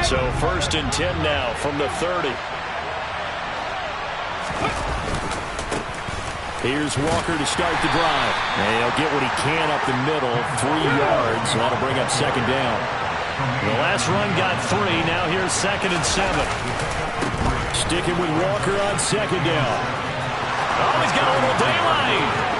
So 1st and 10 now from the 30. Here's Walker to start the drive. And he'll get what he can up the middle. 3 yards. So that'll bring up 2nd down. The last run got 3. Now here's 2nd and 7. Sticking with Walker on 2nd down. Oh, he's got a little daylight.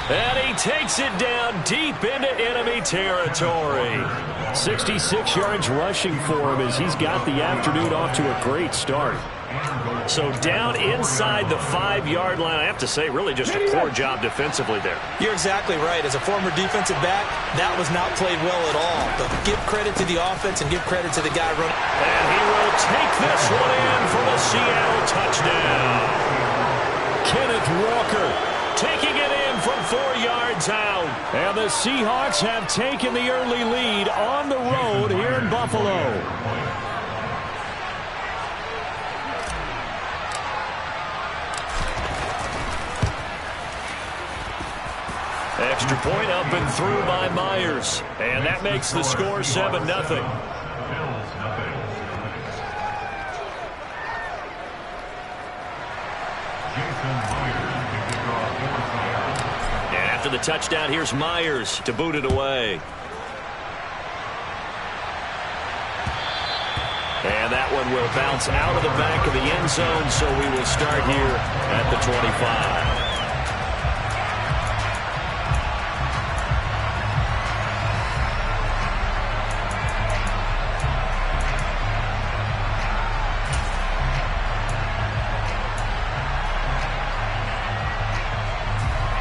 And he takes it down deep into enemy territory. 66 yards rushing for him as he's got the afternoon off to a great start. So down inside the 5-yard line, I have to say, really just a poor job defensively there. You're exactly right. As a former defensive back, that was not played well at all. But give credit to the offense and give credit to the guy running. And he will take this one in for the Seattle touchdown. Kenneth Walker taking it in from 4 yards out. And the Seahawks have taken the early lead on the road here in Buffalo. Extra point up and through by Myers. And that makes the score 7-0. And after the touchdown, here's Myers to boot it away. And that one will bounce out of the back of the end zone, so we will start here at the 25.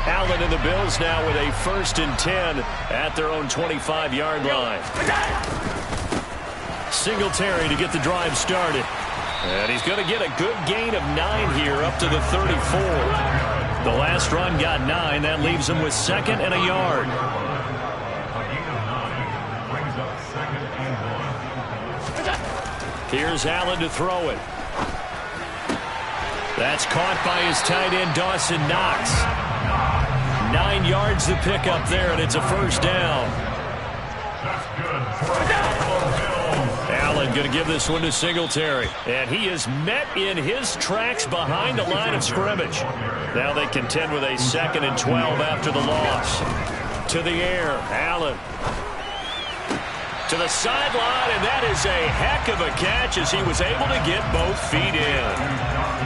Allen and the Bills now with a 1st and 10 at their own 25-yard line. Singletary to get the drive started. And he's going to get a good gain of 9 here up to the 34. The last run got 9. That leaves him with 2nd and a yard. Here's Allen to throw it. That's caught by his tight end, Dawson Knox. 9 yards to pick up there, and it's a 1st down. Allen going to give this one to Singletary. And he is met in his tracks behind the line of scrimmage. Now they contend with a 2nd and 12 after the loss. To the air, Allen. To the sideline, and that is a heck of a catch as he was able to get both feet in.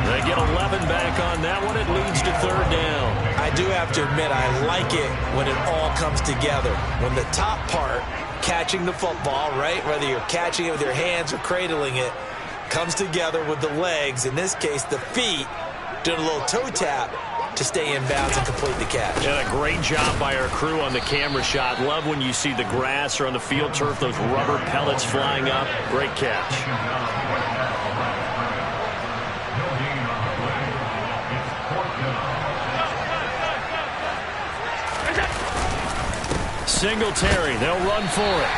They get 11 back on that one. It leads to 3rd down. I do have to admit, I like it when it all comes together. When the top part, catching the football, right, whether you're catching it with your hands or cradling it, comes together with the legs, in this case the feet, doing a little toe tap to stay in bounds and complete the catch. And a great job by our crew on the camera shot. Love when you see the grass or on the field turf, those rubber pellets flying up. Great catch. Singletary, they'll run for it.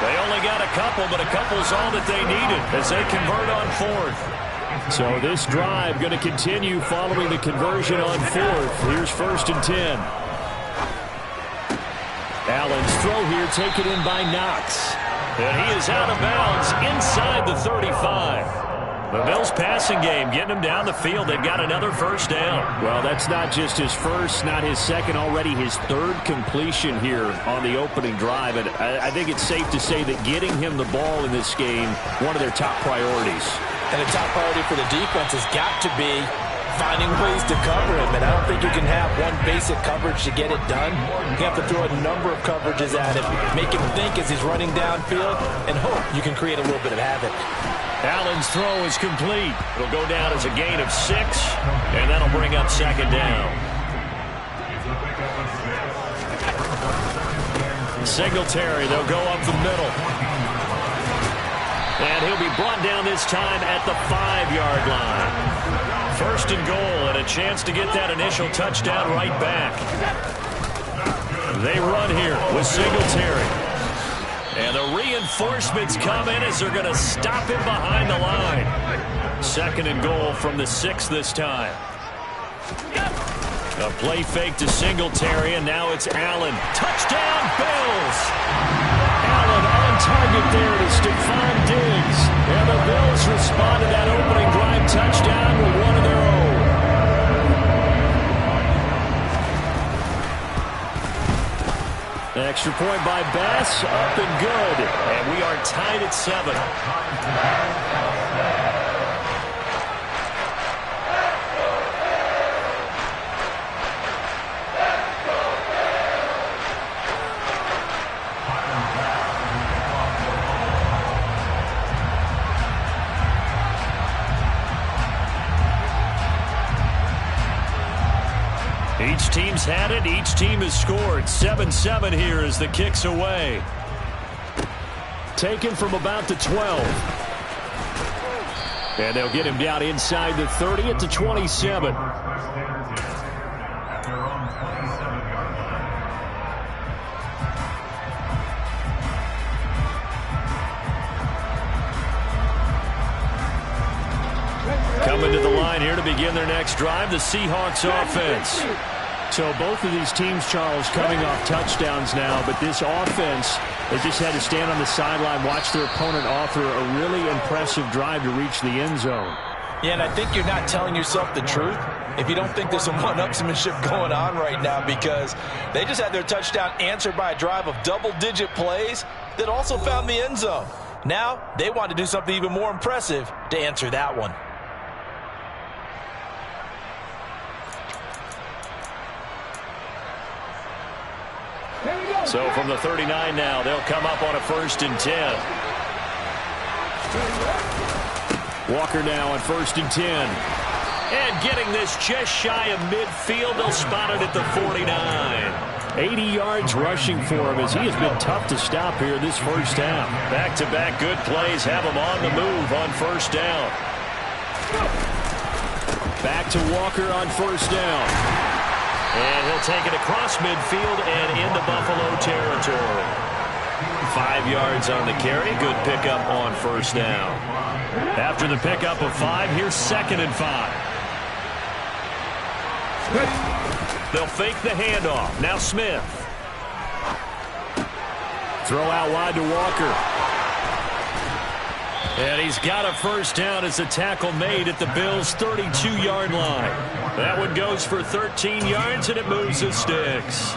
They only got a couple, but a couple's all that they needed as they convert on 4th. So this drive going to continue following the conversion on 4th. Here's 1st and 10. Allen's throw here taken in by Knox. And he is out of bounds inside the 35. The Bills passing game getting him down the field. They've got another 1st down. Well, that's not just his first, not his second, already his 3rd completion here on the opening drive. And I think it's safe to say that getting him the ball in this game, one of their top priorities. And the top priority for the defense has got to be finding ways to cover him. And I don't think you can have one basic coverage to get it done. You have to throw a number of coverages at him, make him think as he's running downfield, and hope you can create a little bit of havoc. Allen's throw is complete. It'll go down as a gain of 6, and that'll bring up 2nd down. Singletary, they'll go up the middle. And he'll be brought down this time at the 5-yard line. 1st and goal, and a chance to get that initial touchdown right back. They run here with Singletary. And the reinforcements come in as they're going to stop him behind the line. 2nd and goal from the 6 this time. A play fake to Singletary, and now it's Allen. Touchdown, Bills! Allen on target there to Stephon Diggs. And the Bills respond to that opening drive touchdown with one of their own. Extra point by Bass, up and good. And we are tied at 7. Each team's had it. Each team has scored. 7-7 here as the kick's away. Taken from about the 12. And they'll get him down inside the 30 at the 27. Coming to the line here to begin their next drive, the Seahawks offense. So both of these teams, Charles, coming off touchdowns now, but this offense, they just had to stand on the sideline, watch their opponent offer a really impressive drive to reach the end zone. Yeah, and I think you're not telling yourself the truth if you don't think there's some one-upsmanship going on right now, because they just had their touchdown answered by a drive of double-digit plays that also found the end zone. Now they want to do something even more impressive to answer that one. So from the 39 now, they'll come up on a 1st and 10. Walker now on 1st and 10. And getting this just shy of midfield, they'll spot it at the 49. 80 yards rushing for him as he has been tough to stop here this first half. Back-to-back good plays have him on the move on 1st down. Back to Walker on 1st down. And he'll take it across midfield and into Buffalo territory. 5 yards on the carry. Good pickup on 1st down. After the pickup of 5, here's 2nd and 5. They'll fake the handoff. Now Smith. Throw out wide to Walker. And he's got a 1st down as the tackle made at the Bills' 32-yard line. That one goes for 13 yards, and it moves the sticks.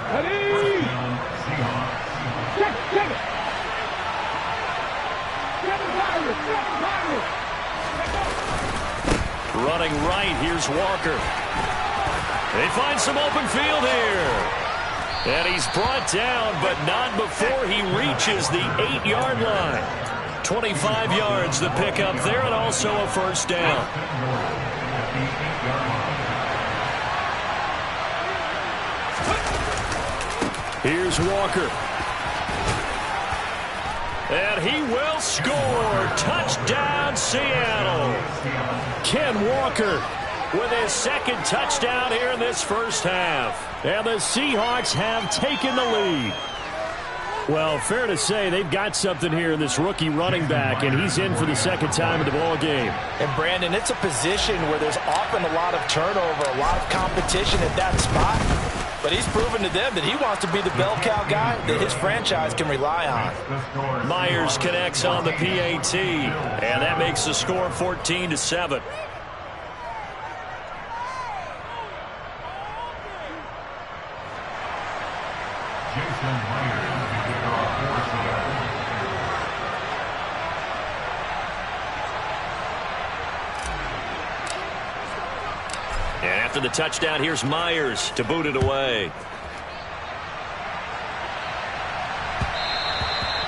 Running right, here's Walker. They find some open field here. And he's brought down, but not before he reaches the 8-yard line. 25 yards, the pickup there, and also a 1st down. Here's Walker. And he will score. Touchdown, Seattle. Ken Walker with his 2nd touchdown here in this first half. And the Seahawks have taken the lead. Well, fair to say they've got something here in this rookie running back, and he's in for the 2nd time in the ball game. And, Brandon, it's a position where there's often a lot of turnover, a lot of competition at that spot. But he's proven to them that he wants to be the bell cow guy that his franchise can rely on. Myers connects on the PAT, and that makes the score 14-7. And after the touchdown, here's Myers to boot it away.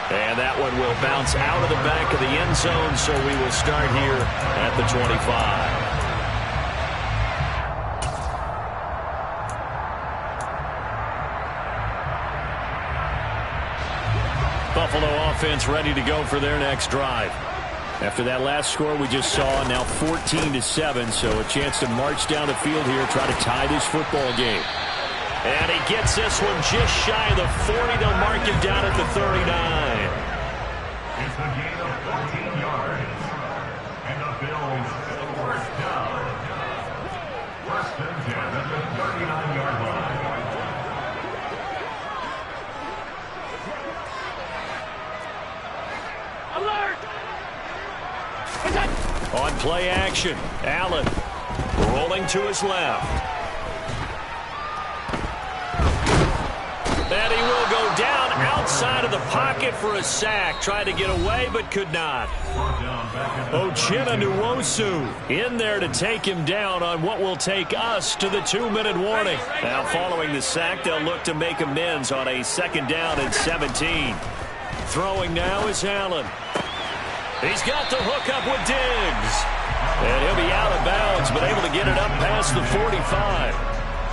And that one will bounce out of the back of the end zone, so we will start here at the 25. Buffalo offense ready to go for their next drive. After that last score we just saw, now 14-7, so a chance to march down the field here, try to tie this football game. And he gets this one just shy of the 40. They'll mark him down at the 39. It's a gain of 14 yards. And the Bills first down. 1st and 10 at the 39-yard line. On play action, Allen rolling to his left. And he will go down outside of the pocket for a sack. Tried to get away, but could not. Uchenna Nwosu in there to take him down on what will take us to the 2-minute warning. Now following the sack, they'll look to make amends on a 2nd down and 17. Throwing now is Allen. He's got the hookup with Diggs. And he'll be out of bounds, but able to get it up past the 45.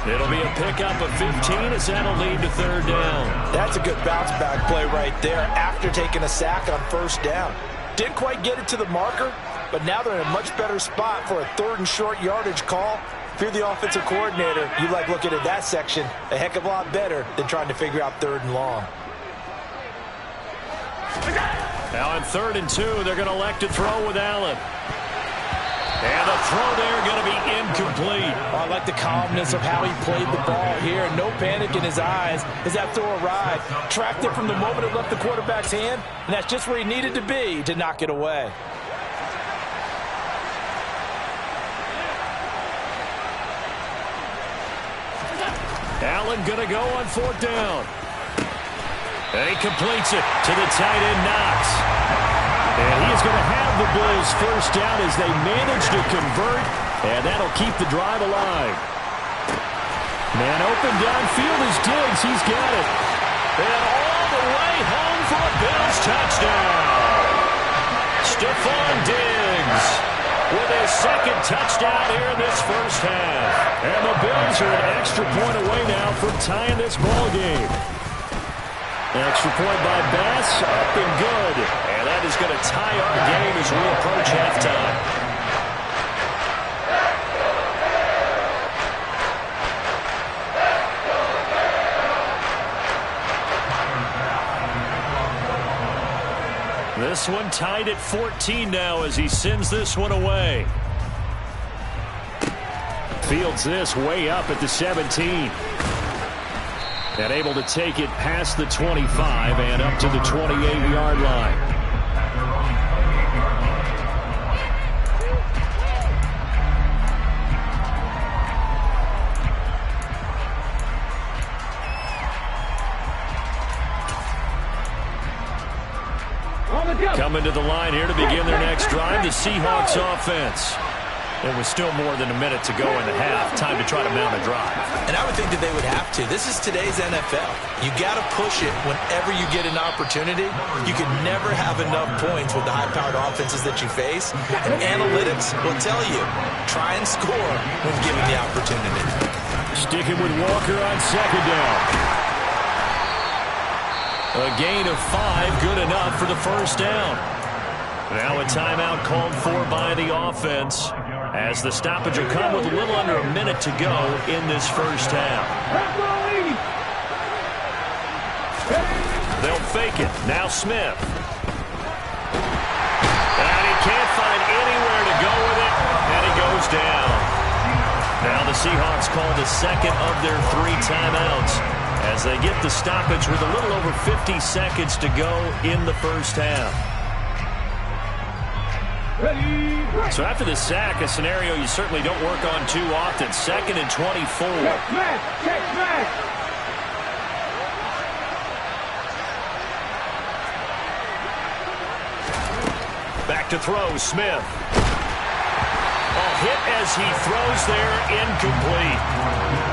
It'll be a pickup of 15 as that'll lead to 3rd down. That's a good bounce back play right there after taking a sack on 1st down. Didn't quite get it to the marker, but now they're in a much better spot for a 3rd and short yardage call. If you're the offensive coordinator, you like looking at that section a heck of a lot better than trying to figure out 3rd and long. Now on 3rd and 2, they're going to elect to throw with Allen. And the throw there going to be incomplete. I like the calmness of how he played the ball here. No panic in his eyes as that throw arrived. Tracked it from the moment it left the quarterback's hand, and that's just where he needed to be to knock it away. Allen going to go on 4th down. And he completes it to the tight end, Knox. And he is going to have the Bills 1st down as they manage to convert, and that'll keep the drive alive. Man open downfield is Diggs. He's got it. And all the way home for a Bills touchdown. Stephon Diggs with his 2nd touchdown here in this 1st half. And the Bills are an extra point away now from tying this ball game. Extra point by Bass, up and good. And that is going to tie our game as we approach halftime. This one tied at 14 now as he sends this one away. Fields this way up at the 17. And able to take it past the 25 and up to the 28-yard line. Coming to the line here to begin their next drive, the Seahawks offense. It was still more than a minute to go in the half. Time to try to mount a drive. And I would think that they would have to. This is today's NFL. You got to push it whenever you get an opportunity. You can never have enough points with the high-powered offenses that you face. And analytics will tell you, try and score when given the opportunity. Sticking with Walker on 2nd down. A gain of 5, good enough for the 1st down. Now a timeout called for by the offense, as the stoppage will come with a little under a minute to go in this 1st half. They'll fake it. Now Smith. And he can't find anywhere to go with it, and he goes down. Now the Seahawks call the 2nd of their 3 timeouts as they get the stoppage with a little over 50 seconds to go in the 1st half. So after the sack, a scenario you certainly don't work on too often. 2nd and 24. Back to throw, Smith. Hit as he throws there, incomplete.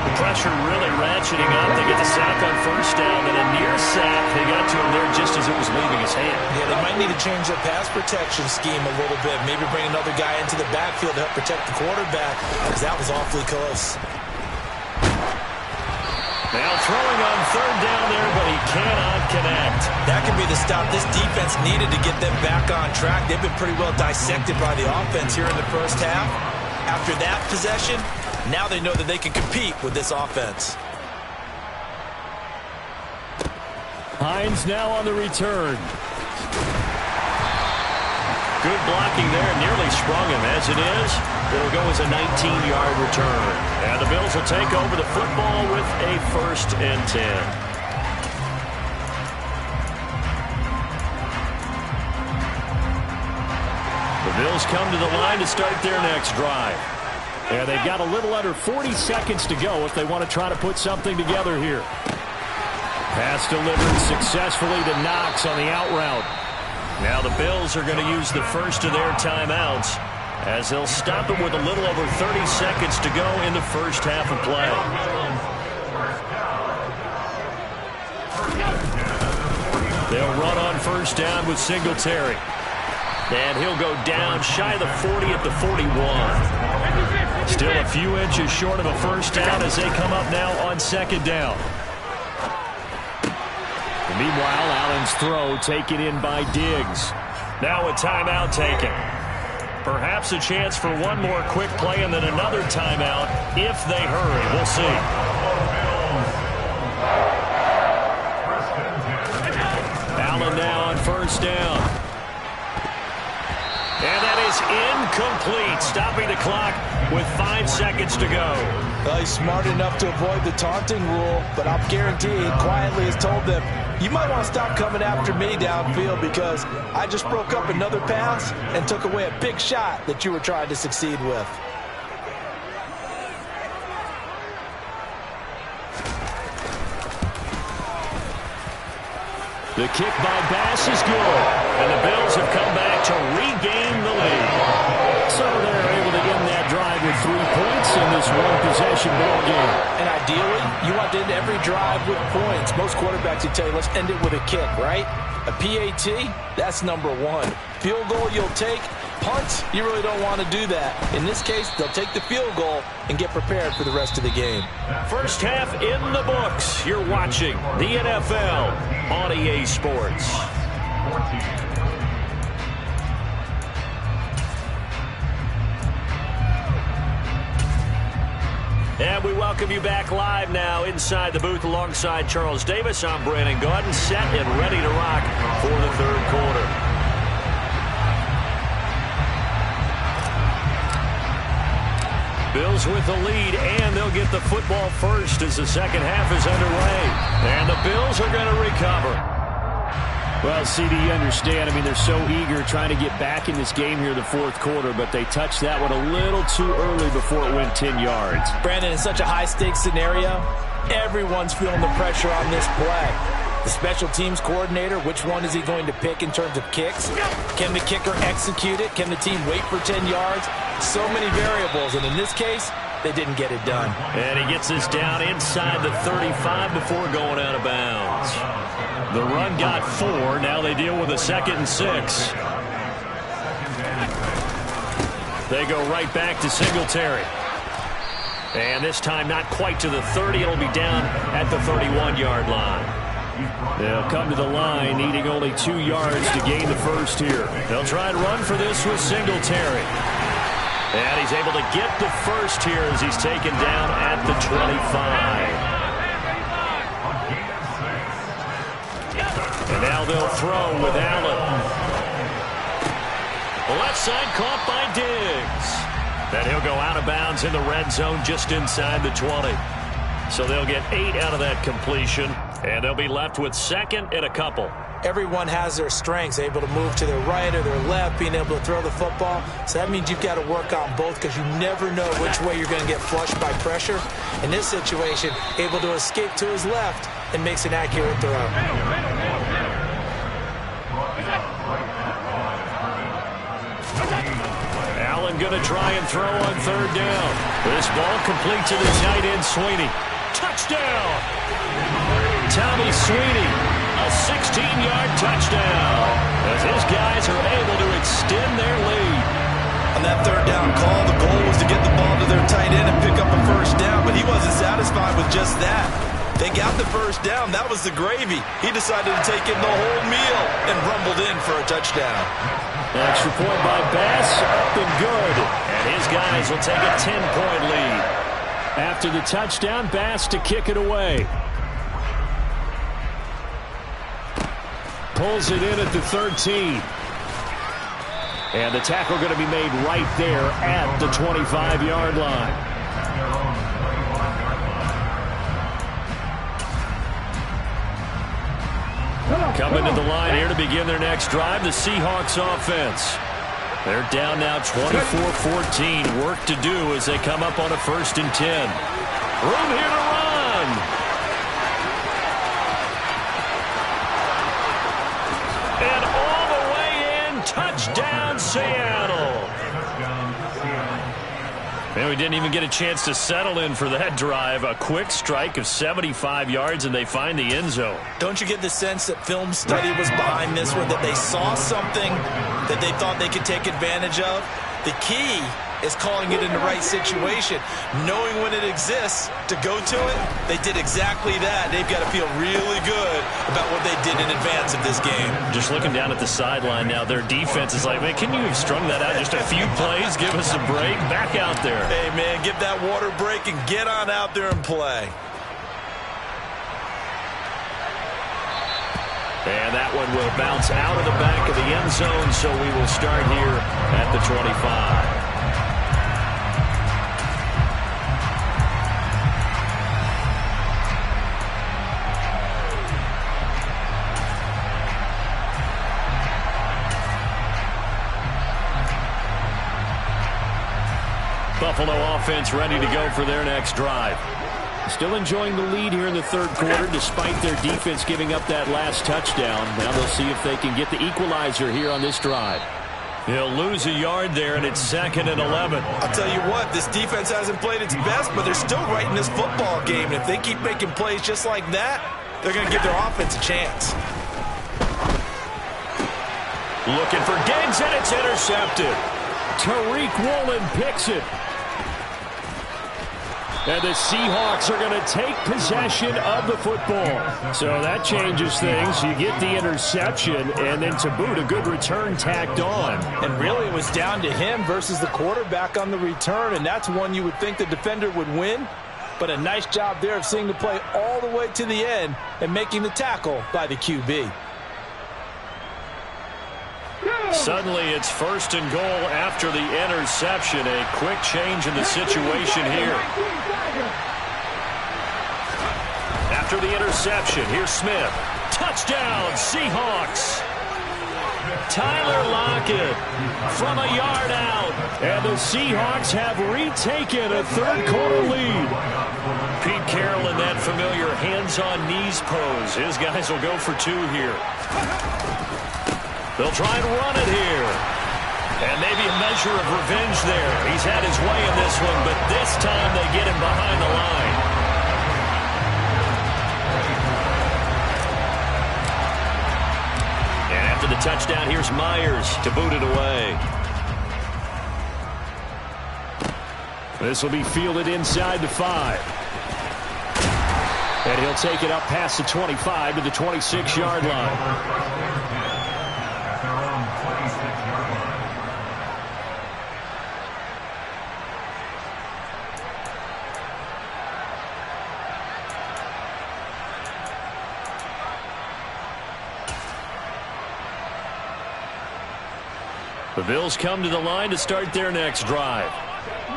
The pressure really ratcheting up. They get the sack on 1st down, and a near sack. They got to him there just as it was leaving his hand. Yeah, they might need to change their pass protection scheme a little bit. Maybe bring another guy into the backfield to help protect the quarterback, because that was awfully close. Now throwing on 3rd down there, but he cannot connect. That could be the stop this defense needed to get them back on track. They've been pretty well dissected by the offense here in the 1st half. After that possession, now they know that they can compete with this offense. Hines now on the return. Good blocking there, nearly sprung him. As it is, it'll go as a 19-yard return. And the Bills will take over the football with a 1st and 10. The Bills come to the line to start their next drive. And they've got a little under 40 seconds to go if they want to try to put something together here. Pass delivered successfully to Knox on the out route. Now the Bills are going to use the first of their timeouts as they'll stop him with a little over 30 seconds to go in the first half of play. They'll run on 1st down with Singletary. And he'll go down shy of the 40 at the 41. Still a few inches short of a 1st down as they come up now on 2nd down. Meanwhile, Allen's throw taken in by Diggs. Now a timeout taken. Perhaps a chance for one more quick play and then another timeout if they hurry. We'll see. Allen now on 1st down. And that is incomplete, stopping the clock with 5 seconds to go. Well, he's smart enough to avoid the taunting rule, but I'll guarantee he quietly has told them, you might want to stop coming after me downfield because I just broke up another pass and took away a big shot that you were trying to succeed with. The kick by Bass is good, and the Bills have come back to regain the lead. So they're able to end that drive with 3 points in this one-possession ball game. And ideally, you want to end every drive with points. Most quarterbacks would tell you, let's end it with a kick, right? A PAT, that's number 1. Field goal you'll take. Punts, you really don't want to do that. In this case, they'll take the field goal and get prepared for the rest of the game. First half in the books. You're watching the NFL on EA Sports. And we welcome you back live now inside the booth alongside Charles Davis. I'm Brandon Gaudin, set and ready to rock for the 3rd quarter. Bills with the lead, and they'll get the football first as the 2nd half is underway. And the Bills are going to recover. Well, CD, you understand. I mean, they're so eager trying to get back in this game here in the 4th quarter, but they touched that one a little too early before it went 10 yards. Brandon, in such a high-stakes scenario, everyone's feeling the pressure on this play. The special teams coordinator, which one is he going to pick in terms of kicks? Can the kicker execute it? Can the team wait for 10 yards? So many variables, and in this case, they didn't get it done. And he gets this down inside the 35 before going out of bounds. The run got 4. Now they deal with a 2nd and 6. They go right back to Singletary. And this time not quite to the 30. It'll be down at the 31-yard line. They'll come to the line needing only 2 yards to gain the first here. They'll try and run for this with Singletary. And he's able to get the first here as he's taken down at the 25. And now they'll throw with Allen. The left side caught by Diggs. Then he'll go out of bounds in the red zone just inside the 20. So they'll get 8 out of that completion. And they'll be left with 2nd and a couple. Everyone has their strengths, able to move to their right or their left, being able to throw the football. So that means you've got to work on both because you never know which way you're going to get flushed by pressure. In this situation, able to escape to his left and makes an accurate throw. Allen going to try and throw on 3rd down. This ball complete to the tight end, Sweeney. Touchdown! Tommy Sweeney, a 16-yard touchdown, as his guys are able to extend their lead. On that 3rd down call, the goal was to get the ball to their tight end and pick up a 1st down, but he wasn't satisfied with just that. They got the 1st down. That was the gravy. He decided to take in the whole meal and rumbled in for a touchdown. Extra point by Bass, up and good. And his guys will take a 10-point lead. After the touchdown, Bass to kick it away. Pulls it in at the 13. And the tackle going to be made right there at the 25-yard line. Coming to the line here to begin their next drive, the Seahawks offense. They're down now 24-14. Work to do as they come up on a 1st and 10. Room here to run. And all the way in, touchdown Seattle. Man, we didn't even get a chance to settle in for that drive. A quick strike of 75 yards, and they find the end zone. Don't you get the sense that film study was behind this one, that they saw something that they thought they could take advantage of? The key is calling it in the right situation, knowing when it exists to go to it. They did exactly that. They've got to feel really good about what they did in advance of this game. Just looking down at the sideline now, their defense is like, man, can you have strung that out just a few plays? Give us a break. Back out there. Hey, man, give that water break and get on out there and play. And that one will bounce out of the back of the end zone, so we will start here at the 25. Buffalo offense ready to go for their next drive. Still enjoying the lead here in the 3rd quarter despite their defense giving up that last touchdown. Now they'll see if they can get the equalizer here on this drive. They'll lose a yard there, and it's 2nd and 11. I'll tell you what, this defense hasn't played its best, but they're still right in this football game. And if they keep making plays just like that, they're going to give their offense a chance. Looking for Diggs, and it's intercepted. Tariq Woolen picks it. And the Seahawks are going to take possession of the football. So that changes things. You get the interception, and then to boot, a good return tacked on. And really, it was down to him versus the quarterback on the return, and that's one you would think the defender would win. But a nice job there of seeing the play all the way to the end and making the tackle by the QB. Suddenly, it's 1st and goal after the interception. A quick change in the situation here. After the interception, here's Smith. Touchdown, Seahawks. Tyler Lockett from a yard out. And the Seahawks have retaken a 3rd quarter lead. Pete Carroll in that familiar hands-on knees pose. His guys will go for 2 here. They'll try and run it here. And maybe a measure of revenge there. He's had his way in this one, but this time they get him behind the line. And after the touchdown, here's Myers to boot it away. This will be fielded inside the 5. And he'll take it up past the 25 to the 26-yard line. The Bills come to the line to start their next drive.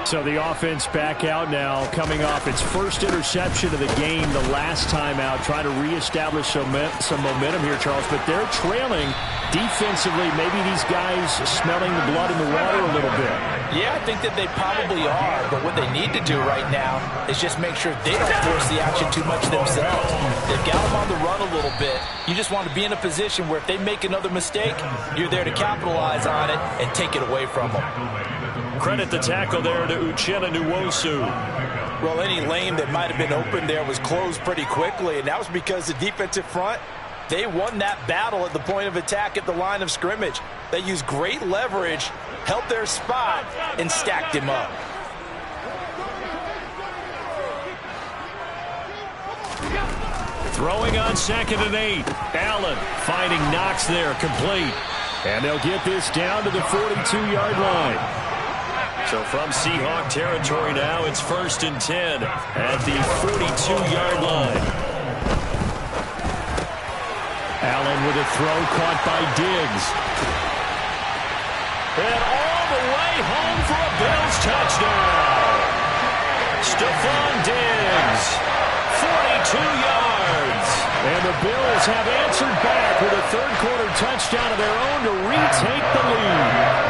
So the offense back out now, coming off its 1st interception of the game the last time out, trying to reestablish some momentum here, Charles. But they're trailing defensively. Maybe these guys smelling the blood in the water a little bit. Yeah, I think that they probably are. But what they need to do right now is just make sure they don't force the action too much themselves. They've got them on the run a little bit. You just want to be in a position where if they make another mistake, you're there to capitalize on it and take it away from them. Credit the tackle there to Uchenna Nwosu. Well, any lane that might have been open there was closed pretty quickly, and that was because the defensive front, they won that battle at the point of attack at the line of scrimmage. They used great leverage, held their spot, and stacked him up. Throwing on 2nd and 8. Allen finding Knox there, complete. And they'll get this down to the 42-yard line. So from Seahawk territory now, it's 1st and 10 at the 42-yard line. Allen with a throw caught by Diggs. And all the way home for a Bills touchdown. Stephon Diggs, 42 yards. And the Bills have answered back with a third-quarter touchdown of their own to retake the lead.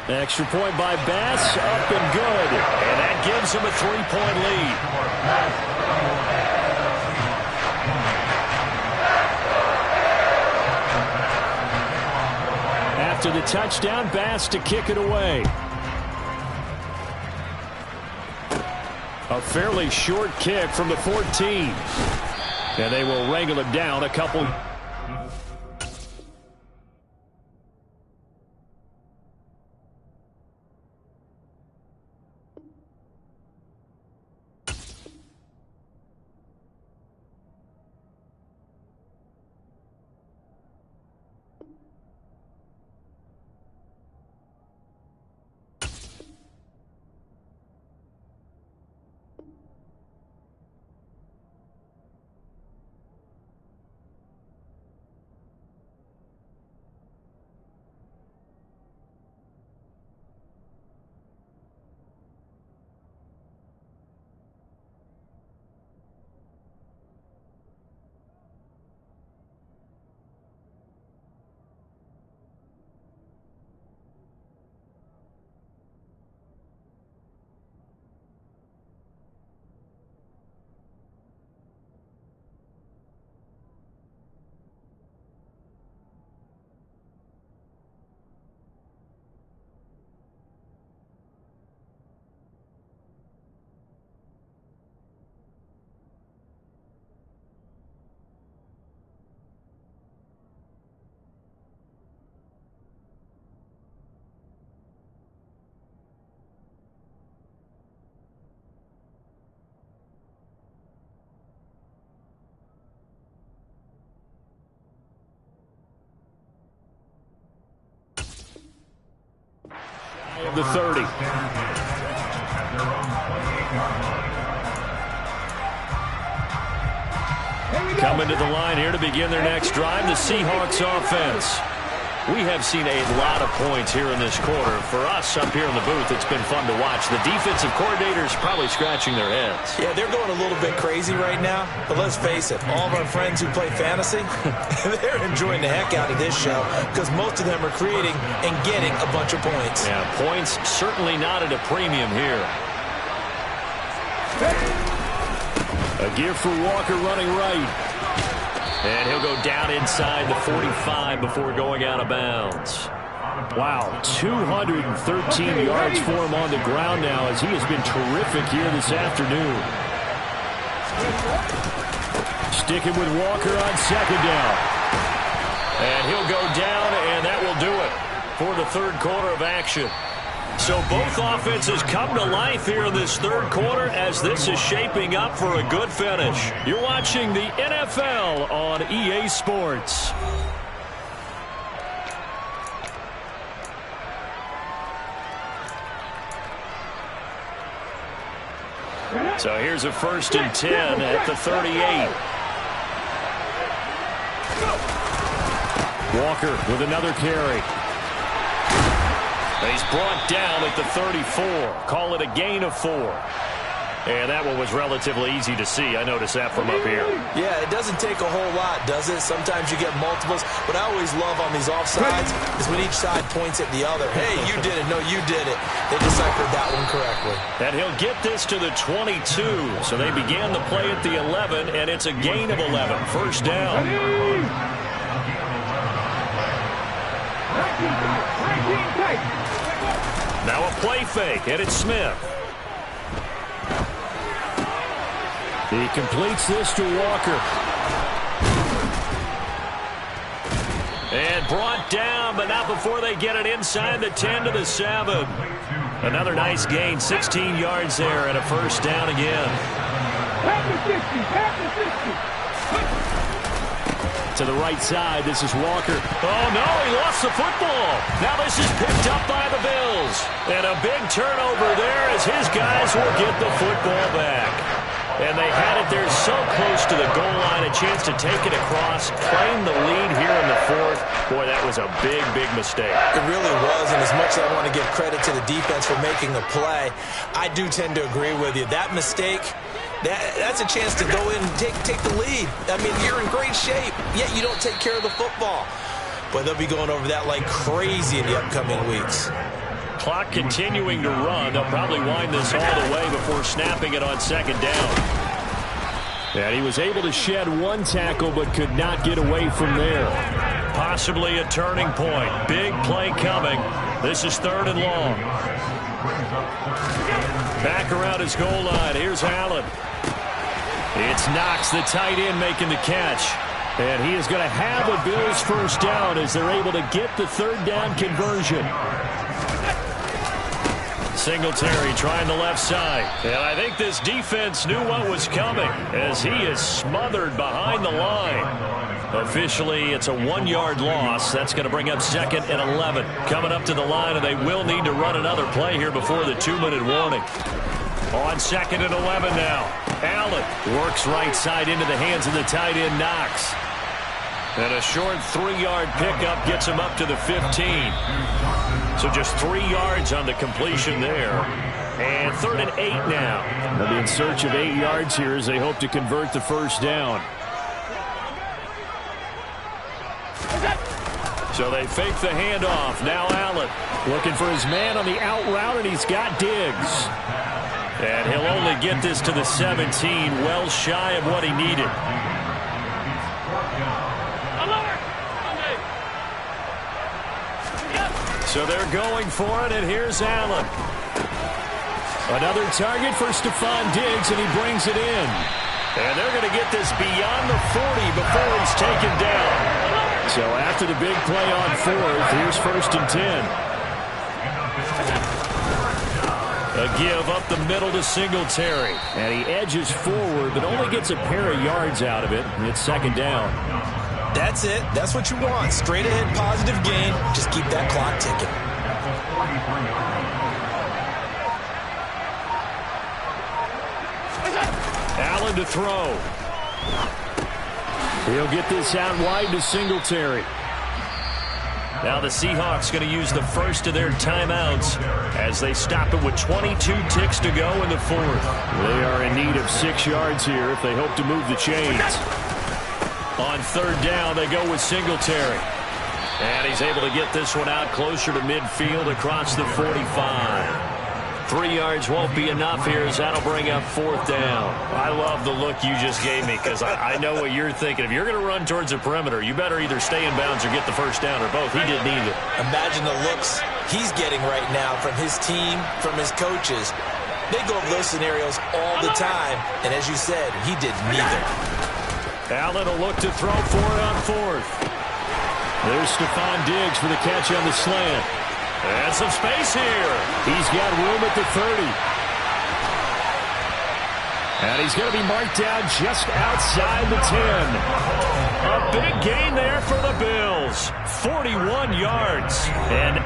Extra point by Bass, up and good. And that gives him a 3-point lead. After the touchdown, Bass to kick it away. A fairly short kick from the 14. And they will wrangle him down a couple. The 30. Coming to the line here to begin their next drive, the Seahawks offense. We have seen a lot of points here in this quarter. For us up here in the booth, it's been fun to watch. The defensive coordinators probably scratching their heads. Yeah, they're going a little bit crazy right now. But let's face it, all of our friends who play fantasy, they're enjoying the heck out of this show because most of them are creating and getting a bunch of points. Yeah, points certainly not at a premium here. A give for Walker running right. And he'll go down inside the 45 before going out of bounds. Wow, 213 yards for him on the ground now as he has been terrific here this afternoon. Sticking with Walker on second down. And he'll go down, and that will do it for the third quarter of action. So both offenses come to life here in this third quarter as this is shaping up for a good finish. You're watching the NFL on EA Sports. So here's a 1st and 10 at the 38. Walker with another carry. He's brought down at the 34. Call it a gain of 4. And that one was relatively easy to see. I noticed that from up here. Yeah, it doesn't take a whole lot, does it? Sometimes you get multiples. What I always love on these offsides is when each side points at the other. Hey, you did it. No, you did it. They deciphered that one correctly. And he'll get this to the 22. So they began the play at the 11, and it's a gain of 11. First down. Now a play fake, and it's Smith. He completes this to Walker. And brought down, but not before they get it inside the 10 to the 7. Another nice gain, 16 yards there, and a first down again. To the right side, this is Walker. Oh, no, he lost the football. Now this is picked up by the Bills. And a big turnover there as his guys will get the football back. And they had it there so close to the goal line, it chance to take it across, claim the lead here in the fourth. Boy, that was a big, big mistake. It really was, and as much as I want to give credit to the defense for making the play, I do tend to agree with you. That mistake, that's a chance to go in and take the lead. I mean, you're in great shape, yet you don't take care of the football. But they'll be going over that like crazy in the upcoming weeks. Clock continuing to run. They'll probably wind this all the way before snapping it on second down. And he was able to shed one tackle but could not get away from there. Possibly a turning point. Big play coming. This is 3rd and long. Back around his goal line. Here's Allen. It's Knox, the tight end, making the catch. And he is going to have a Bills first down as they're able to get the 3rd down conversion. Singletary trying the left side. And I think this defense knew what was coming as he is smothered behind the line. Officially, it's a 1-yard loss. That's going to bring up 2nd and 11. Coming up to the line, and they will need to run another play here before the 2-minute warning. On 2nd and 11 now. Allen works right side into the hands of the tight end, Knox. And a short 3-yard pickup gets him up to the 15. So just 3 yards on the completion there. And 3rd and 8 now. They'll be in search of 8 yards here as they hope to convert the first down. So they fake the handoff. Now Allen looking for his man on the out route, and he's got Diggs. And he'll only get this to the 17, well shy of what he needed. So they're going for it, and here's Allen. Another target for Stephon Diggs, and he brings it in. And they're going to get this beyond the 40 before he's taken down. So after the big play on 4th, here's 1st and 10. A give up the middle to Singletary. And he edges forward, but only gets a pair of yards out of it. And it's 2nd down. That's it. That's what you want. Straight ahead positive gain. Just keep that clock ticking. Allen to throw. He'll get this out wide to Singletary. Now the Seahawks going to use the first of their timeouts as they stop it with 22 ticks to go in the 4th. They are in need of 6 yards here if they hope to move the chains. On 3rd down, they go with Singletary. And he's able to get this one out closer to midfield across the 45. 3 yards won't be enough here as that'll bring up 4th down. I love the look you just gave me because I know what you're thinking. If you're going to run towards the perimeter, you better either stay in bounds or get the first down or both. He did neither. Imagine the looks he's getting right now from his team, from his coaches. They go over those scenarios all the time. And as you said, he did neither. Allen will look to throw for it on 4th. There's Stephon Diggs for the catch on the slant. And some space here. He's got room at the 30. And he's going to be marked down just outside the 10. A big gain there for the Bills. 41 yards. And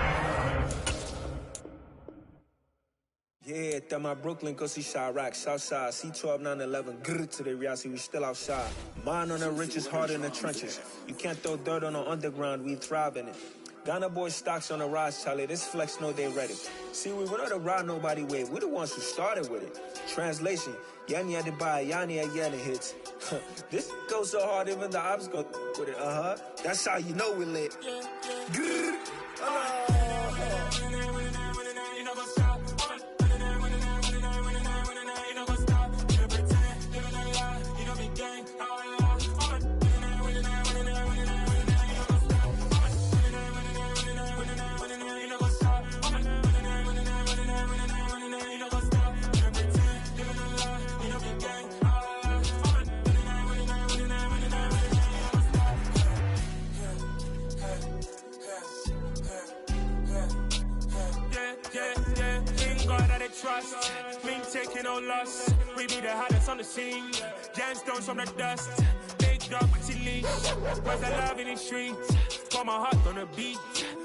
yeah, that my Brooklyn, go see Chirac, Southside, C12, 911, grrr to the reality, we still outside. Mine on the riches, hard in the trenches. You can't throw dirt on the underground, we thrive in it. Ghana boys stocks on the rise, Charlie. This flex know they ready. See, we were not to ride nobody with. We're the ones who started with it. Translation: Yanni had to buy, Yanni had yelling hits. This goes so hard, even the ops go with it. That's how you know we lit. Trust me, taking no loss. We be the hottest on the scene. Gemstones from the dust. Big dog with your leash. Where's the love in the streets? Got my heart on the beat.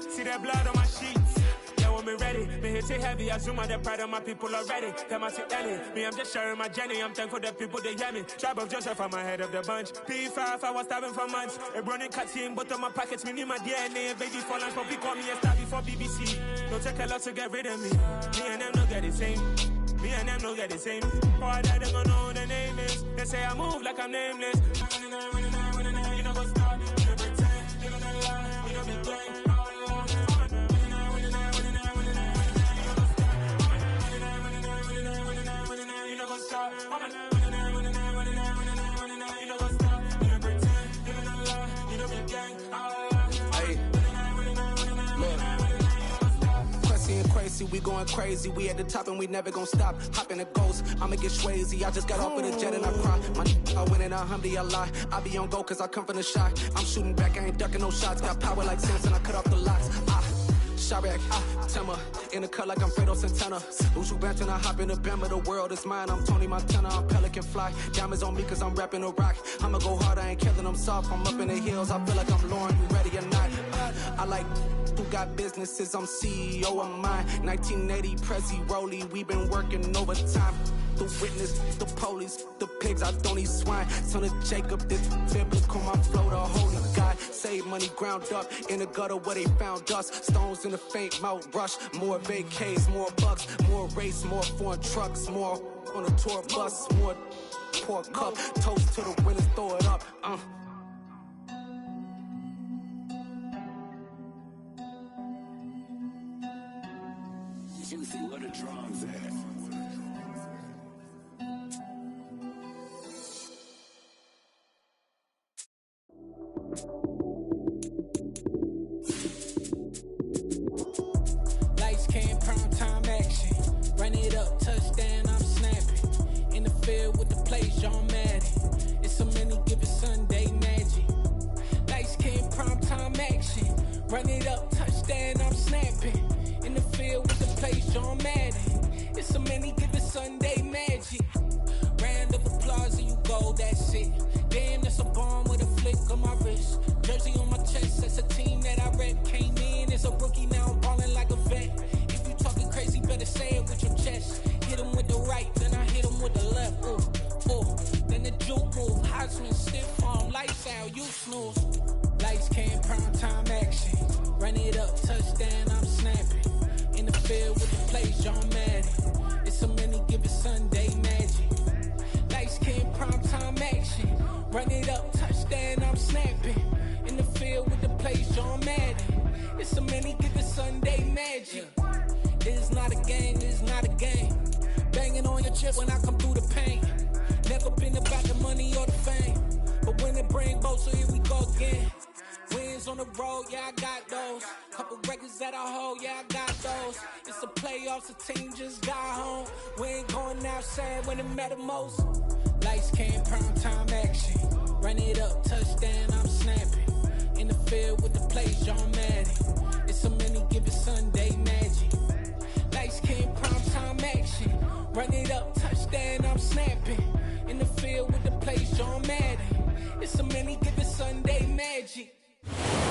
See that blood on my sheets. Yeah, we're me ready. Me hit it heavy, I zoom out the pride of my people already. Them I see any. Me, I'm just sharing my journey. I'm thankful that people, they hear me. Tribe of Joseph, I'm ahead of the bunch. P5, I was starving for months. A running cutscene, but on my pockets, me need my DNA. Baby for lunch, but we call me a star before BBC. Don't take a lot to get rid of me. Me and them no get the same. Me and them no get the same. For I die, they gon' know who the name is. They say I move like I'm nameless. You know go stop. You know pretend. You know lie. You know be blank. You know go stop. Crazy, we going crazy. We at the top and we never gonna stop. Hop in a ghost, I'ma get swayzy. I just got off with a jet and I cry. I win in a Humvee, I lie. I be on go cause I come from the shot. I'm shooting back, I ain't ducking no shots. Got power like Samson, I cut off the locks. Sharek, Timmer, in the cut like I'm Fredo Santana. Usual Banton, I hop in the Bama, the world is mine. I'm Tony Montana, I'm Pelican Fly. Diamonds on me cause I'm rapping a rock. I'ma go hard, I ain't killing them soft. I'm up in the hills, I feel like I'm Lauren, you ready or not? I like who got businesses, I'm CEO of mine. 1980 Prezi Rolly, we been working overtime. The witness, the police, the pigs, I don't eat swine. Son of Jacob, this biblical, my flow, the holy God. Save money ground up in the gutter where they found us. Stones in the faint mouth rush. More vacays, more bucks, more race, more foreign trucks, more on a tour bus, more poor cup. Toast to the winners, throw it up. Juicy, what a drums at. Lights came, prime time action. Run it up, touchdown, I'm snapping. In the field with the plays, John Madden. It's so many, give it Sunday magic. Lights came, prime time action. Run it up, touchdown, I'm snapping. In the field with the plays, John Madden. It's so many, give it Sunday magic. Round of applause and you go, that's it. Damn, that's a bomb with a flick on my wrist. Jersey on my chest, that's a team that I rep. Came in as a rookie, now I'm ballin' like a vet. If you talking crazy, better say it with your chest. Hit him with the right, then I hit him with the left. Then the juke move, Heisman, stiff arm, lights out, you snooze. Lights came, prime time action. Run it up, touchdown, I'm snapping. In the field with the plays, John Madden. It's so many, give it Sunday magic. Lights came, prime time action. Run it up, touchdown, I'm snapping. In the field with the plays, John Madden. It's so many, give it Sunday magic. This is not a game, this is not a game. Banging on your chest when I come through the paint. Never been about the money or the fame. But when it bring both, so here we go again. Wins on the road, yeah, I got those. Couple records that I hold, yeah, I got those. It's the playoffs, the team just got home. We ain't going outside when it matter most. Lights came, prime time action. Run it up, touchdown, I'm snapping. In the field with the plays, John Madden. It's so many, give it Sunday magic. Lights came, prime time action. Run it up, touchdown, I'm snapping. In the field with the plays, John Madden. It's so many, give it Sunday magic.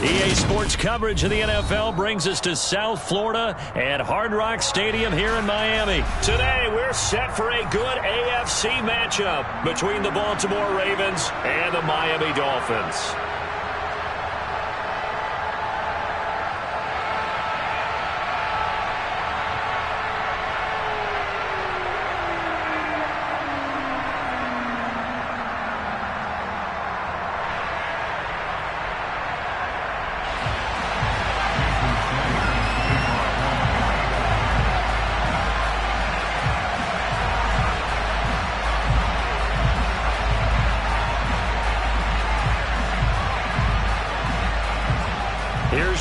EA Sports coverage of the NFL brings us to South Florida at Hard Rock Stadium here in Miami. Today, we're set for a good AFC matchup between the Baltimore Ravens and the Miami Dolphins.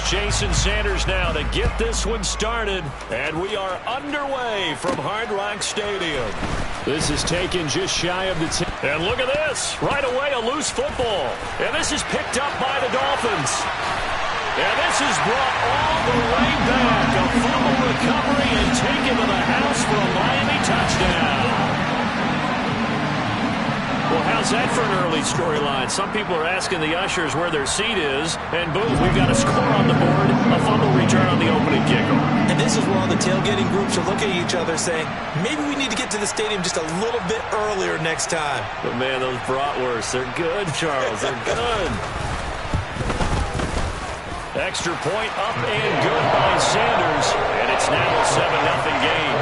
Jason Sanders now to get this one started, and we are underway from Hard Rock Stadium. This is taken just shy of the 10. And look at this. Right away, a loose football. And this is picked up by the Dolphins. And this is brought all the way back. A fumble recovery and taken to the house for a Miami touchdown. Well, how's that for an early storyline? Some people are asking the ushers where their seat is, and boom, we've got a score on the board, a fumble return on the opening kickoff. And this is where all the tailgating groups are looking at each other saying, maybe we need to get to the stadium just a little bit earlier next time. But, man, those bratwursts, they're good, Charles. They're good. Extra point up and good by Sanders, and it's now a 7-0 game.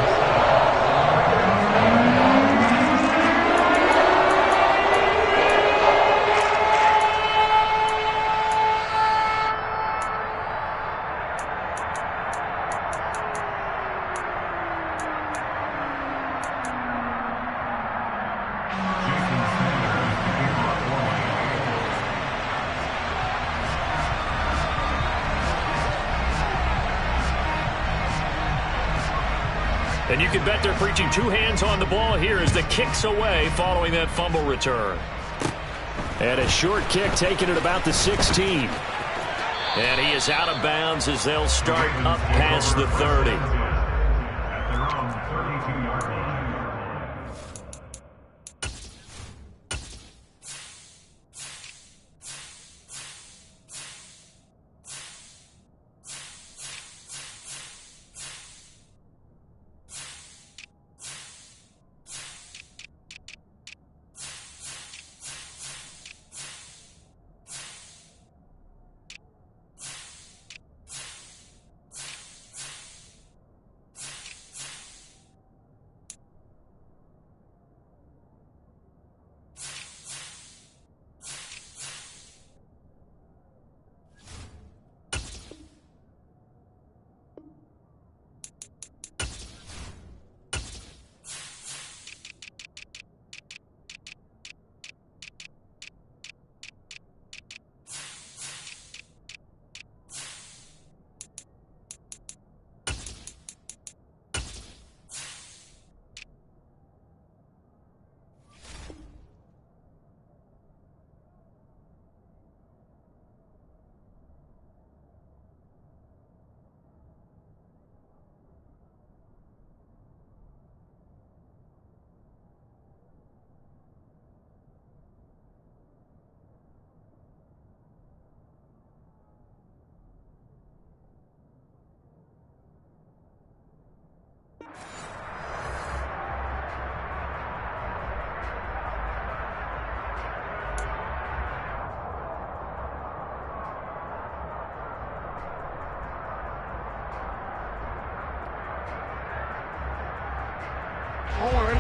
And you can bet they're preaching two hands on the ball here as the kick's away following that fumble return. And a short kick taken at about the 16. And he is out of bounds as they'll start up past the 30. At their own 32-yard line.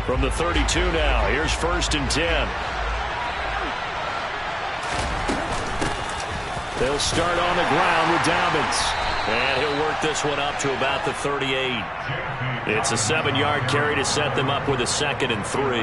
From the 32 now, here's 1st and 10. They'll start on the ground with Dobbins. And he'll work this one up to about the 38. It's a 7-yard carry to set them up with a 2nd and 3.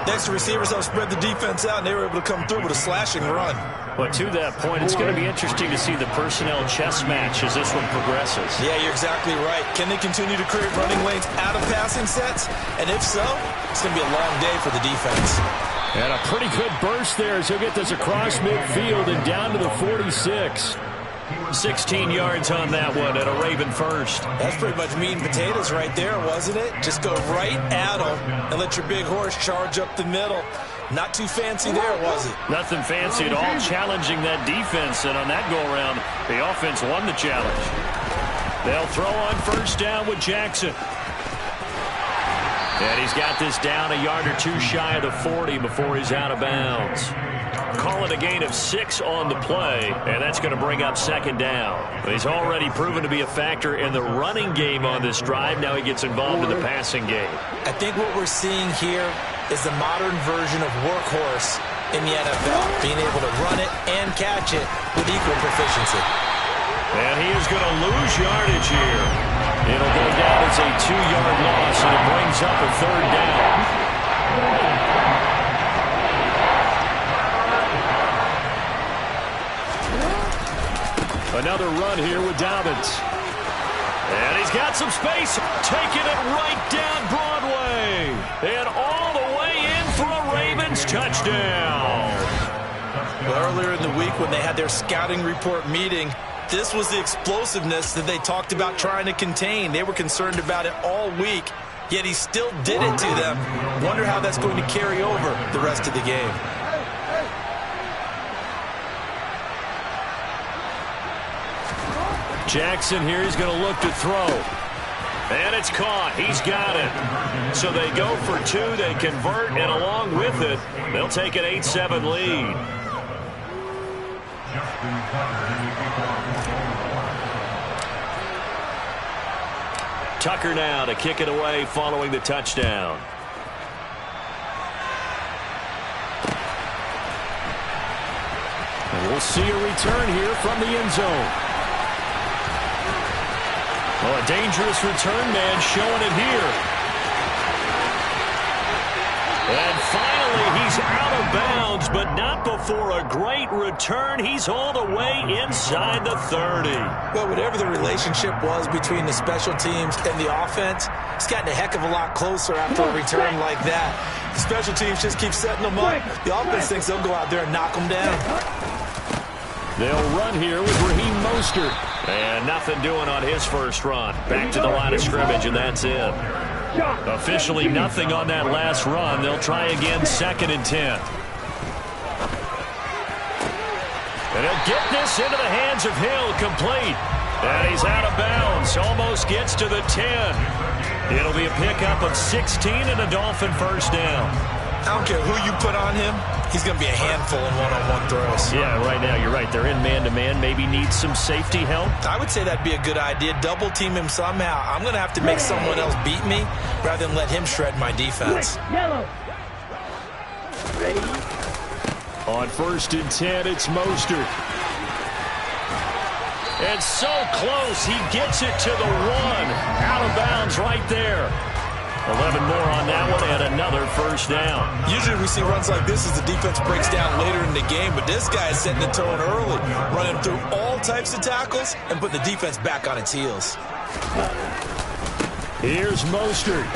Next, the receivers helped spread the defense out, and they were able to come through with a slashing run. But to that point, it's going to be interesting to see the personnel chess match as this one progresses. Yeah, you're exactly right. Can they continue to create running lanes out of passing sets? And if so, it's going to be a long day for the defense. And a pretty good burst there as he'll get this across midfield and down to the 46. 16 yards on that one and a Raven first. That's pretty much meat and potatoes right there, wasn't it? Just go right at them and let your big horse charge up the middle. Not too fancy there, was it? Nothing fancy at all, challenging that defense. And on that go-around, the offense won the challenge. They'll throw on 1st down with Jackson. And he's got this down a yard or two shy of the 40 before he's out of bounds. Call it a gain of 6 on the play, and that's going to bring up 2nd down. He's already proven to be a factor in the running game on this drive. Now he gets involved in the passing game. I think what we're seeing here is the modern version of workhorse in the NFL, being able to run it and catch it with equal proficiency. And he is going to lose yardage here. It'll go down as a 2-yard loss, and it brings up a 3rd down. Another run here with Dobbins. And he's got some space, taking it right down Broadway. And all the way in for a Ravens touchdown. Well, earlier in the week when they had their scouting report meeting, this was the explosiveness that they talked about trying to contain. They were concerned about it all week. yet he still did it to them. Wonder how that's going to carry over the rest of the game. Jackson here, he's going to look to throw. And it's caught. He's got it. So they go for two. They convert, and along with it, they'll take an 8-7 lead. Tucker now to kick it away following the touchdown. And we'll see a return here from the end zone. Well, a dangerous return man showing it here. And finally, he's out of bounds, but not before a great return. He's all the way inside the 30. Well, whatever the relationship was between the special teams and the offense, it's gotten a heck of a lot closer after a return like that. The special teams just keep setting them up. The offense thinks they'll go out there and knock them down. They'll run here with Raheem Mostert. And nothing doing on his first run. Back to the line of scrimmage, and that's it. Officially nothing on that last run. They'll try again, 2nd and 10. And he'll get this into the hands of Hill, complete. And he's out of bounds, almost gets to the 10. It'll be a pickup of 16 and a Dolphin first down. I don't care who you put on him. He's going to be a handful in one-on-one throws. Yeah, right now, you're right. They're in man-to-man. Maybe need some safety help. I would say that'd be a good idea. Double team him somehow. I'm going to have to make someone else beat me rather than let him shred my defense. Yellow. Ready. On 1st and 10, it's Mostert. And so close, he gets it to the 1. Out of bounds right there. 11 more on that one, and another first down. Usually we see runs like this as the defense breaks down later in the game, but this guy is setting the tone early, running through all types of tackles and putting the defense back on its heels. Here's Mostert.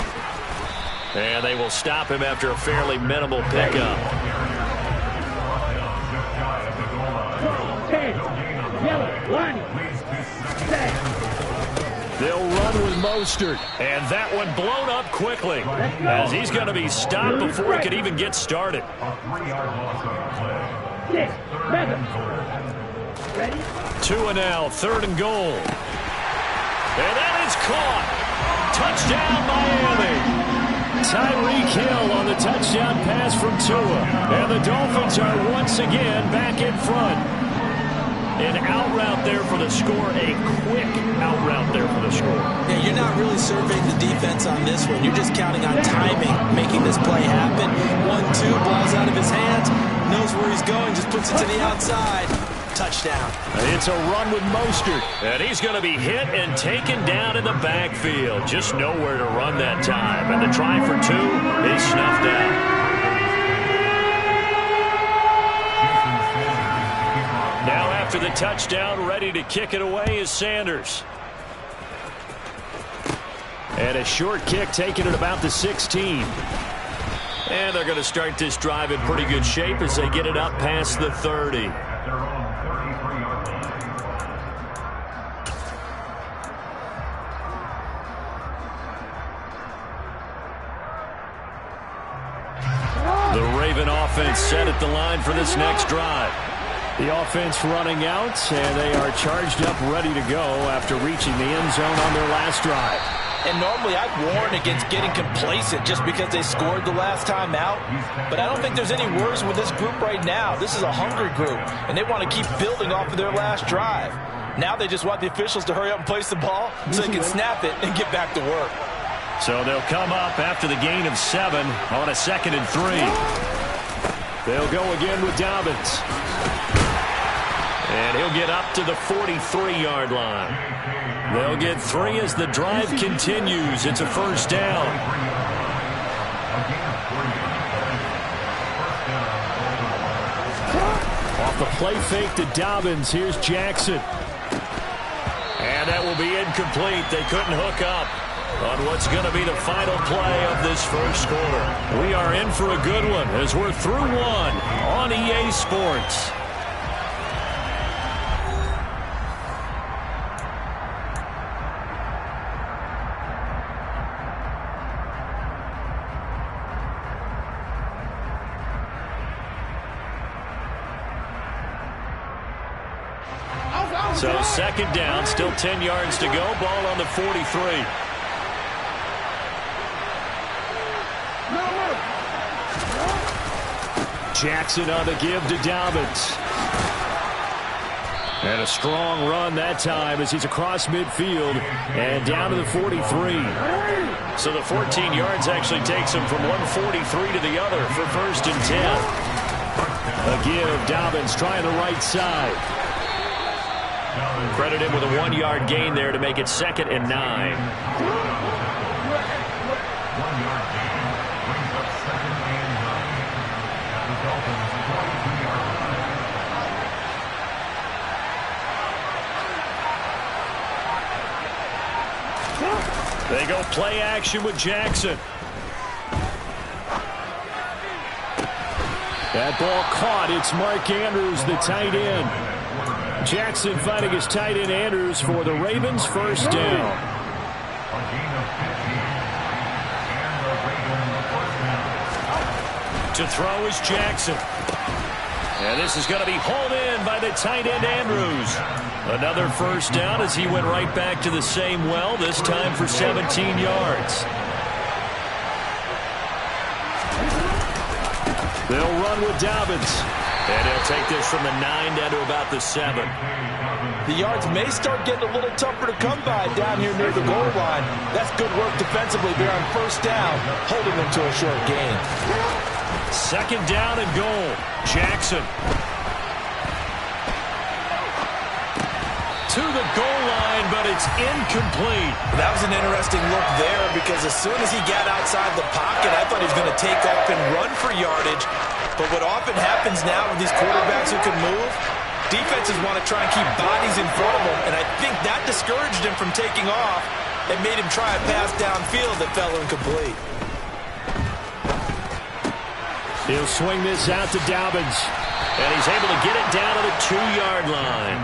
And they will stop him after a fairly minimal pickup. 10. Yellow. 1. They'll run with Mostert. And that one blown up quickly as he's going to be stopped before he could even get started. 6. 7. Ready. 2 and now, 3rd and goal. And that is caught. Touchdown, Miami. Tyreek Hill on the touchdown pass from Tua. And the Dolphins are once again back in front. An out route there for the score, a quick out route there for the score. Yeah, you're not really surveying the defense on this one. You're just counting on timing, making this play happen. 1-2, ball's out of his hands, knows where he's going, just puts it to the outside. Touchdown. It's a run with Mostert. And he's going to be hit and taken down in the backfield. Just nowhere to run that time. And the try for 2 is snuffed out. Now after the touchdown, ready to kick it away is Sanders. And a short kick taken at about the 16. And they're going to start this drive in pretty good shape as they get it up past the 30. The Raven offense set at the line for this next drive. The offense running out, and they are charged up, ready to go after reaching the end zone on their last drive. And normally I'd warn against getting complacent just because they scored the last time out. But I don't think there's any worries with this group right now. This is a hungry group, and they want to keep building off of their last drive. Now they just want the officials to hurry up and place the ball so they can snap it and get back to work. So they'll come up after the gain of 7 on a 2nd and 3. They'll go again with Dobbins. And he'll get up to the 43-yard line. They'll get 3 as the drive continues. It's a first down. Off the play fake to Dobbins. Here's Jackson. And that will be incomplete. They couldn't hook up on what's going to be the final play of this first quarter. We are in for a good one as we're through 1 on EA Sports. So second down, still 10 yards to go. Ball on the 43. Jackson on the give to Dobbins. And a strong run that time as he's across midfield and down to the 43. So the 14 yards actually takes him from one 43 to the other for first and 10. A give, Dobbins trying the right side. Credit him with a 1-yard gain there to make it 2nd and 9. 1 yard gain brings up 2nd and 9. The Dolphins 42-yard line. They go play action with Jackson. That ball caught. It's Mark Andrews, the tight end. Jackson fighting his tight end Andrews for the Ravens' first down. A gain of 15. And the Ravens first down. To throw is Jackson. And this is going to be hauled in by the tight end Andrews. Another first down as he went right back to the same well, this time for 17 yards. They'll run with Dobbins. And he'll take this from the 9 down to about the 7. The yards may start getting a little tougher to come by down here near the goal line. That's good work defensively there on first down, holding them to a short gain. 2nd down and goal. Jackson. To the goal line, but it's incomplete. That was an interesting look there because as soon as he got outside the pocket, I thought he was going to take off and run for yardage. But what often happens now with these quarterbacks who can move, defenses want to try and keep bodies in front of them, and I think that discouraged him from taking off and made him try a pass downfield that fell incomplete. He'll swing this out to Dobbins. And he's able to get it down to the 2-yard line.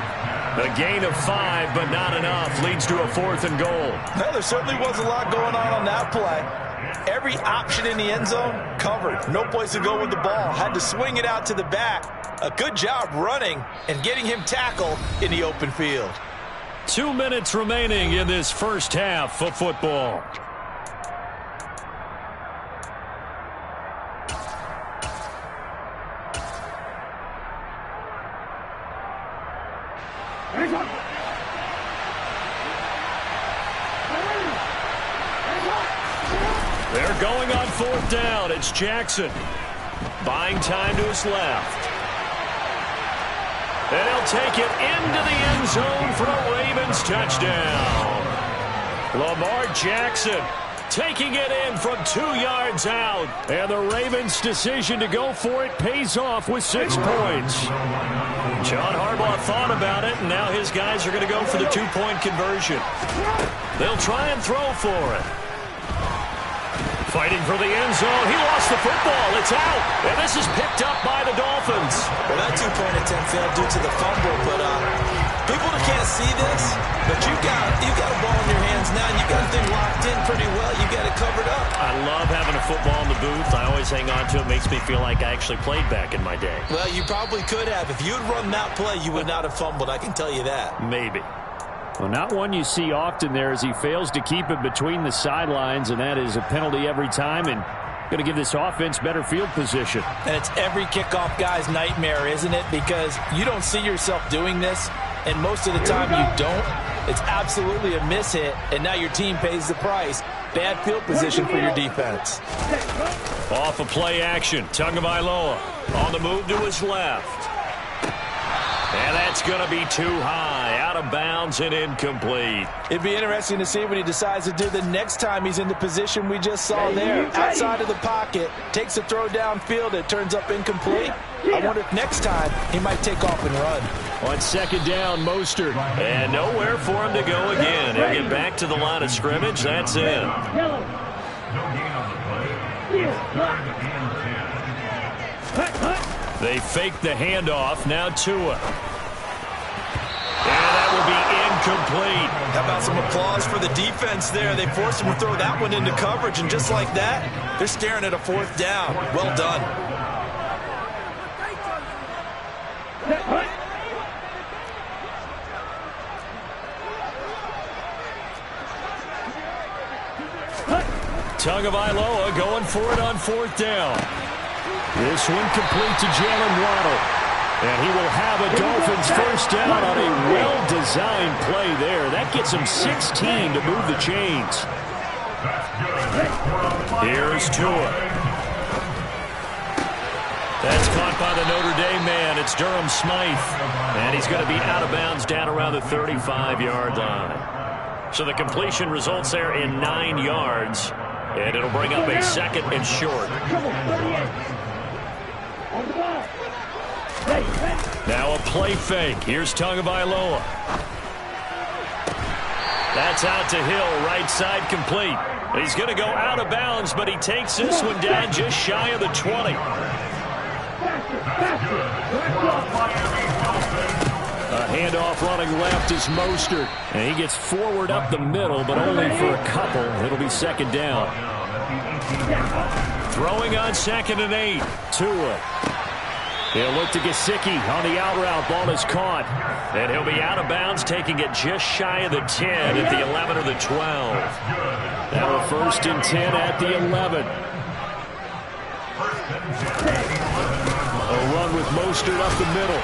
A gain of 5, but not enough. Leads to a 4th and goal. Well, there certainly was a lot going on that play. Every option in the end zone covered. No place to go with the ball. Had to swing it out to the back. A good job running and getting him tackled in the open field. 2 minutes remaining in this first half of football. They're going on 4th down. It's Jackson. Buying time to his left. And he'll take it into the end zone for a Ravens touchdown. Lamar Jackson taking it in from 2 yards out. And the Ravens' decision to go for it pays off with 6 points. John Harbaugh thought about it, and now his guys are going to go for the 2-point conversion. They'll try and throw for it. Fighting for the end zone. He lost the football. It's out. And this is picked up by the Dolphins. Well, that 2-point attempt failed due to the fumble, but people that can't see this, but you got a ball in your hands now, and you got the thing locked in pretty well. You got it covered up. I love having a football in the booth. I always hang on to it. Makes me feel like I actually played back in my day. Well, you probably could have. If you'd run that play, you would not have fumbled. I can tell you that. Maybe. Well, not one you see often there as he fails to keep it between the sidelines, and that is a penalty every time, and going to give this offense better field position. And it's every kickoff guy's nightmare, isn't it? Because you don't see yourself doing this, and most of the time you don't. It's absolutely a mishit, and now your team pays the price. Bad field position for your defense. Off of play action, Tagovailoa on the move to his left. And that's going to be too high, out of bounds and incomplete. It'd be interesting to see what he decides to do the next time he's in the position we just saw there. Outside of the pocket, takes a throw downfield, it turns up incomplete. I wonder if next time he might take off and run. On 2nd down, Mostert. And nowhere for him to go again. He'll get back to the line of scrimmage. That's it. No gain on the play. 3rd and 10. They fake the handoff. Now Tua. And that will be incomplete. How about some applause for the defense there? They forced him to throw that one into coverage, and just like that, they're staring at a 4th down. Well done. Tagovailoa going for it on 4th down. This one complete to Jalen Waddle. And he will have a Dolphins first down on a well-designed play there. That gets him 16 to move the chains. Here's Tua. That's caught by the Notre Dame man. It's Durham Smythe. And he's going to be out of bounds down around the 35-yard line. So the completion results there in 9 yards. And it'll bring up a 2nd and short. Now a play fake. Here's Tagovailoa. That's out to Hill, right side complete. He's going to go out of bounds, but he takes this one down just shy of the 20. A handoff running left is Mostert. And he gets forward up the middle, but only for a couple. It'll be 2nd down. Throwing on 2nd and 8. Tua. He'll look to Gesicki on the out route. Ball is caught. And he'll be out of bounds, taking it just shy of the 10 at the 11 or the 12. Now a 1st and 10 at the 11. A run with Mostert up the middle.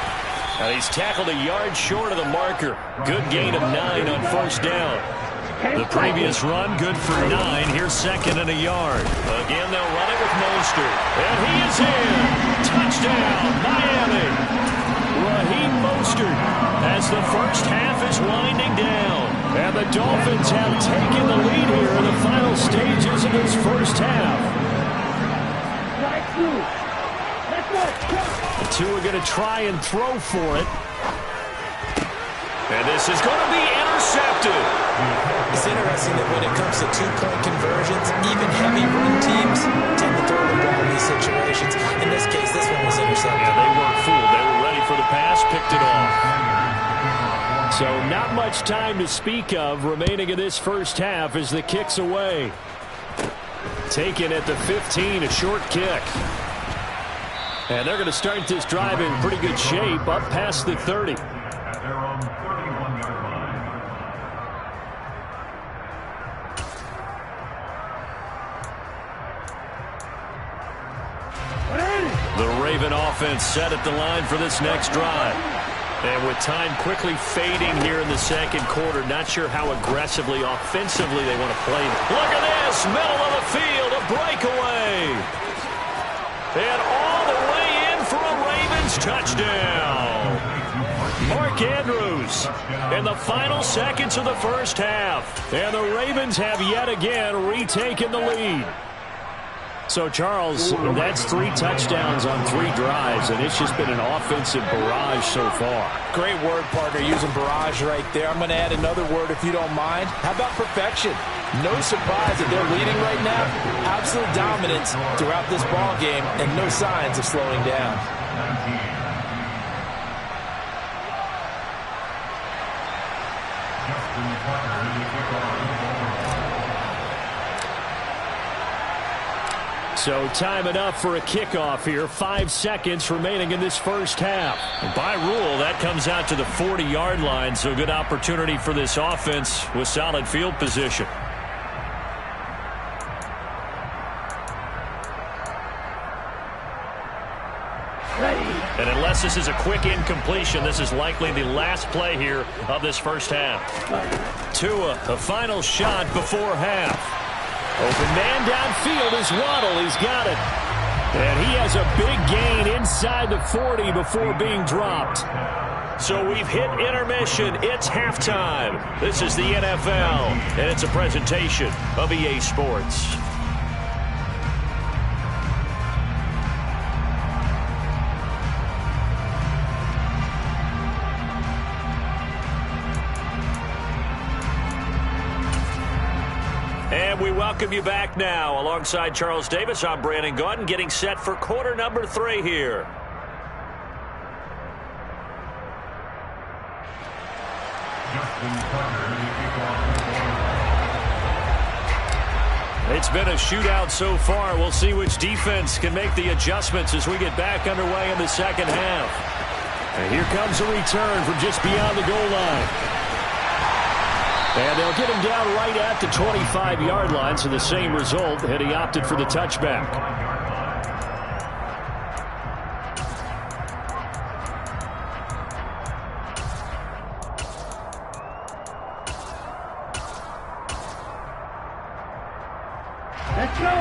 And he's tackled a yard short of the marker. Good gain of 9 on 1st down. The previous run, good for 9. Here's 2nd and a yard. Again, they'll run it with Mostert. And he is in. Touchdown, Miami. Raheem Mostert as the first half is winding down. And the Dolphins have taken the lead here in the final stages of this first half. The two are going to try and throw for it. And this is going to be intercepted. It's interesting that when it comes to two-point conversions, even heavy run teams tend to throw the ball in these situations. In this case, this one was intercepted. Yeah, they weren't fooled. They were ready for the pass, picked it off. So not much time to speak of remaining in this first half as the kick's away. Taken at the 15, a short kick. And they're going to start this drive in pretty good shape up past the 30. The Raven offense set at the line for this next drive. And with time quickly fading here in the 2nd quarter, not sure how aggressively, offensively they want to play. Look at this, middle of the field, a breakaway. And all the way in for a Ravens touchdown. Mark Andrews in the final seconds of the first half. And the Ravens have yet again retaken the lead. So, Charles, that's 3 touchdowns on 3 drives, and it's just been an offensive barrage so far. Great word, partner, using barrage right there. I'm going to add another word if you don't mind. How about perfection? No surprise that they're leading right now. Absolute dominance throughout this ball game, and no signs of slowing down. So time enough for a kickoff here. 5 seconds remaining in this first half. And by rule, that comes out to the 40-yard line, so good opportunity for this offense with solid field position. And unless this is a quick incompletion, this is likely the last play here of this first half. Tua, a final shot before half. Open man downfield is Waddle. He's got it. And he has a big gain inside the 40 before being dropped. So we've hit intermission. It's halftime. This is the NFL, and it's a presentation of EA Sports. And we welcome you back now. Alongside Charles Davis, I'm Brandon Gaudin, getting set for quarter number 3 here. It's been a shootout so far. We'll see which defense can make the adjustments as we get back underway in the second half. And here comes a return from just beyond the goal line. And they'll get him down right at the 25-yard line, so the same result, and he opted for the touchback.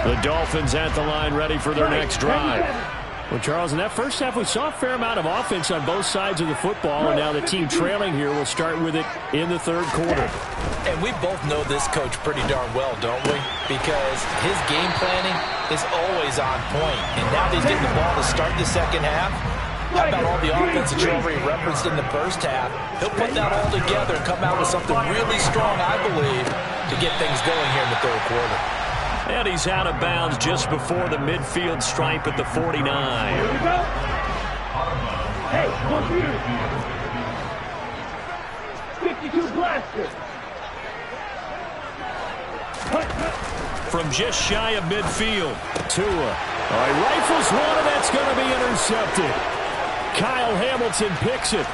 The Dolphins at the line, ready for their next drive. Well, Charles, in that first half, we saw a fair amount of offense on both sides of the football, and now the team trailing here will start with it in the third quarter. And we both know this coach pretty darn well, don't we? Because his game planning is always on point. And now he's getting the ball to start the second half. How about all the offense that you already referenced in the first half? He'll put that all together and come out with something really strong, I believe, to get things going here in the third quarter. And he's out of bounds just before the midfield stripe at the 49. Here we go. Hey, computer. 52 blaster. From just shy of midfield. Tua. All right, rifles one, and that's going to be intercepted. Kyle Hamilton picks it.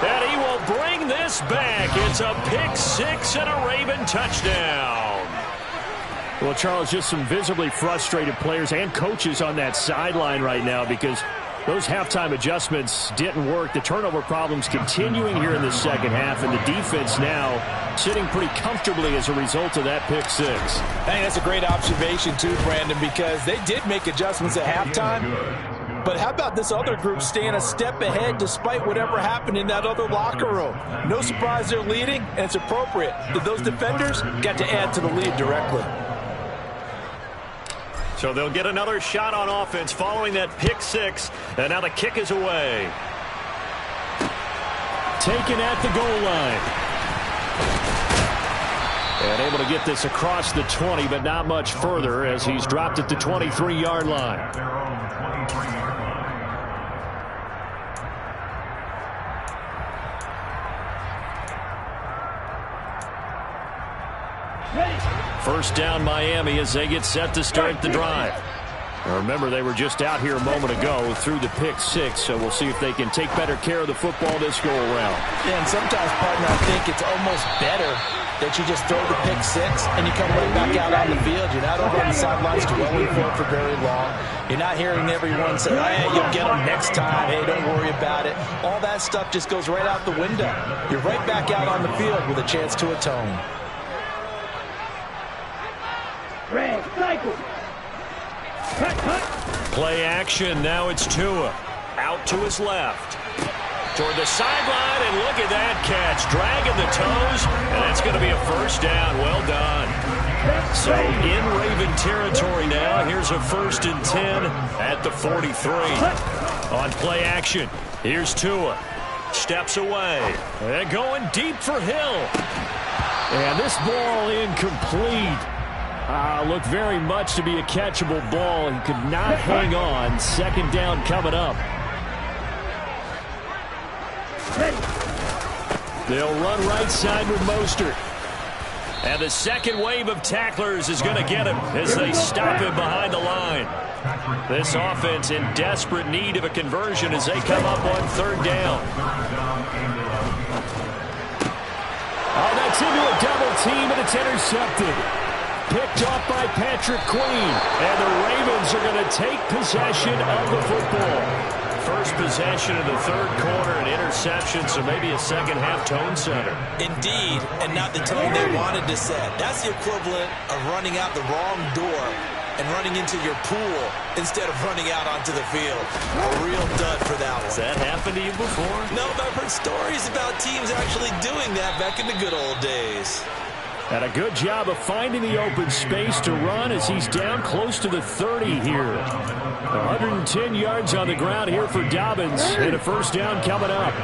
And he will bring this back. It's a pick six and a Raven touchdown. Well, Charles, just some visibly frustrated players and coaches on that sideline right now because those halftime adjustments didn't work. The turnover problems continuing here in the second half, and the defense now sitting pretty comfortably as a result of that pick six. Hey, that's a great observation too, Brandon, because they did make adjustments at halftime. But how about this other group staying a step ahead despite whatever happened in that other locker room? No surprise they're leading, and it's appropriate that those defenders got to add to the lead directly. So they'll get another shot on offense following that pick six, and now the kick is away. Taken at the goal line. And able to get this across the 20, but not much further as he's dropped at the 23-yard line. First down Miami as they get set to start the drive. Now remember, they were just out here a moment ago through the pick six, so we'll see if they can take better care of the football this go-around. Yeah, and sometimes, partner, I think it's almost better that you just throw the pick six and you come right back out on the field. You're not over on the sidelines dwelling for very long. You're not hearing everyone say, hey, you'll get them next time. Hey, don't worry about it. All that stuff just goes right out the window. You're right back out on the field with a chance to atone. Red, cycle. Play action. Now it's Tua. Out to his left. Toward the sideline, and look at that catch. Dragging the toes, and that's going to be a first down. Well done. So in Raven territory now. Here's a 1st and 10 at the 43. On play action, here's Tua. Steps away. And going deep for Hill. And this ball incomplete. Looked very much to be a catchable ball. He could not hang on. Second down coming up. They'll run right side with Mostert. And the second wave of tacklers is going to get him as they stop him behind the line. This offense in desperate need of a conversion as they come up on third down. Oh, that's into a double team, and it's intercepted. Picked off by Patrick Queen. And the Ravens are going to take possession of the football. First possession of the third quarter, an interception, so maybe a second-half tone setter. Indeed, and not the tone they wanted to set. That's the equivalent of running out the wrong door and running into your pool instead of running out onto the field. A real dud for that one. Has that happened to you before? No, but I've heard stories about teams actually doing that back in the good old days. And a good job of finding the open space to run as he's down close to the 30 here. 110 yards on the ground here for Dobbins, and a first down coming up.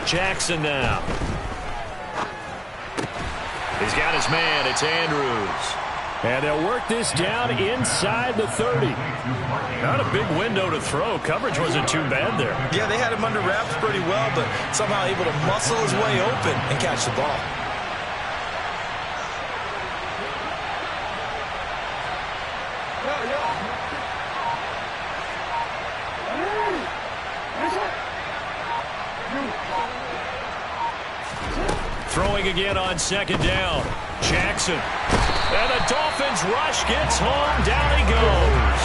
Jackson now. He's got his man. It's Andrews. And they'll work this down inside the 30. Not a big window to throw. Coverage wasn't too bad there. Yeah, they had him under wraps pretty well, but somehow able to muscle his way open and catch the ball. again on second down. Jackson. And the Dolphins rush gets home. Down he goes.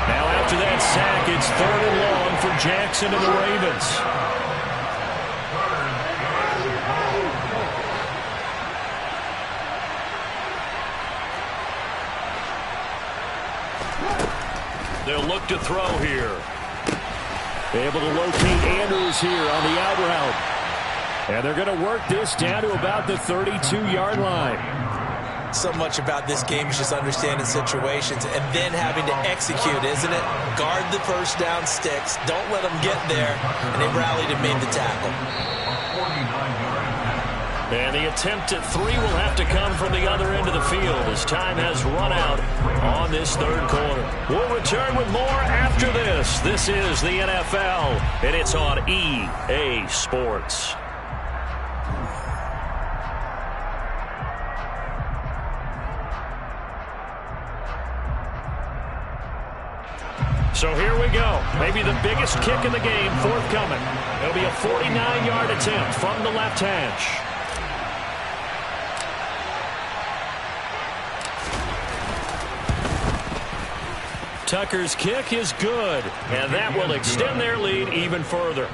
Now after that sack, it's 3rd and long for Jackson and the Ravens. They'll look to throw here. Able to locate Andrews here on the out route. And they're going to work this down to about the 32-yard line. So much about this game is just understanding situations and then having to execute, isn't it? Guard the first down sticks. Don't let them get there. And they rallied and made the tackle. And the attempt at 3 will have to come from the other end of the field as time has run out on this 3rd quarter. We'll return with more after this. This is the NFL, and it's on EA Sports. So here we go. Maybe the biggest kick in the game forthcoming. It'll be a 49-yard attempt from the left hash. Tucker's kick is good, and that will extend their lead even further.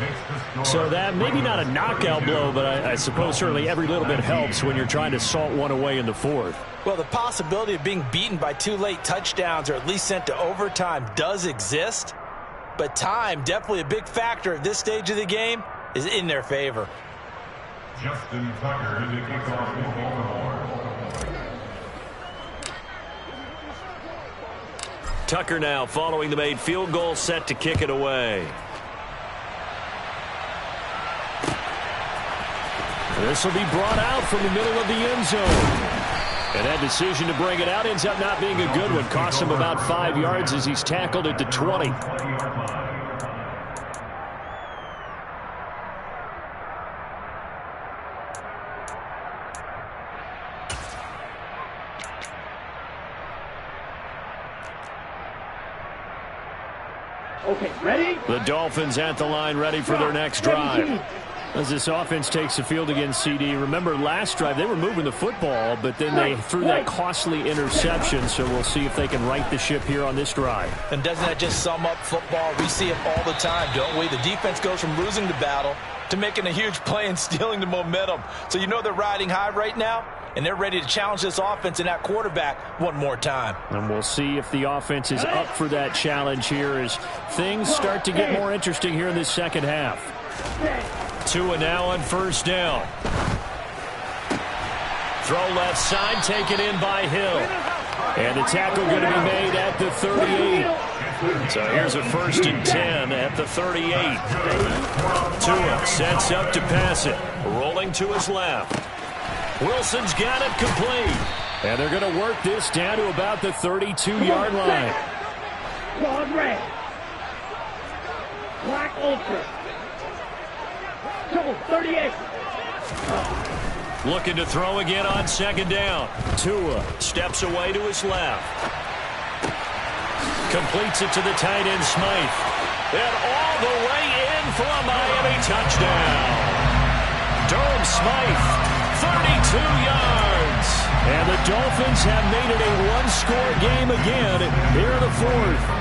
So that maybe not a knockout blow, but I suppose certainly every little bit helps when you're trying to salt one away in the 4th. Well, the possibility of being beaten by 2 late touchdowns or at least sent to overtime does exist, but time, definitely a big factor at this stage of the game, is in their favor. Justin Tucker to kick off for Baltimore. Tucker now following the made field goal, set to kick it away. This will be brought out from the middle of the end zone. And that decision to bring it out ends up not being a good one. Costs him about 5 yards as he's tackled at the 20. Okay, ready? The Dolphins at the line, ready for their next drive. As this offense takes the field against CD, remember last drive they were moving the football, but then they threw that costly interception, so we'll see if they can right the ship here on this drive. And doesn't that just sum up football? We see it all the time, don't we? The defense goes from losing the battle to making a huge play and stealing the momentum. So you know they're riding high right now, and they're ready to challenge this offense and that quarterback one more time. And we'll see if the offense is up for that challenge here as things start to get more interesting here in this second half. Tua now on first down. Throw left side, taken in by Hill. And the tackle going to be made at the 38. So here's a 1st and 10 at the 38. Tua sets up to pass it. Rolling to his left. Wilson's got it complete. And they're going to work this down to about the 32-yard line. Quad red. Black ultra. Double 38. Looking to throw again on second down. Tua steps away to his left. Completes it to the tight end Smythe. And all the way in for a Miami touchdown. Durham Smythe, 32 yards. And the Dolphins have made it a one-score game again here in the 4th.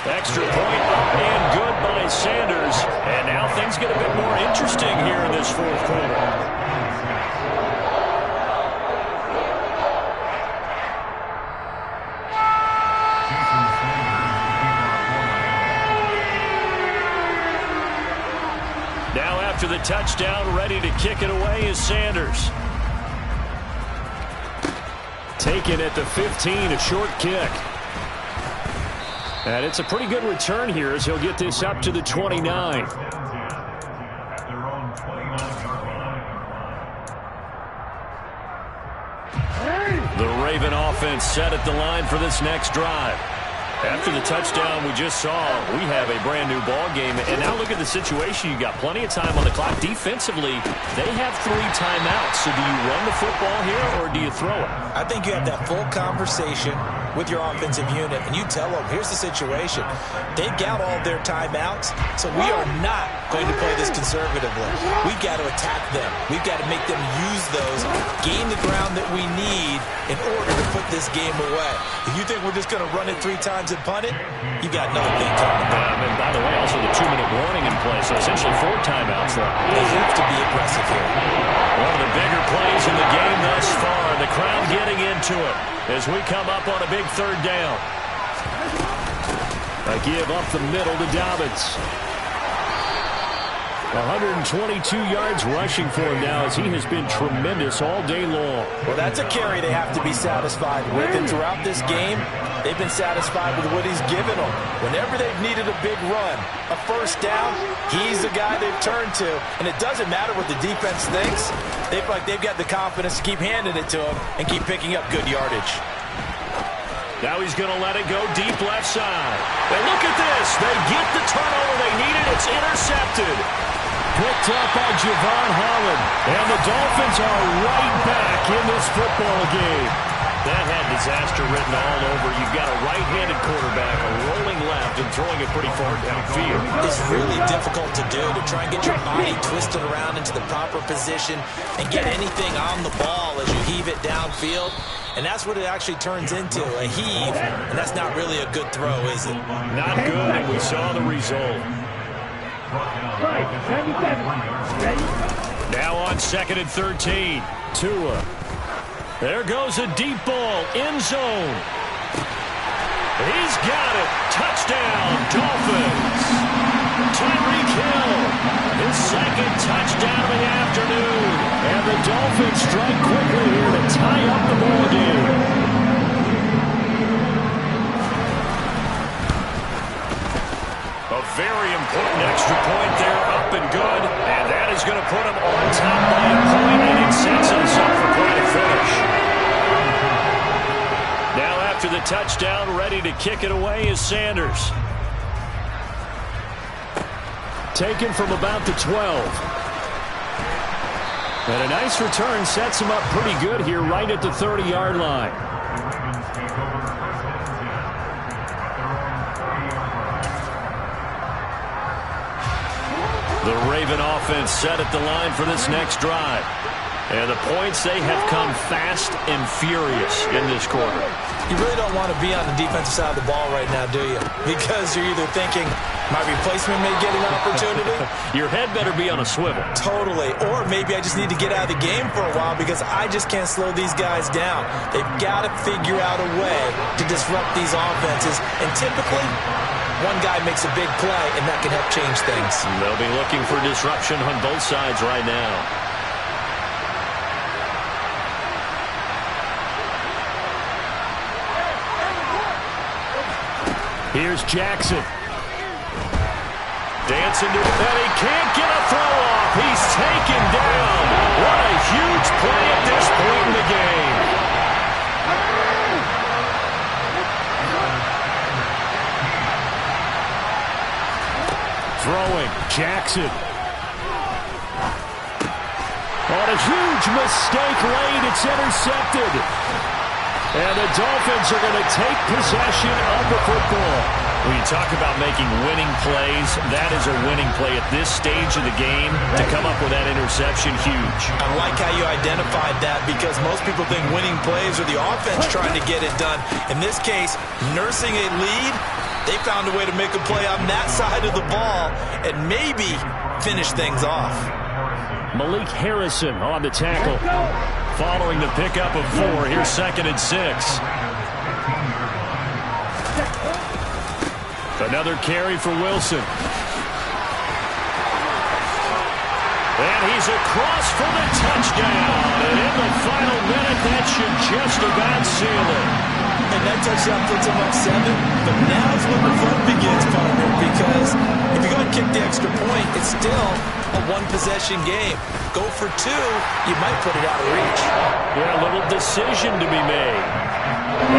Extra point up and good by Sanders. And now things get a bit more interesting here in this 4th quarter. Now after the touchdown, ready to kick it away is Sanders. Taken at the 15, a short kick. And it's a pretty good return here as he'll get this up to the 29. The Raven offense set at the line for this next drive. After the touchdown we just saw, we have a brand new ball game. And now look at the situation. You got plenty of time on the clock. Defensively, they have 3 timeouts. So do you run the football here or do you throw it? I think you have that full conversation. with your offensive unit and you tell them, here's the situation. They've got all their timeouts, so we are not going to play this conservatively. We've got to attack them. We've got to make them use those, gain the ground that we need in order to put this game away. If you think we're just going to run it 3 times and punt it, you got another thing coming. And by the way, also the 2-minute warning in play, so essentially 4 timeouts left. They have to be aggressive here. One of the bigger plays in the game thus far. The crowd getting into it as we come up on a big 3rd down. A give up the middle to Dobbins. 122 yards rushing for him now as he has been tremendous all day long. Well, that's a carry they have to be satisfied with. And throughout this game, they've been satisfied with what he's given them. Whenever they've needed a big run, a 1st down, he's the guy they've turned to. And it doesn't matter what the defense thinks. They feel like they've got the confidence to keep handing it to him and keep picking up good yardage. Now he's going to let it go deep left side. And look at this. They get the turnover they needed. It's intercepted. Picked up by Javon Holland. And the Dolphins are right back in this football game. That had disaster written all over. You've got a right-handed quarterback, a rolling left, and throwing it pretty far downfield. It's really difficult to do, to try and get your body twisted around into the proper position and get anything on the ball as you heave it downfield. And that's what it actually turns into, a heave. And that's not really a good throw, is it? Not good, and we saw the result. Now on 2nd and 13. Tua. There goes a deep ball, end zone. He's got it. Touchdown, Dolphins. Tyreek Hill, his 2nd touchdown of the afternoon. And the Dolphins strike quickly here to tie up the ball game. A very important extra point there, up and good. And that is going to put him on top by a point, and it sets us up for quite a finish. Now after the touchdown, ready to kick it away is Sanders. Taken from about the 12. And a nice return sets him up pretty good here right at the 30-yard line. The Raven offense set at the line for this next drive. And the points, they have come fast and furious in this quarter. You really don't want to be on the defensive side of the ball right now, do you? Because you're either thinking, my replacement may get an opportunity. Your head better be on a swivel. Totally. Or maybe I just need to get out of the game for a while because I just can't slow these guys down. They've got to figure out a way to disrupt these offenses. And typically, one guy makes a big play, and that can help change things. They'll be looking for disruption on both sides right now. Here's Jackson. Dancing to it, and he can't get a throw off. He's taken down. What a huge play at this point in the game. Throwing, Jackson. On a huge mistake late, it's intercepted. And the Dolphins are going to take possession of the football. When you talk about making winning plays, that is a winning play at this stage of the game. To come up with that interception, huge. I like how you identified that because most people think winning plays are the offense trying to get it done. In this case, nursing a lead, they found a way to make a play on that side of the ball and maybe finish things off. Malik Harrison on the tackle. Following the pickup of 4, here's 2nd and 6. Another carry for Wilson. And he's across for the touchdown. And in the final minute, that should just about seal it. And that touchdown puts him up 7. But now's when the fun begins, partner, because if you go and kick the extra point, it's still a one-possession game. Go for 2, you might put it out of reach. Yeah, a little decision to be made.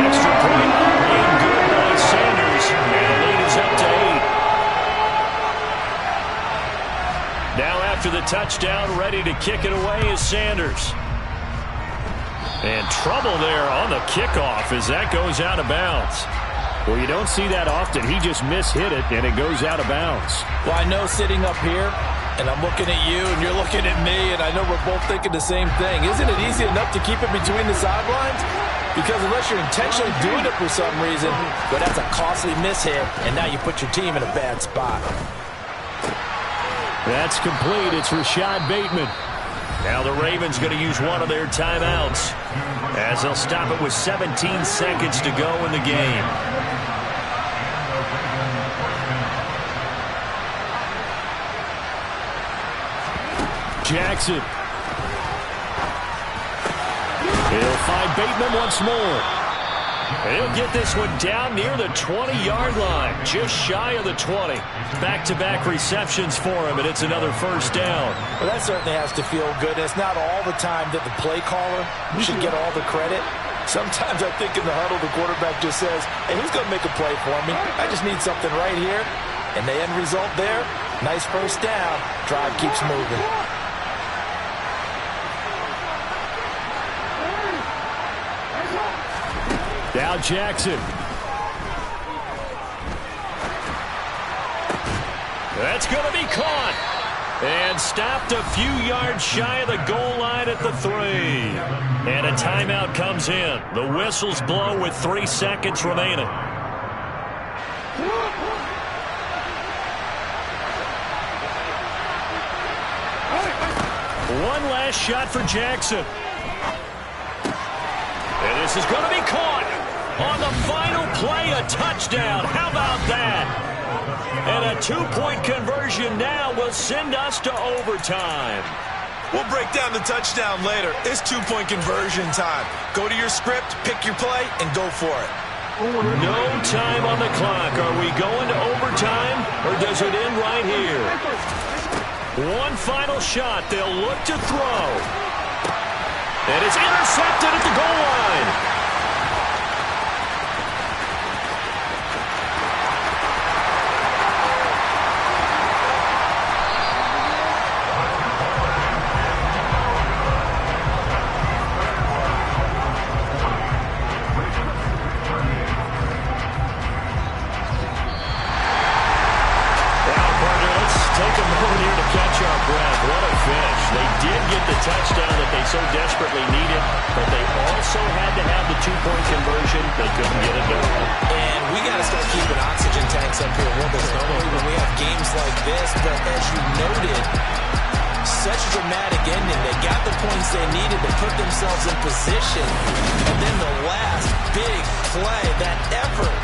Extra point being good by Sanders. And the lead is up to 8. Now after the touchdown, ready to kick it away is Sanders. And trouble there on the kickoff as that goes out of bounds. Well, you don't see that often. He just mishit it, and it goes out of bounds. Well, I know sitting up here, and I'm looking at you, and you're looking at me, and I know we're both thinking the same thing. Isn't it easy enough to keep it between the sidelines? Because unless you're intentionally doing it for some reason, but that's a costly mishit, and now you put your team in a bad spot. That's complete. It's Rashad Bateman. Now the Ravens going to use one of their timeouts as they'll stop it with 17 seconds to go in the game. Jackson. He'll find Bateman once more. He'll get this one down near the 20-yard line, just shy of the 20. Back-to-back receptions for him, and it's another first down. Well, that certainly has to feel good. It's not all the time that the play caller should get all the credit. Sometimes I think in the huddle, the quarterback just says, hey, who's going to make a play for me? I just need something right here. And the end result there, nice first down. Drive keeps moving. Now Jackson. That's going to be caught. And stopped a few yards shy of the goal line at the 3. And a timeout comes in. The whistles blow with 3 seconds remaining. One last shot for Jackson. And this is going to be caught. On the final play, a touchdown. How about that? And a 2-point conversion now will send us to overtime. We'll break down the touchdown later. It's 2-point conversion time. Go to your script, pick your play, and go for it. No time on the clock. Are we going to overtime, or does it end right here? One final shot. They'll look to throw. And it's intercepted at the goal line. Touchdown that they so desperately needed, but they also had to have the 2-point conversion. They couldn't get it done. And we got to start keeping oxygen tanks up here a little bit normally when we have games like this. But as you noted, such a dramatic ending. They got the points they needed to put themselves in position. And then the last big play, that effort.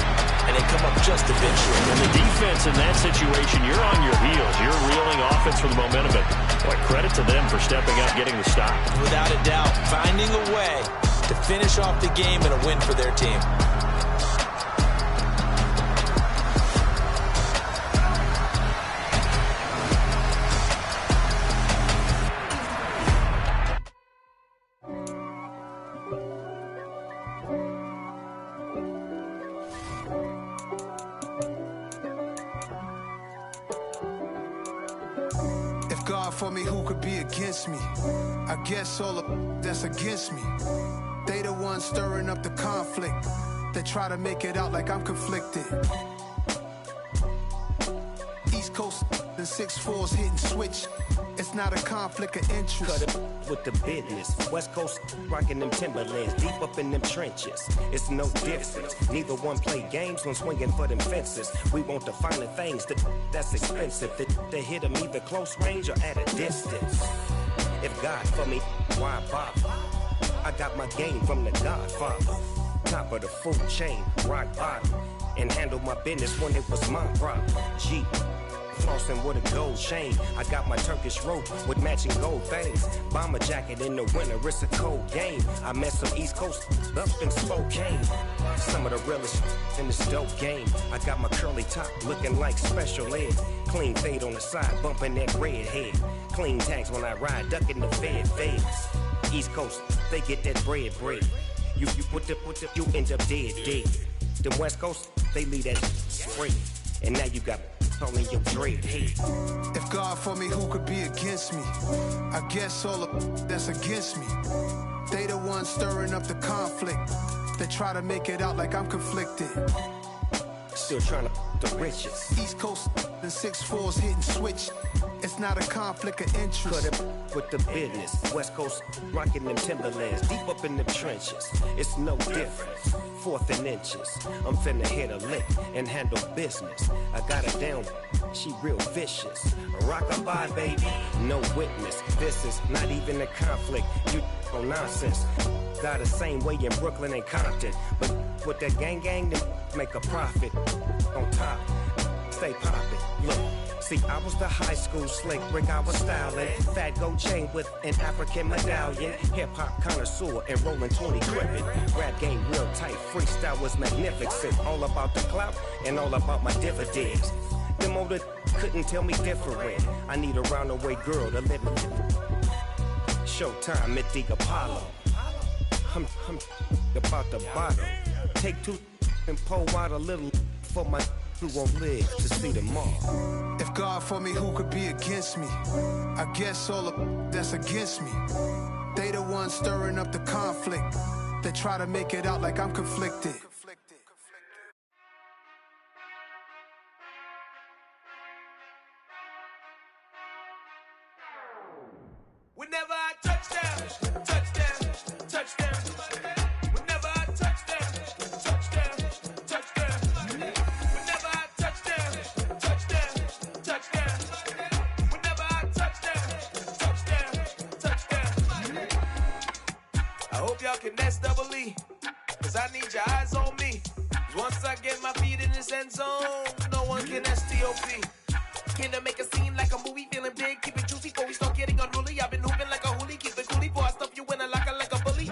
And they come up just a bit short. And the defense in that situation, you're on your heels. You're reeling offense for the momentum. But boy, credit to them for stepping up, getting the stop. Without a doubt, finding a way to finish off the game and a win for their team. For me, who could be against me? I guess all of that's against me. They the ones stirring up the conflict. They try to make it out like I'm conflicted. East Coast and 6'4s hitting switch. It's not a conflict of interest. Cut it with the business. West Coast rocking them Timberlands, deep up in them trenches. It's no difference. Neither one play games when swinging for them fences. We want the finer things that's expensive. They hit them either close range or at a distance. If God for me, why bother? I got my game from the Godfather. Top of the food chain, rock bottom. And handle my business when it was my problem. G. Flossing with a gold chain. I got my Turkish rope with matching gold things. Bomber jacket in the winter, it's a cold game. I met some East Coast up in Spokane. Some of the realest in this dope game. I got my curly top looking like special ed. Clean fade on the side, bumping that red head. Clean tags when I ride, ducking the fades. East Coast, they get that bread. You end up dead. Them West Coast, they leave that spray. And now you got only your dread head. If God for me, who could be against me? I guess all of that's against me. They the ones stirring up the conflict. They try to make it out like I'm conflicted. Still trying to the riches. East Coast and 6'4s hitting switch. It's not a conflict of interest. Cut it with the business. West Coast rocking them Timberlands. Deep up in the trenches. It's no different. 4th and inches. I'm finna hit a lick and handle business. I got her down. She real vicious. Rock-a-bye, baby. No witness. This is not even a conflict. You on nonsense. Got the same way in Brooklyn and Compton. But with that gang, then make a profit. On top, stay poppin'. Look. See, I was the high school slick brick, I was styling. Fat gold chain with an African medallion. Hip-hop connoisseur and rolling 20 gripping. Rap game real tight, freestyle was magnificent. All about the clout and all about my dividends. Them older couldn't tell me different. I need a roundaway girl to live in. Showtime at the Apollo. I'm about the bottle. Take 2 and pour out a little for my who won't live to see tomorrow. If God for me, who could be against me? I guess all of that's against me. They the ones stirring up the conflict. They try to make it out like I'm conflicted. Whenever I touchdown, touchdown, touchdown. Whenever I touchdown, touchdown, touchdown. Whenever I touchdown, touchdown, touchdown. Whenever I touchdown, touchdown, touchdown. I hope y'all can nest double E, cause I need your eyes on me. Cause once I get my feet in this end zone, no one can STOP. Came to make a scene like a movie, feeling big, keep it juicy before we start getting unruly. I've been hooping like a hoolie, keep it coolie before I stuff you in a locker like a bully.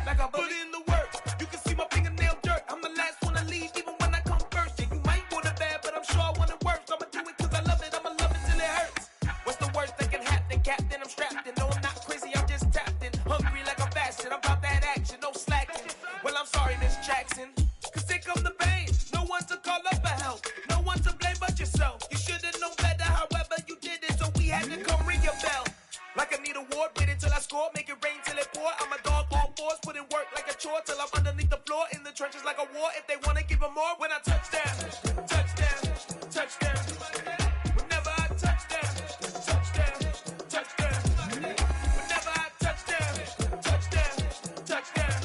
Like a bully in the work, you can see my fingernail dirt. I'm the last one to leave, even when I come first. Yeah, you might want it bad, but I'm sure I want it worse. I'ma do it cause I love it, I'ma love it till it hurts. What's the worst that can happen, Captain? I'm strapped in, no I'm not crazy, I'm just tapped in. Hungry like I'm fasting, I'm about that action, no slacking. Well, I'm sorry, Miss Jackson, cause here come the pain. No one to call up for help, no one to blame but yourself. You should've known better, however you did it, so we had to come ring your bell. Like I need a ward, wait until I score, make it rain till it pour. I'm a dog on force, put in work like a chore till I'm underneath the floor, in the trenches like a war. If they wanna give them more, when I touchdown, touchdown, touchdown. Whenever I touchdown, touchdown, touchdown. Whenever I touchdown, touchdown, touchdown.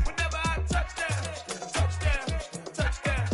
Whenever I touchdown, touchdown, touchdown.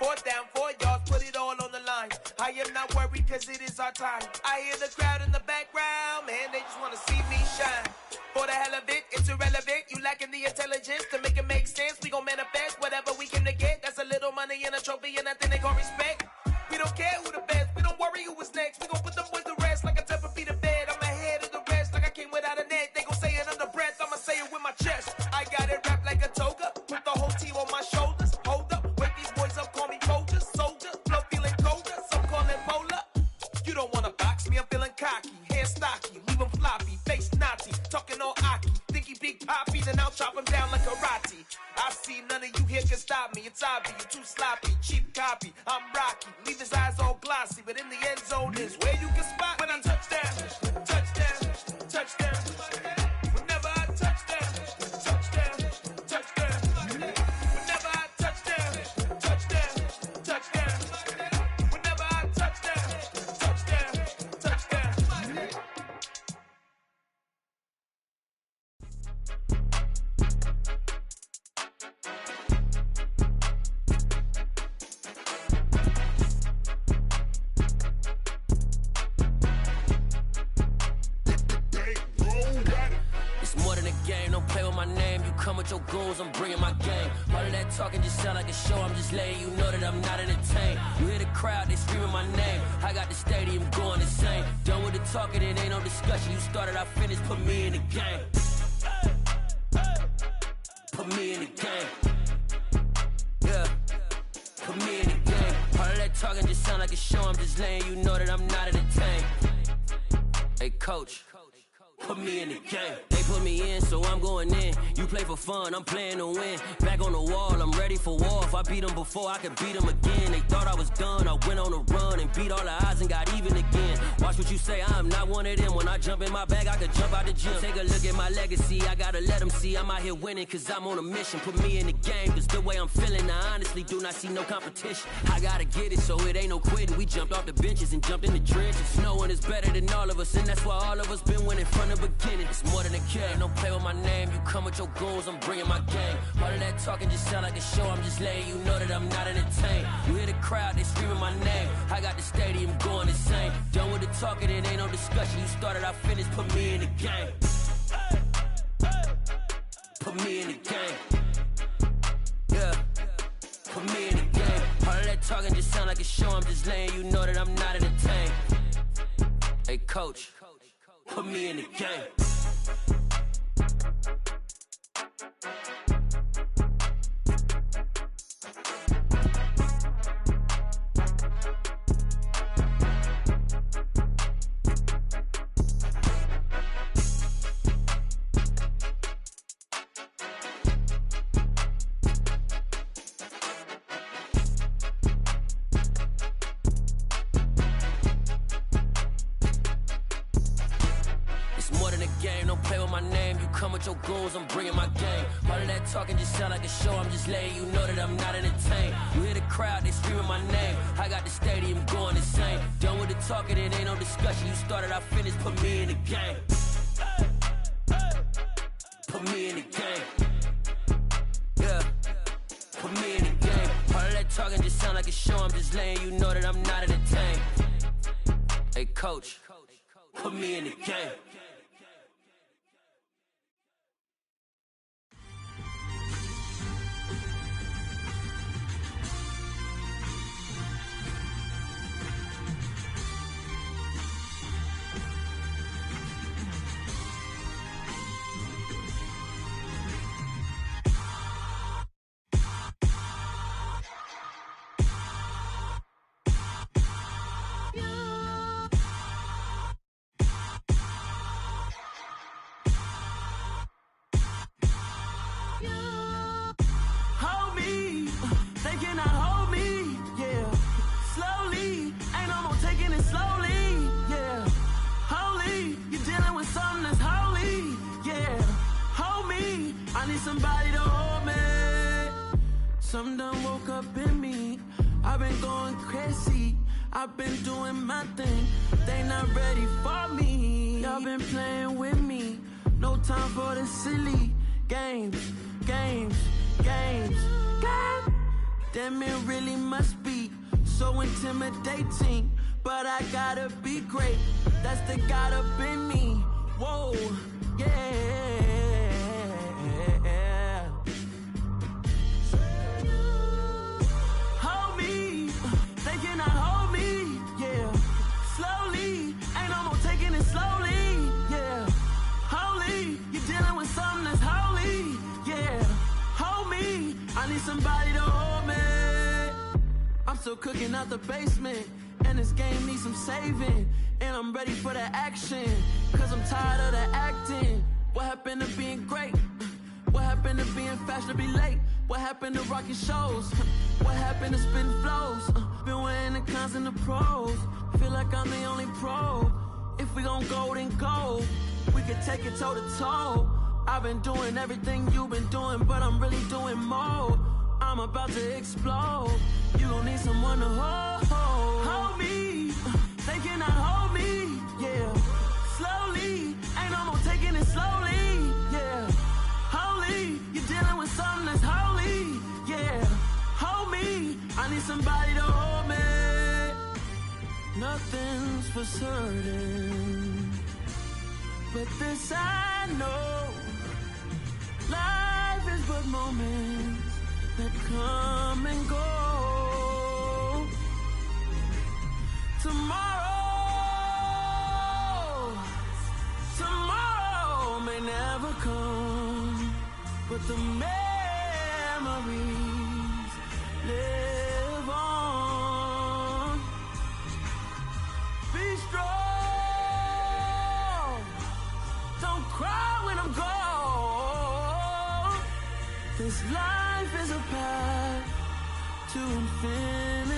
4th down, 4 yards, put it all on the line. I am not worried cause it is our time. I hear the crowd in the background, man, they just wanna see me shine. For the hell of it, it's irrelevant. You lacking the intelligence to make it make sense. We gon' manifest whatever we came to get. That's a little money and a trophy and nothing they gon' respect. We don't care who the best, we don't worry who is next. We gon' put them boys to rest like a Tempur-Pedic to bed. I'm ahead of the rest like I came without a net. They gon' say it under breath, I'ma say it with my chest. I got it wrapped like a toga, put the whole team on my shoulders. Hold up, wake these boys up, call me soldier, soldier. Flow feeling colder, some call it polar. You don't wanna box me, I'm feeling cocky. Hair stocky, leave him floppy, face Nazi. Talking all aki, think he big poppy, then I'll chop him down like karate. I see none of you here can stop me. It's obvious, you too sloppy, cheap copy. I'm Rocky, leave his eyes all glossy, but in the end zone is where you can spot when I touchdown, touchdown, touchdown. Whenever I touchdown, touchdown, touchdown. Whenever I touchdown, touchdown, touchdown. Whenever I touchdown, touchdown, touchdown. Come with your goons, I'm bringing my game. All of that talking just sound like a show. I'm just letting you know that I'm not entertained. You hear the crowd, they screaming my name. I got the stadium going insane. Done with the talking, it ain't no discussion. You started, I finished, put me in the game. Put me in the game. Yeah, put me in the game. All of that talking just sound like a show. I'm just letting you know that I'm not entertained. Hey coach, put me in the game. They put me in, so I'm going in. You play for fun, I'm playing to win. Back on the wall, I'm ready for war. If I beat them before, I could beat them again. They thought I was done, I went on a run and beat all the odds and got even again. Watch what you say, I'm not one of them. When I jump in my bag, I could jump out the gym. Take a look at my legacy, I gotta let them see I'm out here winning, cause I'm on a mission. Put me in the game, cause the way I'm feeling, I honestly do not see no competition. I gotta get it, so it ain't no quitting. We jumped off the benches and jumped in the trenches. No one is better than all of us, and that's why all of us been winning from the beginning. It's more than a game, don't play with my name. You come with your goons, I'm bringing my game. All of that talking just sound like a show, I'm just letting you know that I'm not entertained. You hear the crowd, they screaming my name. I got the stadium going insane. Done with the talking, it ain't no discussion. You started, I finished, put me in the game. Put me in the game. Yeah, put me in the game. All of that talking just sound like a show, I'm just letting you know that I'm not entertained. Hey coach, put me in the game. Your goals, I'm bringing my game. All of that talking just sound like a show, I'm just letting you know that I'm not entertained. You hear the crowd, they screaming my name. I got the stadium going insane. Done with the talking, it ain't no discussion. You started, I finished, put me in the game. Put me in the game. Yeah, put me in the game. All of that talking just sound like a show, I'm just letting you know that I'm not entertained. Hey coach, put me in the game. Somebody to hold me. Some done woke up in me. I've been going crazy. I've been doing my thing. They not ready for me. Y'all been playing with me. No time for the silly games. Damn, it really must be so intimidating. But I gotta be great. That's the God up in me. Whoa, yeah. Somebody to hold me. I'm still cooking out the basement, and this game needs some saving. And I'm ready for the action, cause I'm tired of the acting. What happened to being great? What happened to being fashionably late? What happened to rocking shows? What happened to spitting flows? Been wearing the cons and the pros. Feel like I'm the only pro. If we gon' go, then go. We could take it toe to toe. I've been doing everything you've been doing, but I'm really doing more. I'm about to explode. You gon' need someone to hold me. They cannot hold me, yeah. Slowly, ain't no more taking it slowly, yeah. Holy, you're dealing with something that's holy, yeah. Hold me, I need somebody to hold me. Nothing's for certain, but this I know. Life is but moments that come and go. Tomorrow may never come, but the memories live on. Be strong, don't cry when I'm gone. to infinity.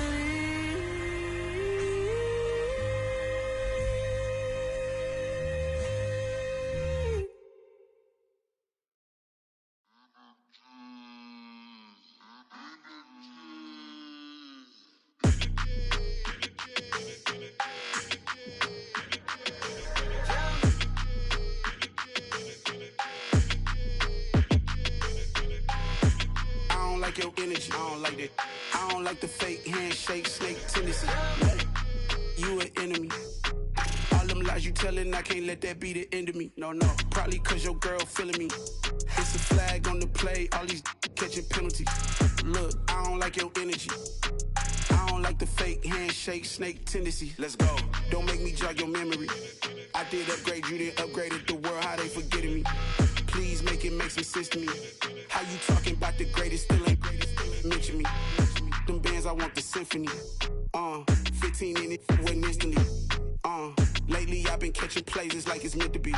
Your energy, I don't like that. I don't like the fake handshake, snake tendency. You an enemy. All them lies you telling, I can't let that be the end of me. No, probably cause your girl feeling me. It's a flag on the play, all these catching penalties. Look, I don't like your energy. I don't like the fake handshake, snake tendency. Let's go. Don't make me jog your memory. I did upgrade, you didn't upgrade it. The world, how they forgetting me. Please make it make some sense to me. How you talking about the greatest, still ain't greatest, mention me. Them bands, I want the symphony. 15 in it, wasn't instantly. Lately I've been catching plays, it's like it's meant to be.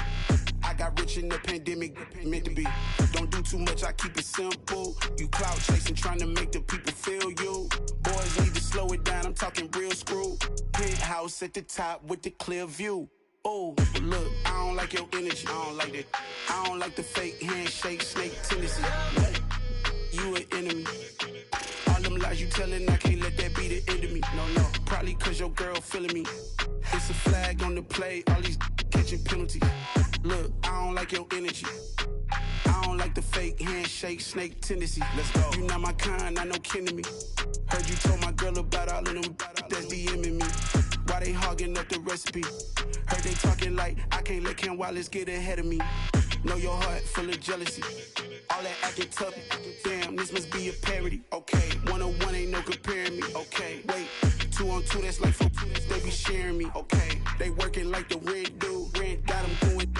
I got rich in the pandemic, meant to be. Don't do too much, I keep it simple. You clout chasing, trying to make the people feel you. Boys need to slow it down, I'm talking real screw. Penthouse at the top with the clear view. Oh, look, I don't like your energy, I don't like that. I don't like the fake handshake, snake tendency. You an enemy. All them lies you telling, I can't let that be the end of me. No, probably cause your girl feeling me. It's a flag on the play, all these catching penalties. Look, I don't like your energy. I don't like the fake handshake, snake tendency. Let's go. You not my kind, I know kin to me. Heard you told my girl about all of them that's DMing me. Why they hogging up the recipe? Heard they talking like I can't let Ken Wallace get ahead of me. Know your heart full of jealousy. All that acting tough, damn, this must be a parody. Okay, 101 ain't no comparing me. Okay, wait, 2 on 2, that's like 4, they be sharing me. Okay, they working like the rent dude. Rent got them going,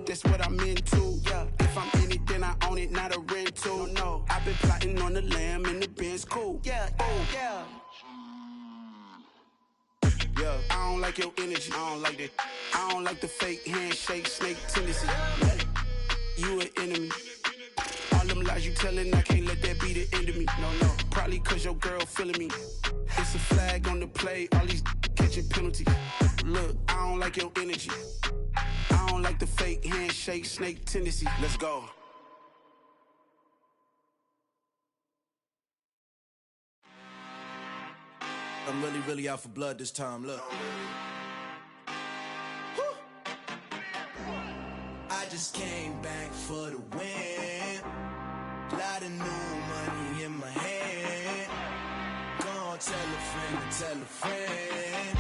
that's what I'm into. Yeah, if I'm in it, then I own it, not a rental. No, I've been plotting on the lamb and the Benz cool. Yeah, oh, yeah. Yeah, I don't like your energy, I don't like that. I don't like the fake handshake, snake tendency. You an enemy. All them lies you telling, I can't let that be the end of me. No, probably cause your girl feeling me. It's a flag on the play, all these catching penalties. Look, I don't like your energy. I don't like the fake handshake, snake tendency. Let's go. I'm really out for blood this time, look. I just came back for the win. Lot of new money in my hand. Gonna tell a friend.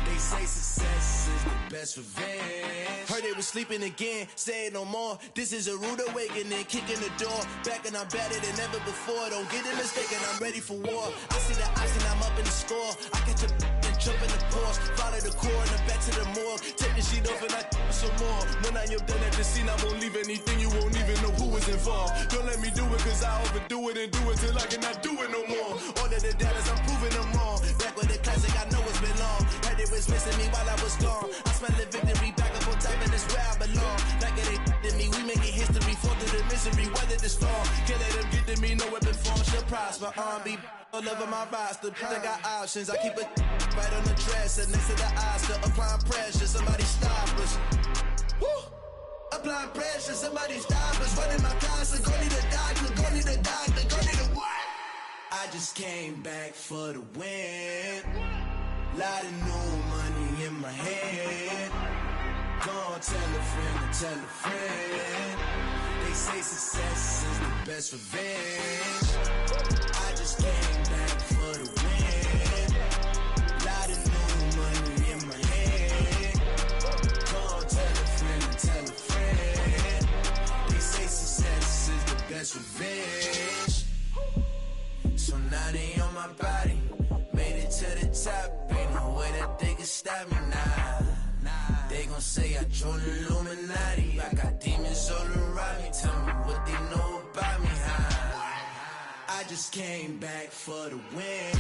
They say success is the best revenge. Heard they was sleeping again, say it no more. This is a rude awakening, kicking the door. Back and I'm better than ever before. Don't get it mistaken, I'm ready for war. I see the ice and I'm up in the score. I catch a and jump in the Porsche. Follow the core and the back to the morgue. Take the sheet off and I some more. When I am done at the scene, I won't leave anything. You won't even know who was involved. Don't let me do it cause I overdo it and do it till I cannot do it no more. All of the doubters, I'm proving them wrong. Back with the classic, I know it's been long. Heard it was missing me while I was gone. I smell the victory back up on top and it's where I belong. Like it ain't to me, we making history. Fall through the misery, weather the storm. Can't let them get to me, no weapon form shall prosper. Be all over my roster. I got options, I keep it right on the dresser. Next to the Oscar, applying pressure. Somebody stop us. Woo! Applying pressure, somebody stop us. Running my closet, go need a doctor, go need a doctor, go need a what? I just came back for the win. Lot of new money in my hand. Gonna tell a friend. They say success is the best revenge. I just came back for the win. Lot of new money in my hand. Gonna tell a friend. They say success is the best revenge. So now they on my body. Made it to the top, ain't no way that they can stop me now. They gon' say I joined the Illuminati. I got demons all around me. Tell me what they know about me, huh? I just came back for the win.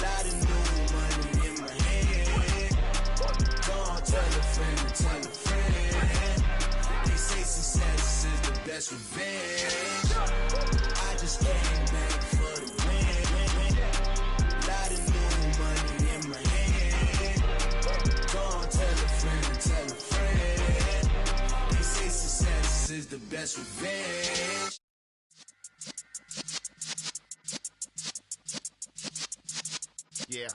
Lot of new money in my hand. Gonna tell a friend. They say success is the best revenge. I just came back for the win. best revenge. Yeah.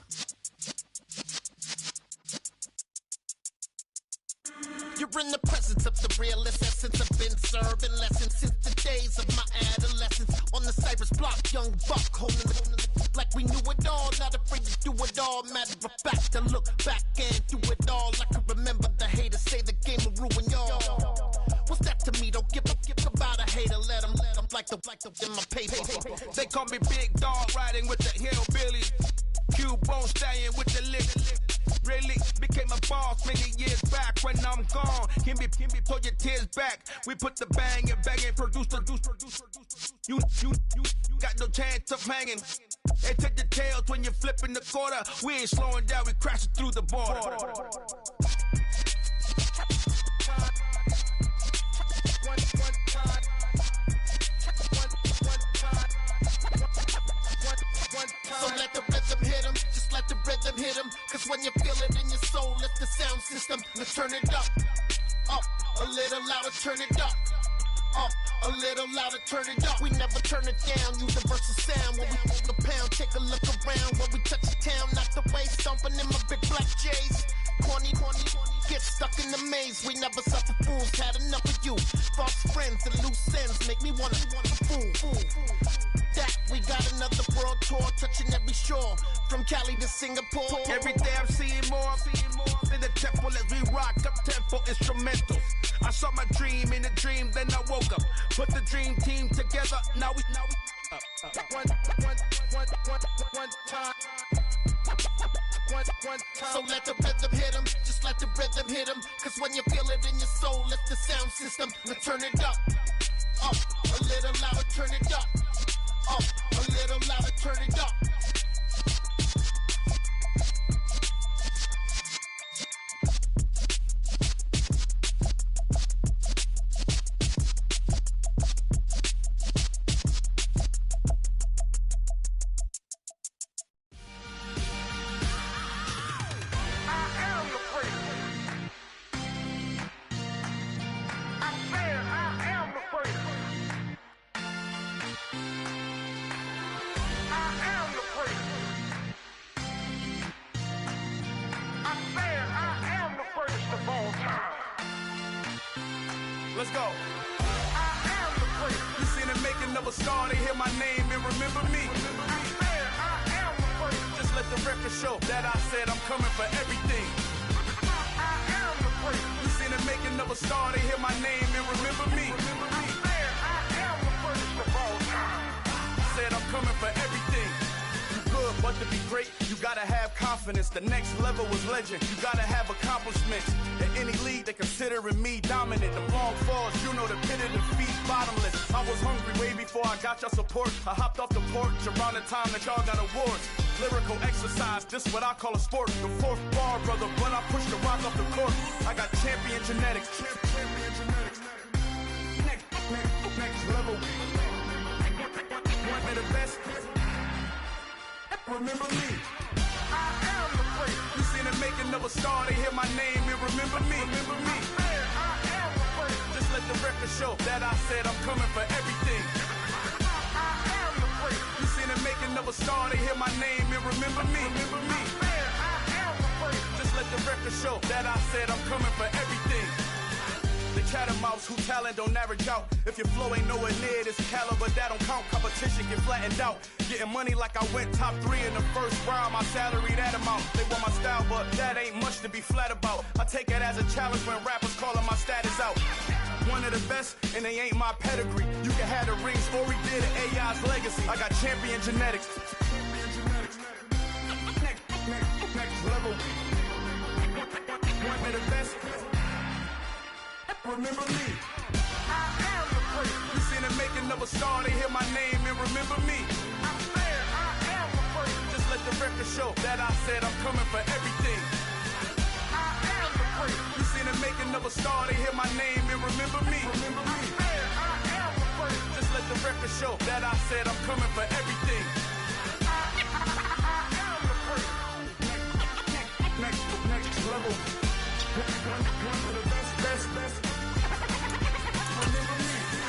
You're in the presence of the realest essence. I've been serving lessons since the days of my adolescence. On the Cypress block, young buck, holding it like we knew it all. Not afraid to do it all. Matter of fact, I look back and do it all. I can remember the haters say the game will ruin y'all. What's that to me? Don't give about a hater. Let them like the in my paper. They call me Big Dog, riding with the hillbillies. Q-Bone stallion with the lick. Really became a boss many years back. When I'm gone, can be pull your tears back. We put the bang and produce. You got no chance of hanging. They take the tails when you're flipping the quarter. We ain't slowing down, we crashing through the border. So let the rhythm hit him, just let the rhythm hit him. Cause when you feel it in your soul, lift the sound system. Let's turn it up, a little louder, turn it up. A little louder, turn it up. We never turn it down, universal sound. When we move the pound, take a look around. When we touch the town, knock the way, stomping in my big black J's. Corny, get stuck in the maze. We never suffer fools, had enough of you. False friends and loose ends make me wanna fool. That we got another world tour, touching every shore, from Cali to Singapore. Every day I'm seeing more in the temple as we rock up tempo instrumentals. I saw my dream in a dream, then I woke up. Put the dream team together, now we one time. So let the rhythm hit him, just let the rhythm hit him. Cause when you feel it in your soul, lift the sound system. Let's turn it up, a little louder, turn it up. A little louder, turn it up. Let's go. You seen the making of a star, they hear my name and remember me. Just let the record show that I said I'm coming for everything. You seen the making of a star, they hear my name and remember me. Said I'm coming for everything. Good, but to be great, you gotta have confidence. The next level was legend. You gotta have accomplishments. In any league, they considering me dominant. The long falls, you know the pit of defeat, bottomless. I was hungry way before I got your support. I hopped off the porch around the time that y'all got awards. Lyrical exercise, this what I call a sport. The fourth bar, brother, when I push the rock off the court. I got champion genetics. Next level. One of the best. Remember me. I am the place. You seen the making of a star, they hear my name and remember me. I am the place. Just let the record show that I said I'm coming for everything. I am the place. You seen the making of a star, they hear my name and remember me. I am the place. Just let the record show that I said I'm coming for everything. The chattermouths who talent don't average out. If your flow ain't nowhere near this caliber, that don't count. Competition get flattened out. Getting money like I went top 3 in the first round. My salary that amount. They want my style, but that ain't much to be flat about. I take it as a challenge when rappers calling my status out. One of the best, and they ain't my pedigree. You can have the rings, or he did an AI's legacy. I got champion genetics. Next level. One of the best. Remember me. I am the place. You seen the making of a star, they hear my name and remember me. I am the place. Just let the record show that I said I'm coming for everything. I am the place. You seen the making of a star, they hear my name and remember me. I am the place. Just let the record show that I said I'm coming for everything. I am the place. Next level. One of the best. Remember me.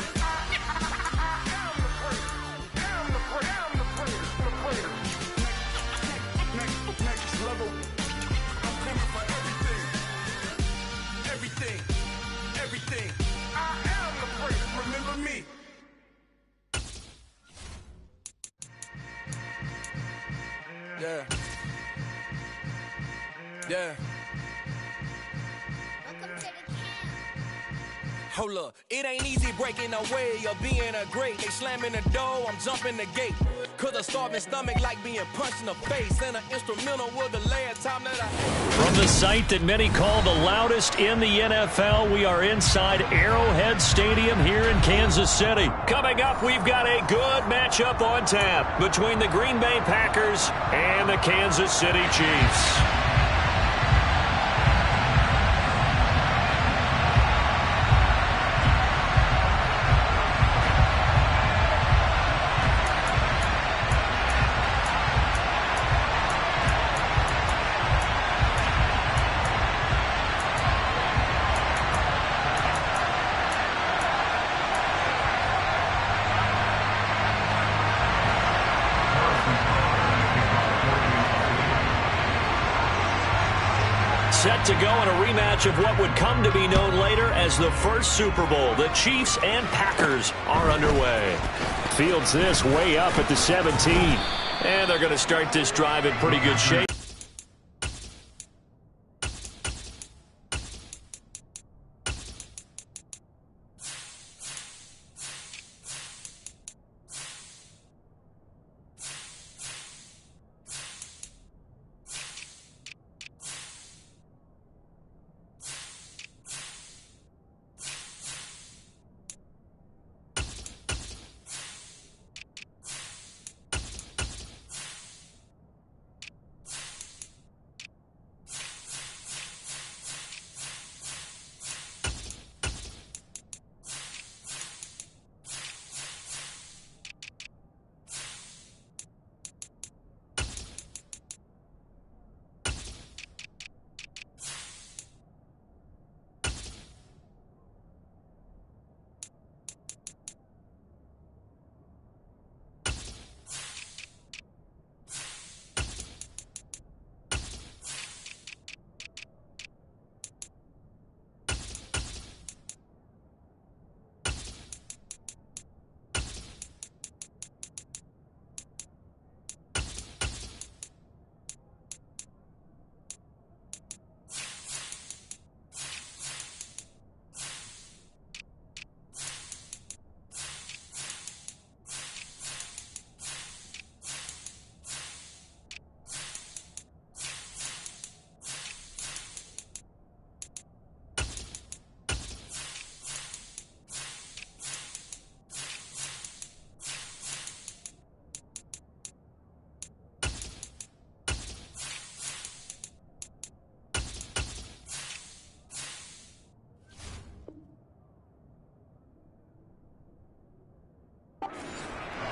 Yeah. Hold up, it ain't easy breaking away or being a great. They slamming the door, I'm jumping the gate. Cause a starving stomach like being punched in the face. And an instrumental was the last time that I... From the site that many call the loudest in the NFL, we are inside Arrowhead Stadium here in Kansas City. Coming up, we've got a good matchup on tap between the Green Bay Packers and the Kansas City Chiefs. Set to go in a rematch of what would come to be known later as the first Super Bowl. The Chiefs and Packers are underway. Fields this way up at the 17. And they're going to start this drive in pretty good shape.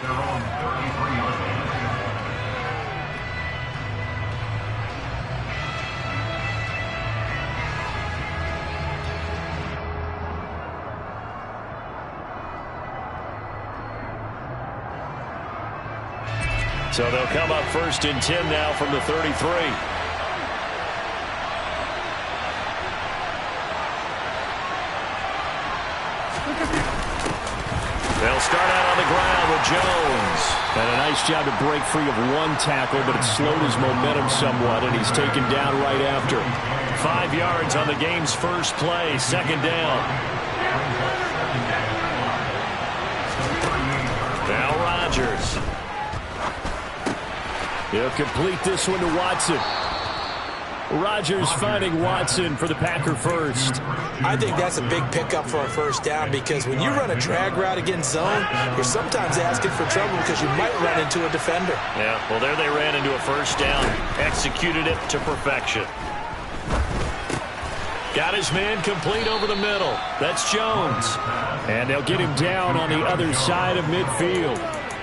Their own 33 on the So they'll come up first and 10 now from the 33. They'll start out on the ground with Jones. And a nice job to break free of one tackle, but it slowed his momentum somewhat, and he's taken down right after. 5 yards on the game's first play, second down. Now Rodgers. He'll complete this one to Watson. Rodgers finding Watson for the Packer first. I think that's a big pickup for a first down because when you run a drag route against zone, you're sometimes asking for trouble because you might run into a defender. Yeah, well, there they ran into a first down. Executed it to perfection. Got his man complete over the middle. That's Jones. And they'll get him down on the other side of midfield.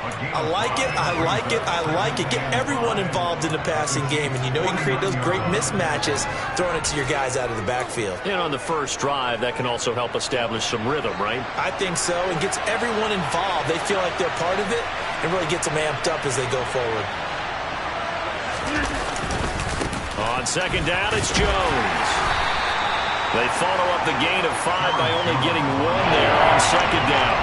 I like it, I like it, I like it. Get everyone involved in the passing game, and you know you can create those great mismatches throwing it to your guys out of the backfield. And on the first drive, that can also help establish some rhythm, right? I think so. It gets everyone involved. They feel like they're part of it and really gets them amped up as they go forward. On second down, it's Jones. They follow up the gain of 5 by only getting 1 there on second down.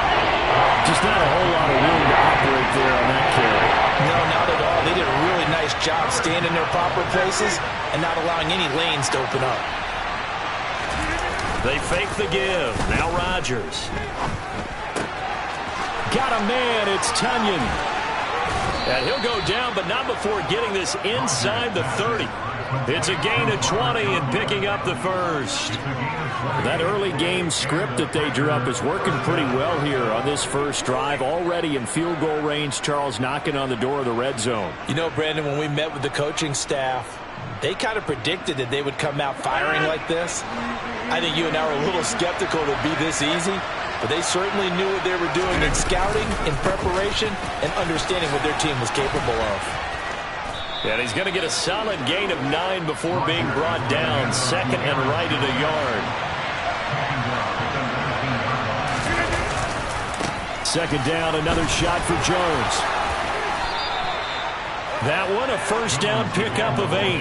Just not a whole lot of room to operate there on that carry. No, not at all. They did a really nice nice job staying in their proper places and not allowing any lanes to open up. They fake the give. Now Rodgers. Got a man. It's Tunyon. And he'll go down, but not before getting this inside the 30. It's a gain of 20 and picking up the first. That early game script that they drew up is working pretty well here on this first drive. Already in field goal range, Charles, knocking on the door of the red zone. You know, Brandon, when we met with the coaching staff, they kind of predicted that they would come out firing like this. I think you and I were a little skeptical it would be this easy, but they certainly knew what they were doing in scouting, in preparation, and understanding what their team was capable of. And he's going to get a solid gain of 9 before being brought down. Second and right at a yard. Second down, another shot for Jones. That one, a first down pickup of 8.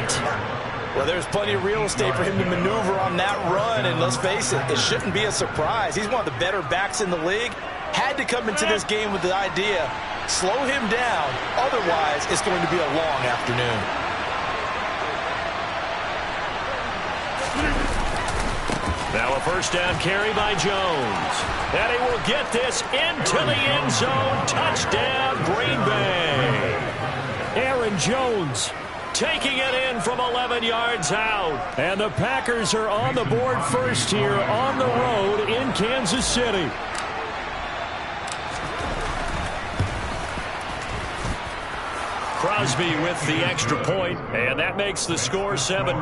Well, there's plenty of real estate for him to maneuver on that run, and let's face it, it shouldn't be a surprise. He's one of the better backs in the league. Had to come into this game with the idea, slow him down, otherwise it's going to be a long afternoon. Now a first down carry by Jones. And he will get this into the end zone. Touchdown, Green Bay. Aaron Jones taking it in from 11 yards out. And the Packers are on the board first here on the road in Kansas City. Crosby with the extra point, and that makes the score 7-0.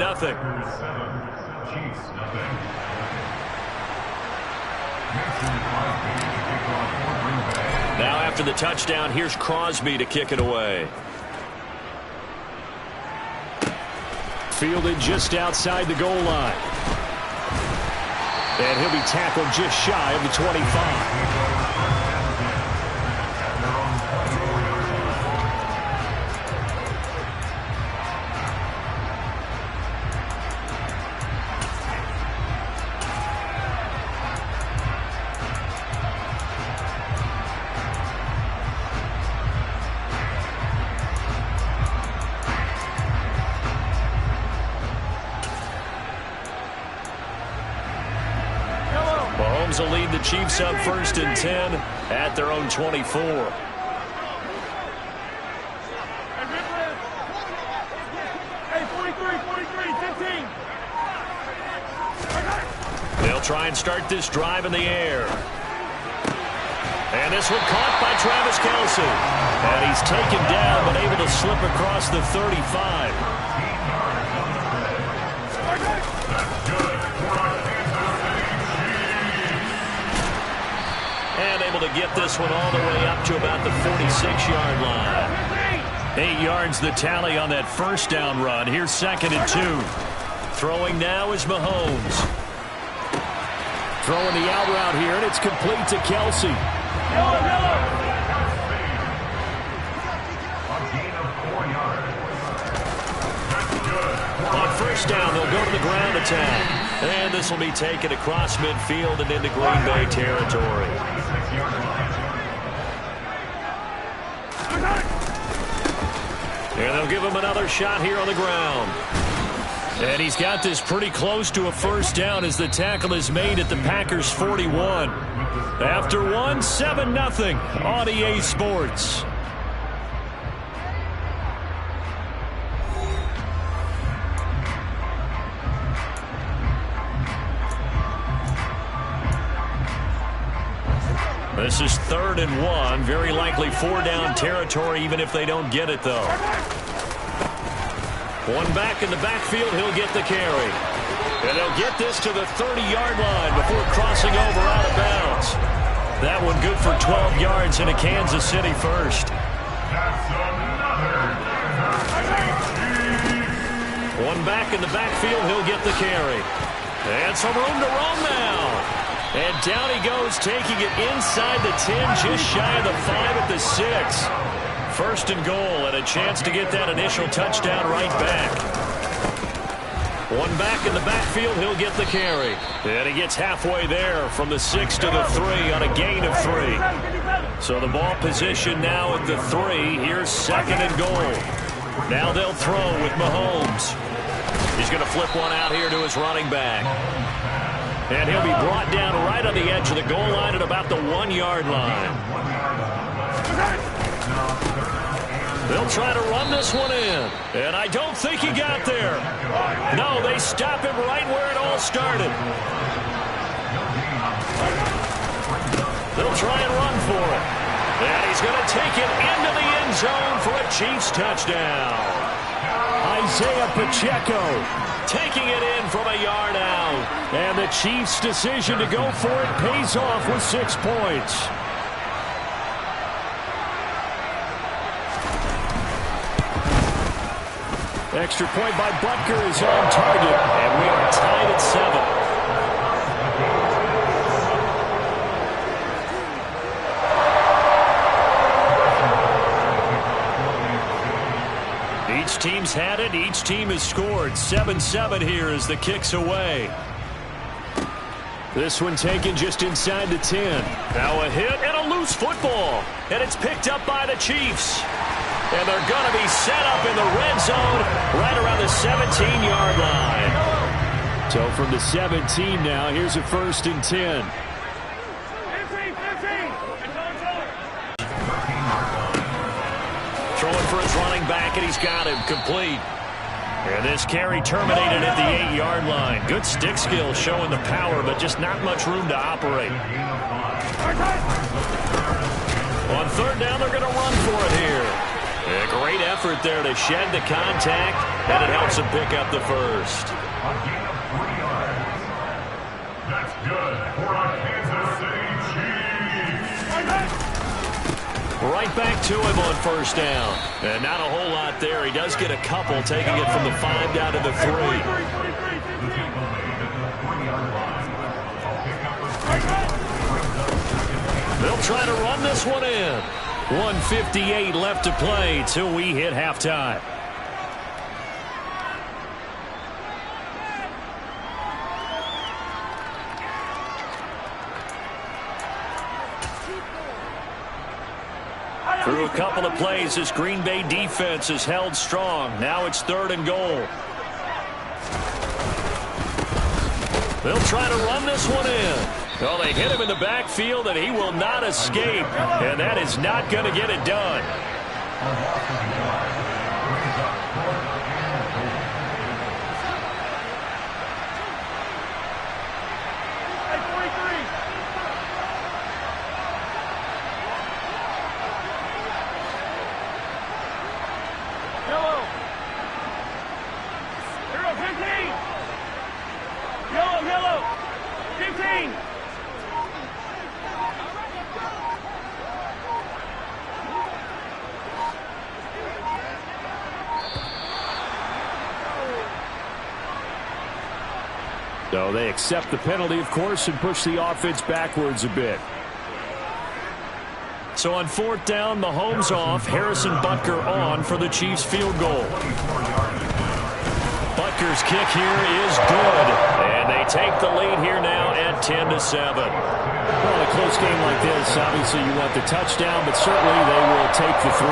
Now after the touchdown, here's Crosby to kick it away. Fielded just outside the goal line. And he'll be tackled just shy of the 25. Mahomes will lead the Chiefs up 1st and 10 at their own 24. They'll try and start this drive in the air. And this one caught by Travis Kelce. And he's taken down but able to slip across the 35. And able to get this one all the way up to about the 46-yard line. 8 yards the tally on that first down run. Here's 2nd and 2. Throwing now is Mahomes. Throwing the out route here, and it's complete to Kelce. On first down, they'll go to the ground attack. And this will be taken across midfield and into Green Bay territory. And they'll give him another shot here on the ground. And he's got this pretty close to a first down as the tackle is made at the Packers' 41. After one, 7-0 on EA Sports. This is 3rd and 1. Very likely 4-down territory, even if they don't get it, though. One back in the backfield. He'll get the carry. And they'll get this to the 30-yard line before crossing over out of bounds. That one good for 12 yards into Kansas City first. One back in the backfield. He'll get the carry. And some room to roam now. And down he goes, taking it inside the 10, just shy of the 5 at the 6. 1st and goal, and a chance to get that initial touchdown right back. One back in the backfield, he'll get the carry. And he gets halfway there from the 6 to the 3 on a gain of 3. So the ball position now at the 3. Here's 2nd and goal. Now they'll throw with Mahomes. He's going to flip one out here to his running back. And he'll be brought down right on the edge of the goal line at about the 1-yard line. They'll try to run this one in. And I don't think he got there. No, they stop him right where it all started. They'll try and run for it. And he's going to take it into the end zone for a Chiefs touchdown. Isaiah Pacheco taking it in from a yard out. And the Chiefs' decision to go for it pays off with 6 points. Extra point by Butker is on target. And we are tied at 7. Each team's had it. Each team has scored. 7-7 here as the kick's away. This one taken just inside the 10. Now a hit and a loose football. And it's picked up by the Chiefs. And they're going to be set up in the red zone right around the 17-yard line. So from the 17 now, here's a 1st and 10. Throwing for his running back, and he's got him complete. And this carry terminated at the 8-yard line. Good stick skill showing the power, but just not much room to operate. On 3rd down, they're going to run for it here. A great effort there to shed the contact, and it helps him pick up the 1st. That's good for a Kansas City Chiefs. Right back to him on 1st down. And not a whole lot there. He does get a couple, taking it from the 5 down to the 3. They'll try to run this one in. 1:58 left to play till we hit halftime. Through a couple of plays, this Green Bay defense is held strong. Now it's 3rd and goal. They'll try to run this one in. Well, they hit him in the backfield, and he will not escape. And that is not going to get it done. So they accept the penalty, of course, and push the offense backwards a bit. So on 4th down, Mahomes off, Harrison Butker on for the Chiefs field goal. Butker's kick here is good. And they take the lead here now at 10-7. Well, in a close game like this, obviously you want the touchdown, but certainly they will take the 3.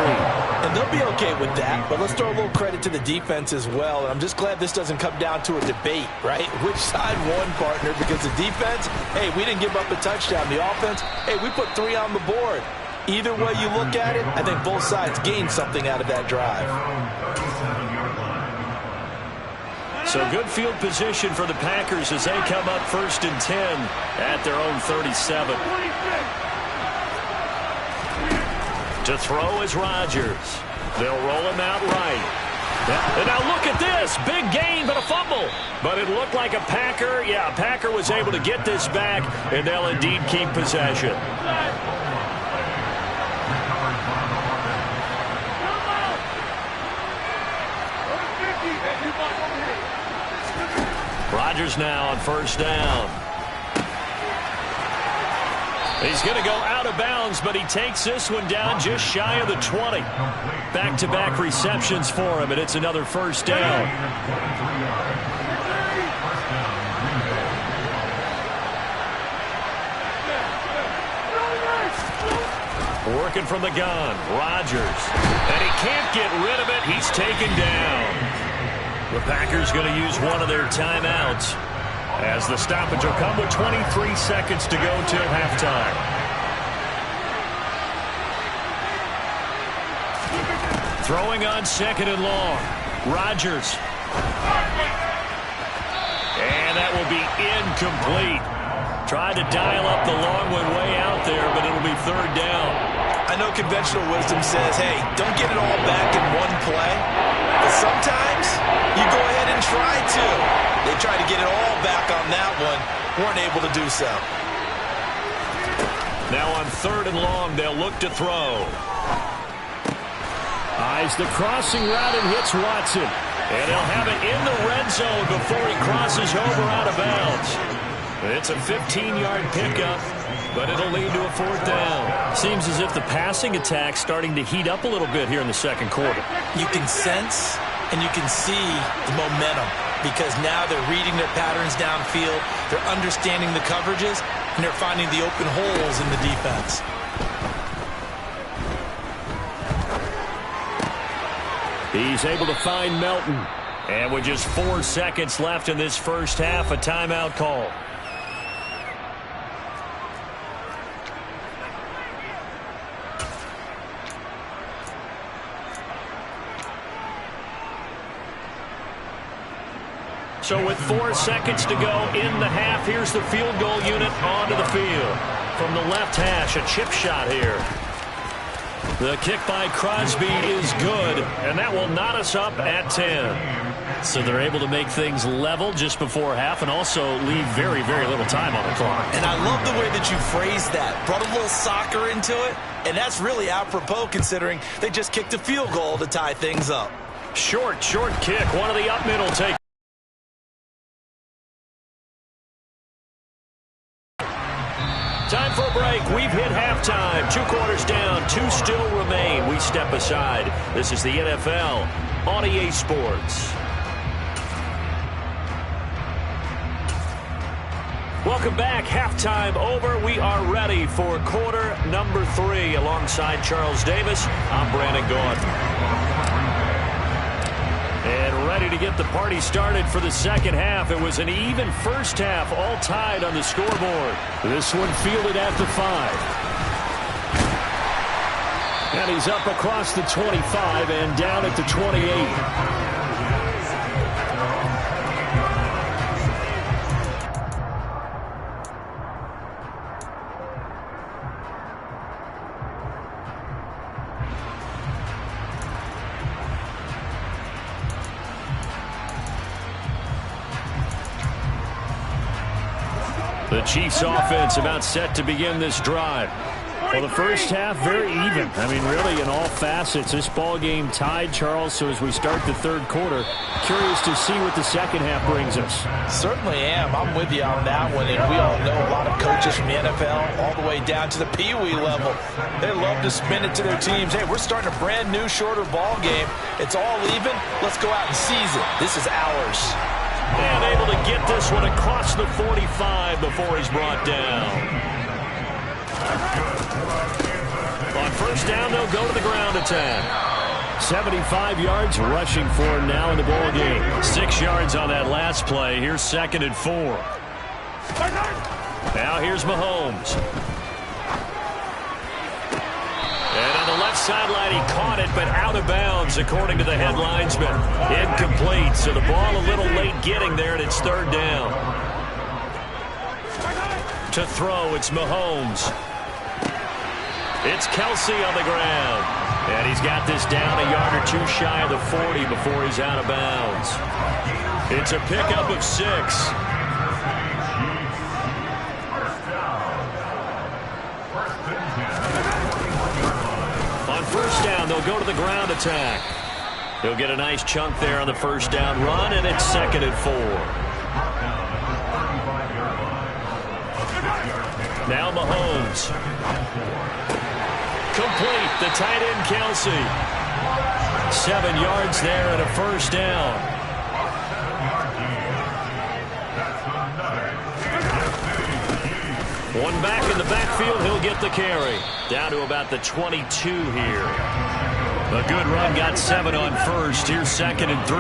And they'll be okay with that, but let's throw a little credit to the defense as well. And I'm just glad this doesn't come down to a debate, right? Which side won, partner? Because the defense, hey, we didn't give up a touchdown. The offense, hey, we put 3 on the board. Either way you look at it, I think both sides gained something out of that drive. So good field position for the Packers as they come up 1st and 10 at their own 37. To throw is Rodgers. They'll roll him out right. And now look at this. Big gain, but a fumble. But it looked like a Packer. Yeah, a Packer was able to get this back, and they'll indeed keep possession. Rodgers now on 1st down. He's going to go out of bounds, but he takes this one down just shy of the 20. Back-to-back receptions for him, and it's another 1st down. Working from the gun. Rodgers. And he can't get rid of it. He's taken down. The Packers going to use one of their timeouts as the stoppage will come with 23 seconds to go till halftime. Throwing on 2nd and long. Rodgers. And that will be incomplete. Tried to dial up the long one way out there, but it'll be 3rd down. I know conventional wisdom says, hey, don't get it all back in one play. But sometimes you go ahead and try to. They tried to get it all back on that one. Weren't able to do so. Now on 3rd and long, they'll look to throw. Eyes the crossing route and hits Watson. And he'll have it in the red zone before he crosses over out of bounds. It's a 15-yard pickup, but it'll lead to a 4th down. Seems as if the passing attack's starting to heat up a little bit here in the 2nd quarter. You can sense and you can see the momentum because now they're reading their patterns downfield, they're understanding the coverages, and they're finding the open holes in the defense. He's able to find Melton. And with just 4 seconds left in this first half, a timeout call. So with 4 seconds to go in the half, here's the field goal unit onto the field. From the left hash, a chip shot here. The kick by Crosby is good, and that will knot us up at 10. So they're able to make things level just before half and also leave very, very little time on the clock. And I love the way that you phrased that. Brought a little soccer into it, and that's really apropos considering they just kicked a field goal to tie things up. Short kick. One of the up middle take. Time for a break. We've hit halftime. 2 quarters down. 2 still remain. We step aside. This is the NFL on EA Sports. Welcome back. Halftime over. We are ready for quarter number 3. Alongside Charles Davis, I'm Brandon Gaudin. And ready to get the party started for the second half. It was an even first half, all tied on the scoreboard. This one fielded at the 5. And he's up across the 25 and down at the 28. The Chiefs offense about set to begin this drive. Well, the first half, very even. I mean, really, in all facets, this ball game tied, Charles. So as we start the 3rd quarter, curious to see what the second half brings us. Certainly am. I'm with you on that one. And we all know a lot of coaches from the NFL all the way down to the Pee-wee level. They love to spin it to their teams. Hey, we're starting a brand new, shorter ball game. It's all even. Let's go out and seize it. This is ours. And able to get this one across the 45 before he's brought down. On first down, they'll go to the ground attack. 75 yards rushing for him now in the ball game. 6 yards on that last play. Here's 2nd and 4. Now here's Mahomes. And on the left sideline, he caught it, but out of bounds, according to the head linesman. Incomplete, so the ball a little late getting there, and it's 3rd down. To throw, it's Mahomes. It's Kelsey on the ground. And he's got this down a yard or 2 shy of the 40 before he's out of bounds. It's a pickup of 6. First down, they'll go to the ground attack. He'll get a nice chunk there on the first down run, and it's 2nd and 4. Now Mahomes. Complete, the tight end Kelsey. 7 yards there and a first down. One back in the backfield, he'll get the carry. Down to about the 22 here. A good run, got 7 on first. Here's 2nd and 3.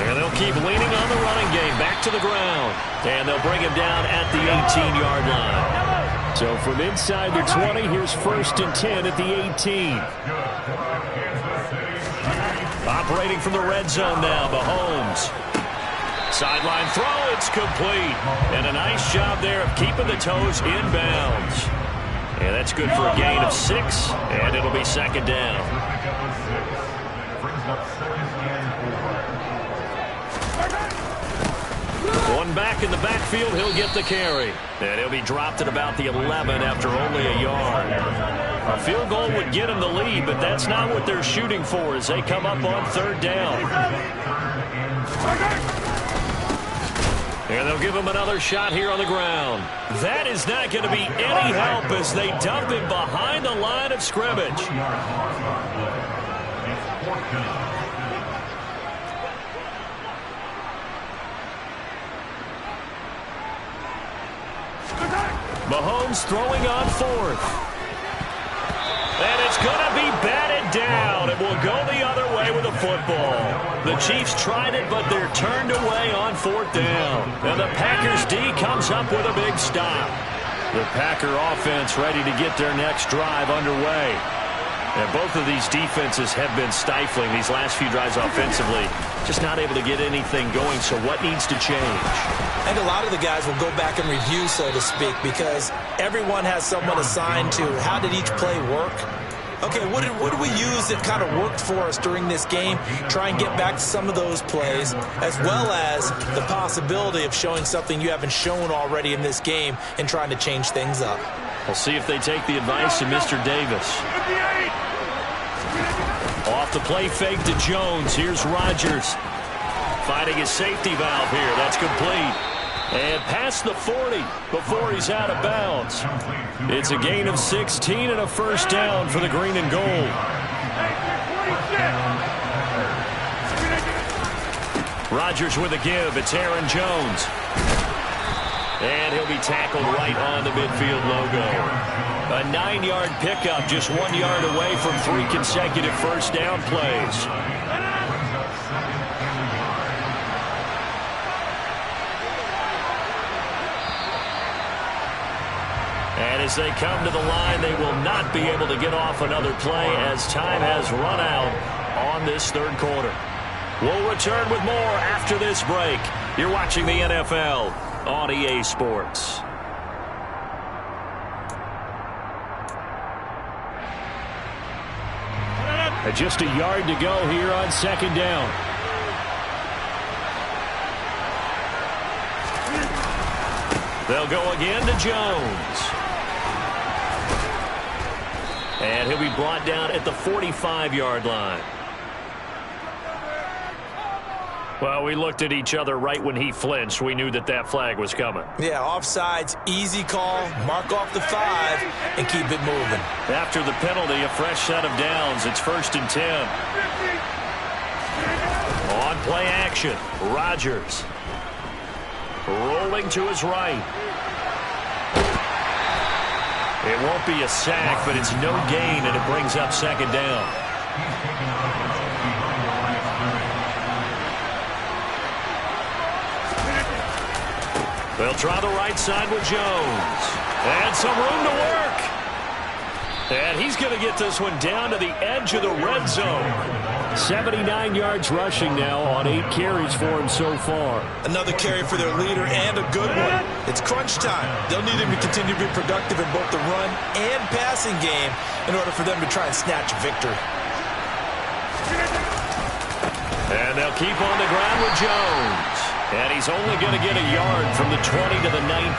And they'll keep leaning on the running game. Back to the ground. And they'll bring him down at the 18-yard line. So from inside the 20, here's 1st and 10 at the 18. Operating from the red zone now, Mahomes. Sideline throw, it's complete. And a nice job there of keeping the toes inbounds. And that's good for a gain of 6, and it'll be 2nd down. One back in the backfield, he'll get the carry. And he'll be dropped at about the 11 after only a yard. A field goal would get him the lead, but that's not what they're shooting for as they come up on 3rd down. And they'll give him another shot here on the ground. That is not going to be any help as they dump him behind the line of scrimmage. Mahomes throwing on 4th. And it's going to be batted down. It will go the other way with the football. The Chiefs tried it, but they're turned away on 4th down. And the Packers D comes up with a big stop. The Packer offense ready to get their next drive underway. And both of these defenses have been stifling these last few drives offensively. Just not able to get anything going, so what needs to change? I think a lot of the guys will go back and review, so to speak, because everyone has someone assigned to how did each play work. Okay, what did we use that kind of worked for us during this game? Try and get back to some of those plays, as well as the possibility of showing something you haven't shown already in this game and trying to change things up. We'll see if they take the advice of Mr. Davis. Off the play fake to Jones. Here's Rodgers. Finding his safety valve here. That's complete. And past the 40 before he's out of bounds. It's a gain of 16 and a 1st down for the green and gold. Rodgers with a give. It's Aaron Jones. And he'll be tackled right on the midfield logo. A 9-yard pickup, just 1 yard away from 3 consecutive 1st down plays. And as they come to the line, they will not be able to get off another play as time has run out on this 3rd quarter. We'll return with more after this break. You're watching the NFL on EA Sports. Just a yard to go here on 2nd down. They'll go again to Jones. And he'll be brought down at the 45-yard line. Well, we looked at each other right when he flinched. We knew that that flag was coming. Yeah, offsides, easy call, mark off the 5, and keep it moving. After the penalty, a fresh set of downs. It's 1st and 10. On play action, Rodgers. Rolling to his right. It won't be a sack, but it's no gain, and it brings up 2nd down. They'll try the right side with Jones. And some room to work. And he's going to get this one down to the edge of the red zone. 79 yards rushing now on 8 carries for him so far. Another carry for their leader and a good one. It's crunch time. They'll need him to continue to be productive in both the run and passing game in order for them to try and snatch a victory. And they'll keep on the ground with Jones. And he's only going to get a yard from the 20 to the 19.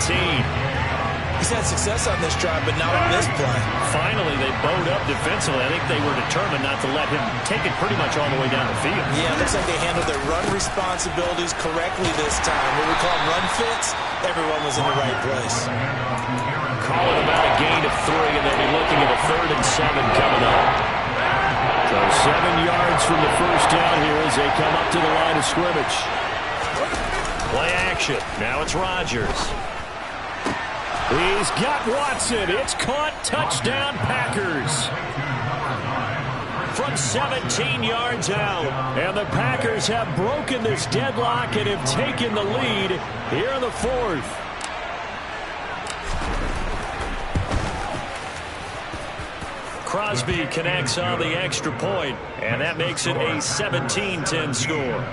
He's had success on this drive, but not on this play. Finally, they bowed up defensively. I think they were determined not to let him take it pretty much all the way down the field. Yeah, it looks like they handled their run responsibilities correctly this time. What we call run fits, everyone was in the right place. Calling about a gain of 3, and they'll be looking at a 3rd and 7 coming up. So 7 yards from the 1st down here as they come up to the line of scrimmage. Play action. Now it's Rodgers. He's got Watson. It's caught. Touchdown, Packers. From 17 yards out. And the Packers have broken this deadlock and have taken the lead here in the fourth. Crosby connects on the extra point, and that makes it a 17-10 score.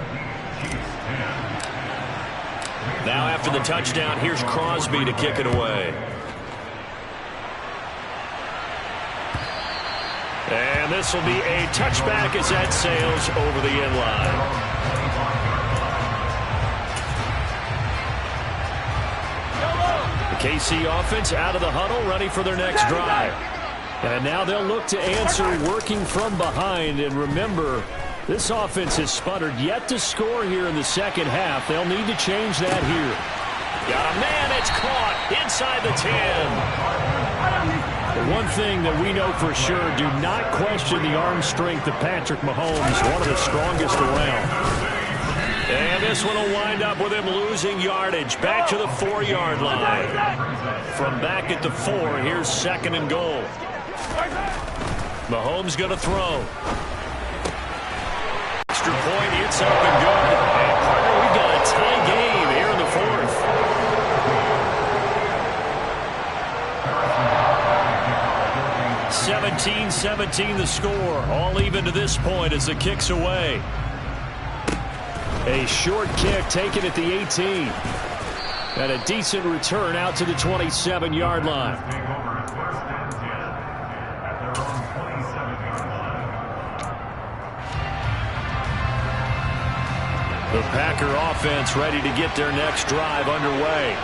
Now after the touchdown, here's Crosby to kick it away. And this will be a touchback as that sails over the end line. The KC offense out of the huddle, ready for their next drive. And now they'll look to answer working from behind. And remember, this offense has sputtered yet to score here in the second half. They'll need to change that here. Got a man, it's caught inside the 10. The one thing that we know for sure, do not question the arm strength of Patrick Mahomes, one of the strongest around. And this one will wind up with him losing yardage. Back to the 4-yard line. From back at the 4, here's 2nd and goal. Mahomes going to throw. Extra point, it's up and good. And partner, we've got a tie game here in the fourth. (17-17) the score. All even to this point as the kick's away. A short kick taken at the 18. And a decent return out to the 27-yard line. The Packer offense ready to get their next drive underway.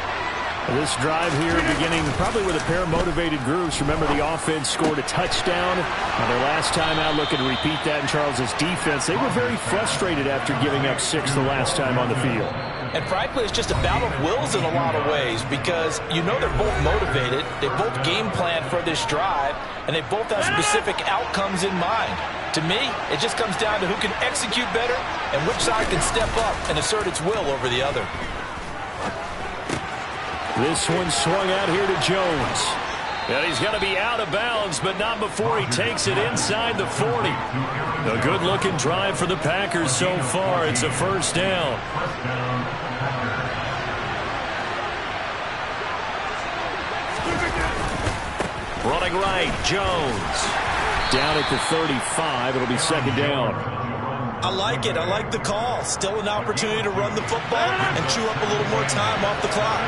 This drive here beginning probably with a pair of motivated groups. Remember, the offense scored a touchdown on their last time out. Looking to repeat that in Charles's defense. They were very frustrated after giving up 6 the last time on the field. And frankly, it's just a battle of wills in a lot of ways because you know they're both motivated. They both game plan for this drive, and they both have specific outcomes in mind. To me, it just comes down to who can execute better and which side can step up and assert its will over the other. This one swung out here to Jones. And he's got to be out of bounds, but not before he takes it inside the 40. A good-looking drive for the Packers so far. It's a first down. Running right, Jones. Down at the 35. It'll be 2nd down. I like it. I like the call. Still an opportunity to run the football and chew up a little more time off the clock.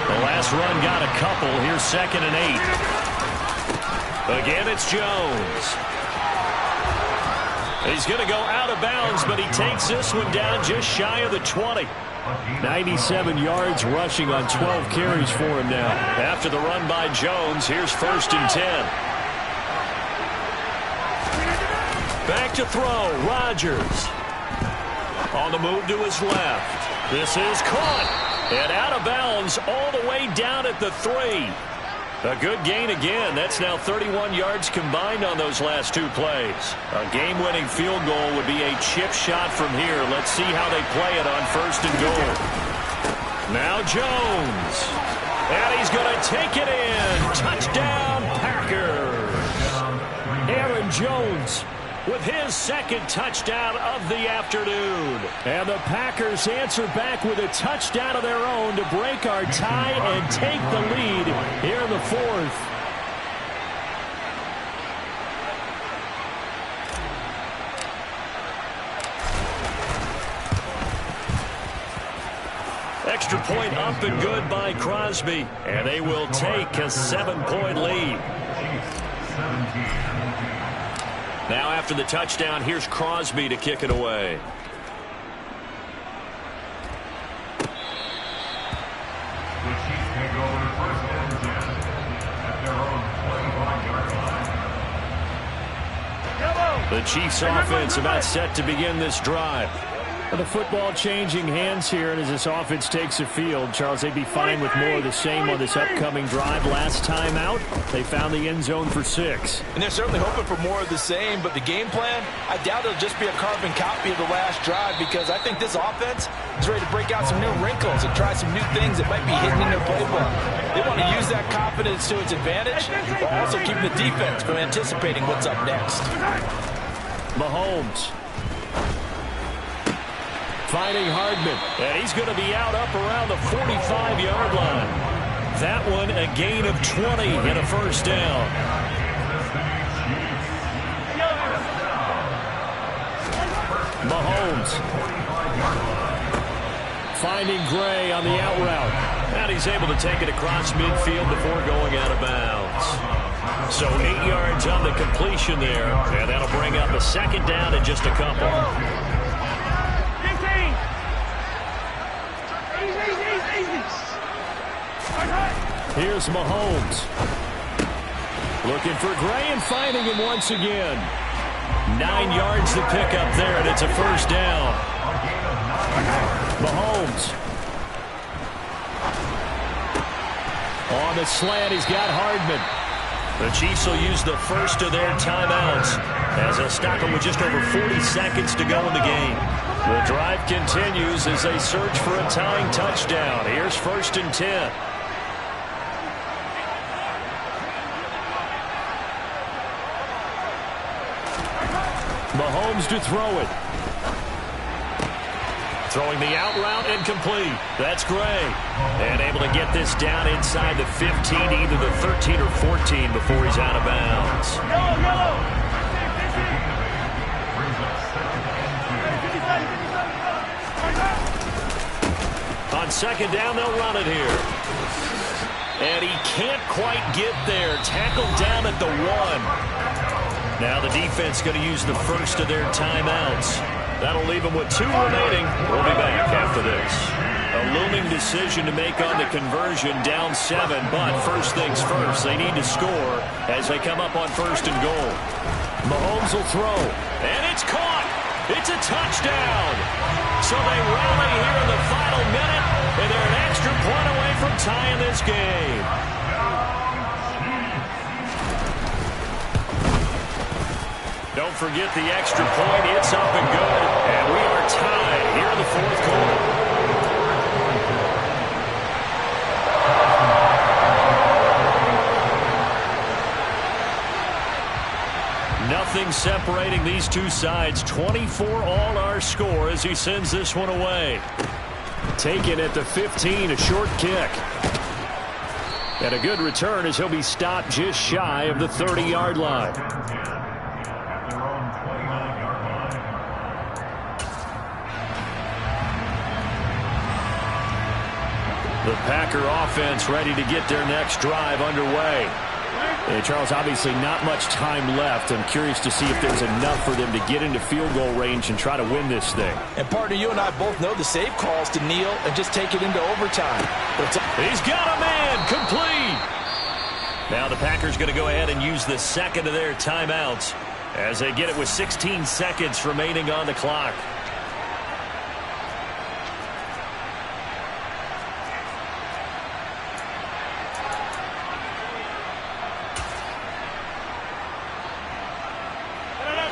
The last run got a couple. Here's 2nd and 8. Again, it's Jones. He's going to go out of bounds, but he takes this one down just shy of the 20. 97 yards rushing on 12 carries for him now. After the run by Jones, here's 1st and 10. Back to throw, Rodgers. On the move to his left. This is caught. And out of bounds all the way down at the 3. A good gain again. That's now 31 yards combined on those last 2 plays. A game-winning field goal would be a chip shot from here. Let's see how they play it on 1st and goal. Now Jones. And he's going to take it in. Touchdown, Packers. Aaron Jones with his 2nd touchdown of the afternoon. And the Packers answer back with a touchdown of their own to break our tie and take the lead here in the fourth. Extra point up and good by Crosby. And they will take a 7-point lead. Now after the touchdown, here's Crosby to kick it away. The Chiefs take over 1st and 10 at their own 25-yard line. The Chiefs offense about set to begin this drive. The football changing hands here, and as this offense takes the field, Charles, they'd be fine with more of the same on this upcoming drive. Last time out, they found the end zone for 6. And they're certainly hoping for more of the same, but the game plan, I doubt it'll just be a carbon copy of the last drive, because I think this offense is ready to break out some new wrinkles and try some new things that might be hidden in their playbook. They want to use that confidence to its advantage, while also keeping the defense from anticipating what's up next. Mahomes finding Hardman, and he's going to be out up around the 45-yard line. That one a gain of 20 and a first down. Mahomes finding Gray on the out route, and he's able to take it across midfield before going out of bounds. So 8 yards on the completion there, and that'll bring up a second down in just a couple. Here's Mahomes. Looking for Gray and finding him once again. 9 yards to pick up there, and it's a first down. Mahomes. On the slant, he's got Hardman. The Chiefs will use the first of their timeouts as they'll stop him with just over 40 seconds to go in the game. The drive continues as they search for a tying touchdown. Here's 1st and 10. Mahomes to throw it. Throwing the out route incomplete. That's Gray. And able to get this down inside the 15, either the 13 or 14 before he's out of bounds. On second down, they'll run it here. And he can't quite get there. Tackled down at the 1. Now the defense going to use the first of their timeouts. That'll leave them with 2 remaining. We'll be back after this. A looming decision to make on the conversion, down 7. But first things first, they need to score as they come up on 1st and goal. Mahomes will throw. And it's caught. It's a touchdown. So they rally here in the final minute, and they're an extra point away from tying this game. Don't forget the extra point. It's up and good. And we are tied here in the 4th quarter. Nothing separating these two sides. 24 all our score as he sends this one away. Taken at the 15, a short kick. And a good return as he'll be stopped just shy of the 30-yard line. The Packer offense ready to get their next drive underway. And Charles, obviously not much time left. I'm curious to see if there's enough for them to get into field goal range and try to win this thing. And partner, you and I both know the save calls to kneel and just take it into overtime. He's got a man, complete. Now the Packers going to go ahead and use the second of their timeouts as they get it with 16 seconds remaining on the clock.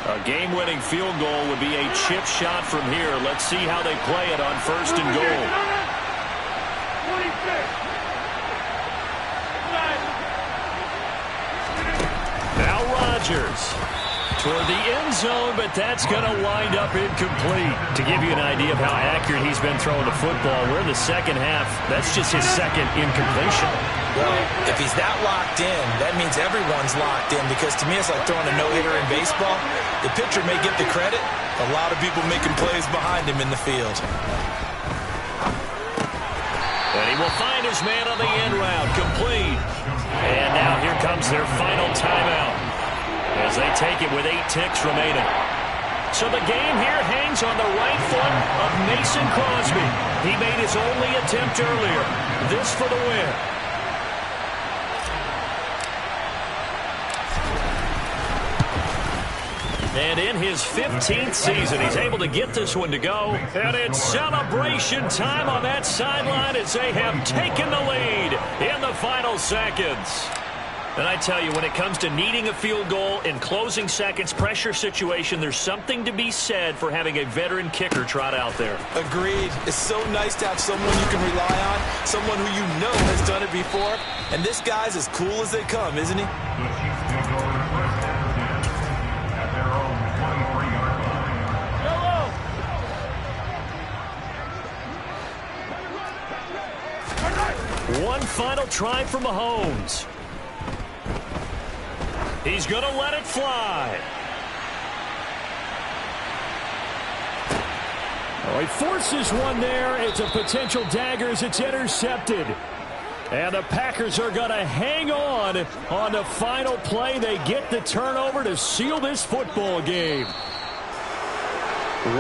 A game-winning field goal would be a chip shot from here. Let's see how they play it on 1st and goal. Now Rodgers toward the end zone, but that's going to wind up incomplete. To give you an idea of how accurate he's been throwing the football, we're in the second half. That's just his second incompletion. Well, if he's that locked in, that means everyone's locked in, because to me it's like throwing a no-hitter in baseball. The pitcher may get the credit, a lot of people making plays behind him in the field. And he will find his man on the end route, complete. And now here comes their final timeout as they take it with 8 ticks remaining. So the game here hangs on the right foot of Mason Crosby. He made his only attempt earlier. This for the win. And in his 15th season, he's able to get this one to go. And it's celebration time on that sideline as they have taken the lead in the final seconds. And I tell you, when it comes to needing a field goal in closing seconds, pressure situation, there's something to be said for having a veteran kicker trot out there. Agreed. It's so nice to have someone you can rely on, someone who you know has done it before. And this guy's as cool as they come, isn't he? The Chiefs will go to first and 10 at their own 23-yard line. One final try for Mahomes. He's going to let it fly. Oh, he forces one there. It's a potential dagger as it's intercepted. And the Packers are going to hang on the final play. They get the turnover to seal this football game.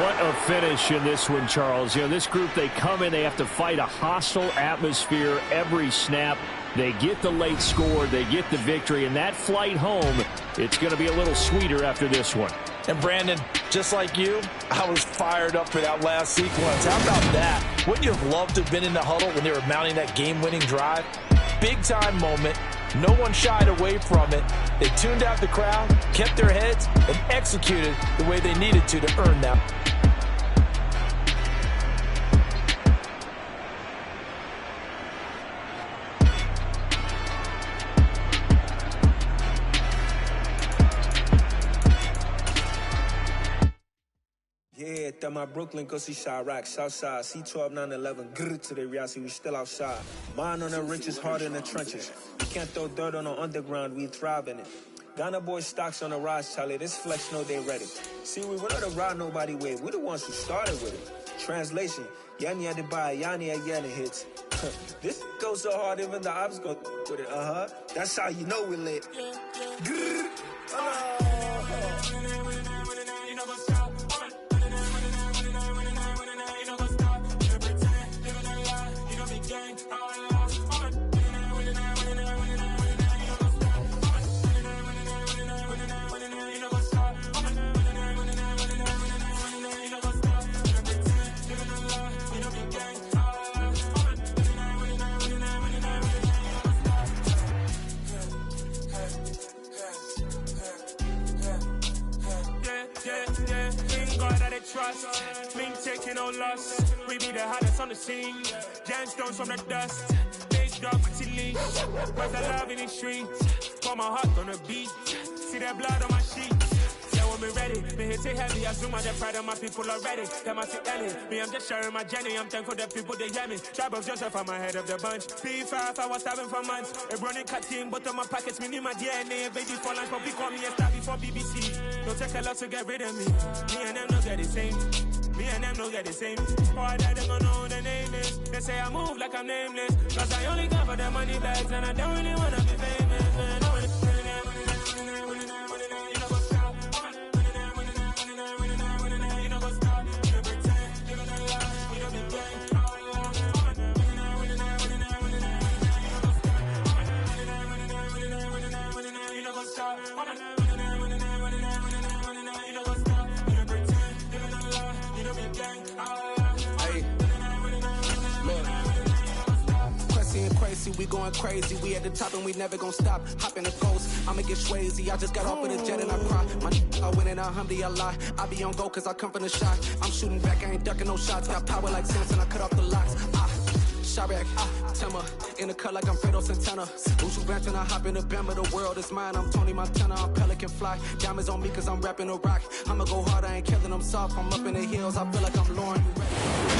What a finish in this one, Charles. You know, this group, they come in, they have to fight a hostile atmosphere every snap. They get the late score, they get the victory, and that flight home, it's going to be a little sweeter after this one. And Brandon, just like you, I was fired up for that last sequence. How about that? Wouldn't you have loved to have been in the huddle when they were mounting that game-winning drive? Big-time moment. No one shied away from it. They tuned out the crowd, kept their heads, and executed the way they needed to earn that. Yeah, that my Brooklyn, go see Chirac, Southside, C12, 911, grrr to the reality, we still outside. Mine on the riches, hard in the trenches. You can't throw dirt on the underground, we thrive in it. Ghana boys stocks on the rise, Charlie, this flex know they ready. See, we were not to ride nobody with, we the ones who started with it. Translation, Yanni had to buy, Yanni again it hits. This goes so hard, even the ops go with it, That's how you know we lit. Grrr, trust, me taking no loss. We be the hottest on the scene. Gemstones from the dust. Big dog with your leash. Cause I love in the streets. Pour my heart on the beat. See that blood on my sheets. Yeah, when we ready, me hit it heavy. I zoom out the pride of my people already. Them I see Ellie. Me, I'm just sharing my journey. I'm thankful that people they hear me. Tribe of Joseph, I'm ahead of the bunch. P5, I was starving for months. A running cut team, but on my pockets, me need my DNA. Baby for lunch, but we call me a star before BBC. Don't take a lot to get rid of me. Me and them no get the same. Me and them no get the same. Boy, that they gonna know who the name is. They say I move like I'm nameless. Cause I only come for the money bags and I don't really wanna be famous, man. We going crazy, we at the top and we never gonna stop. Hop in the ghost, I'ma get swayzy. I just got off of the jet and I cry. My I win in alhamdulillah. I be on go cause I come from the shot. I'm shooting back, I ain't ducking no shots. Got power like Samson, I cut off the locks. Chirac, Timmer, in the cut like I'm Fredo Santana. Usu Branch and I hop in the Bama, the world is mine. I'm Tony Montana, I'm Pelican Fly. Diamonds on me cause I'm rapping a rock. I'ma go hard, I ain't killing them soft. I'm up in the hills, I feel like I'm Lauren.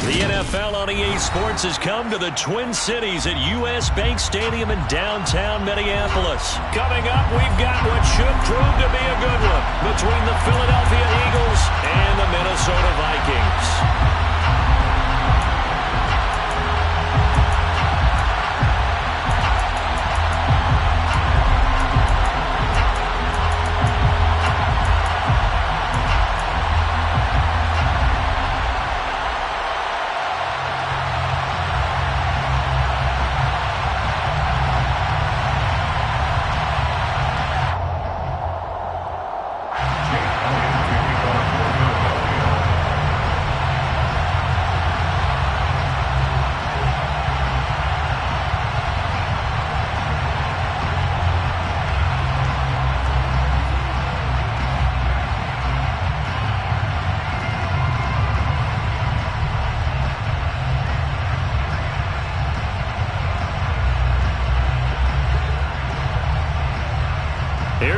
The NFL on EA Sports has come to the Twin Cities at US Bank Stadium in downtown Minneapolis. Coming up, we've got what should prove to be a good one between the Philadelphia Eagles and the Minnesota Vikings.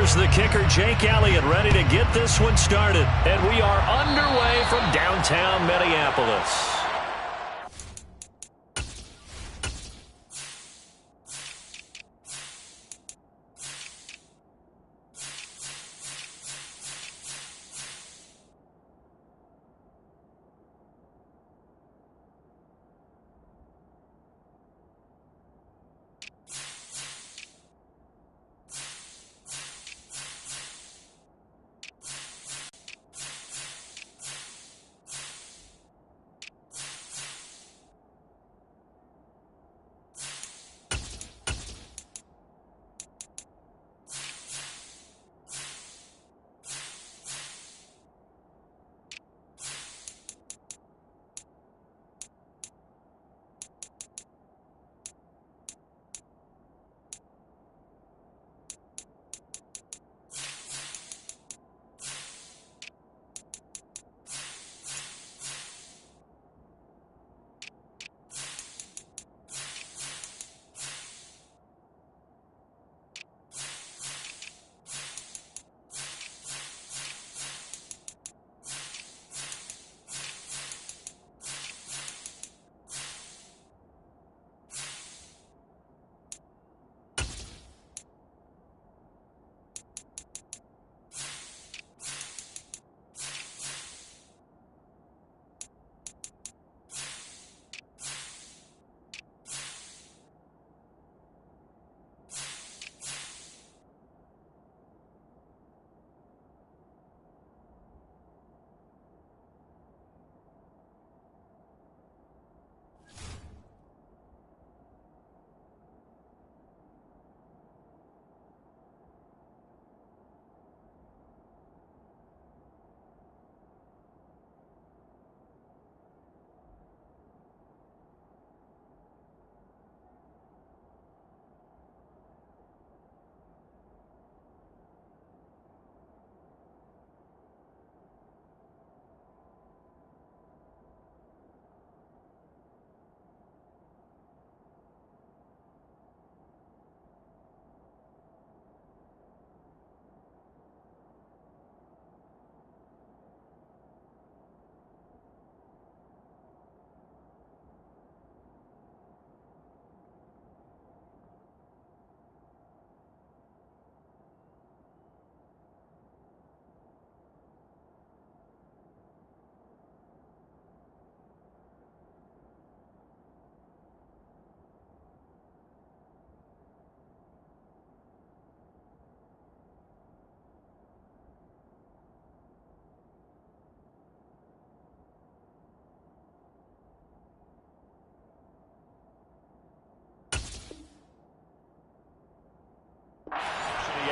Here's the kicker, Jake Elliott, ready to get this one started. And we are underway from downtown Minneapolis.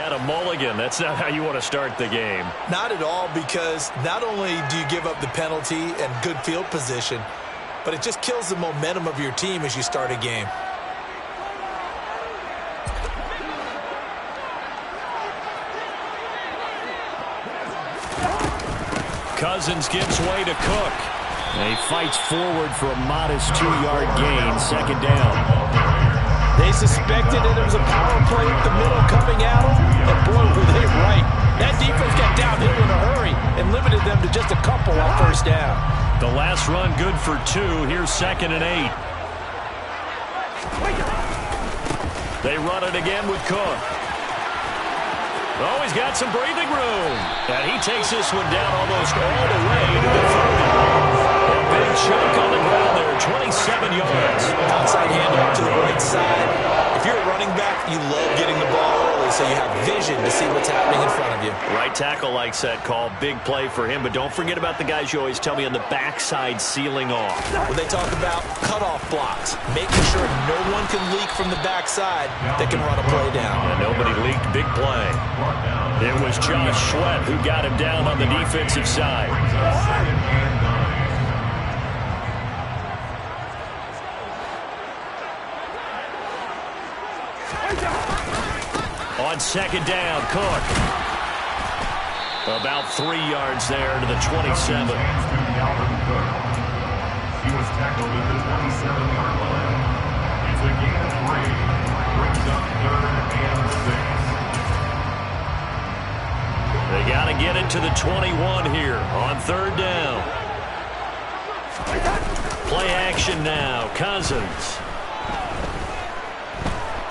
A mulligan. That's not how you want to start the game. Not at all, because not only do you give up the penalty and good field position, but it just kills the momentum of your team as you start a game. Cousins gives way to Cook. And he fights forward for a modest 2-yard gain, second down. They suspected that it was a power play up the middle coming out, and boy, were they right. That defense got downhill in a hurry and limited them to just a couple on first down. The last run good for 2. Here's 2nd and 8. They run it again with Cook. Oh, he's got some breathing room. And he takes this one down almost all the way to the 30. A big chunk on the ground there, 27 yards. Outside handoff to the right side. If you're a running back, you love getting the ball early so you have vision to see what's happening in front of you. Right tackle likes that call. Big play for him, but don't forget about the guys you always tell me on the backside sealing off. When they talk about cutoff blocks, making sure no one can leak from the backside that can run a play down. And nobody leaked. Big play. It was Josh Sweat who got him down on the defensive side. On second down, Cook. About 3 yards there to the 27. He was tackled at the 27-yard line. It's a gain of 3. Brings up 3rd and 6. They got to get it to the 21 here on third down. Play action now. Cousins.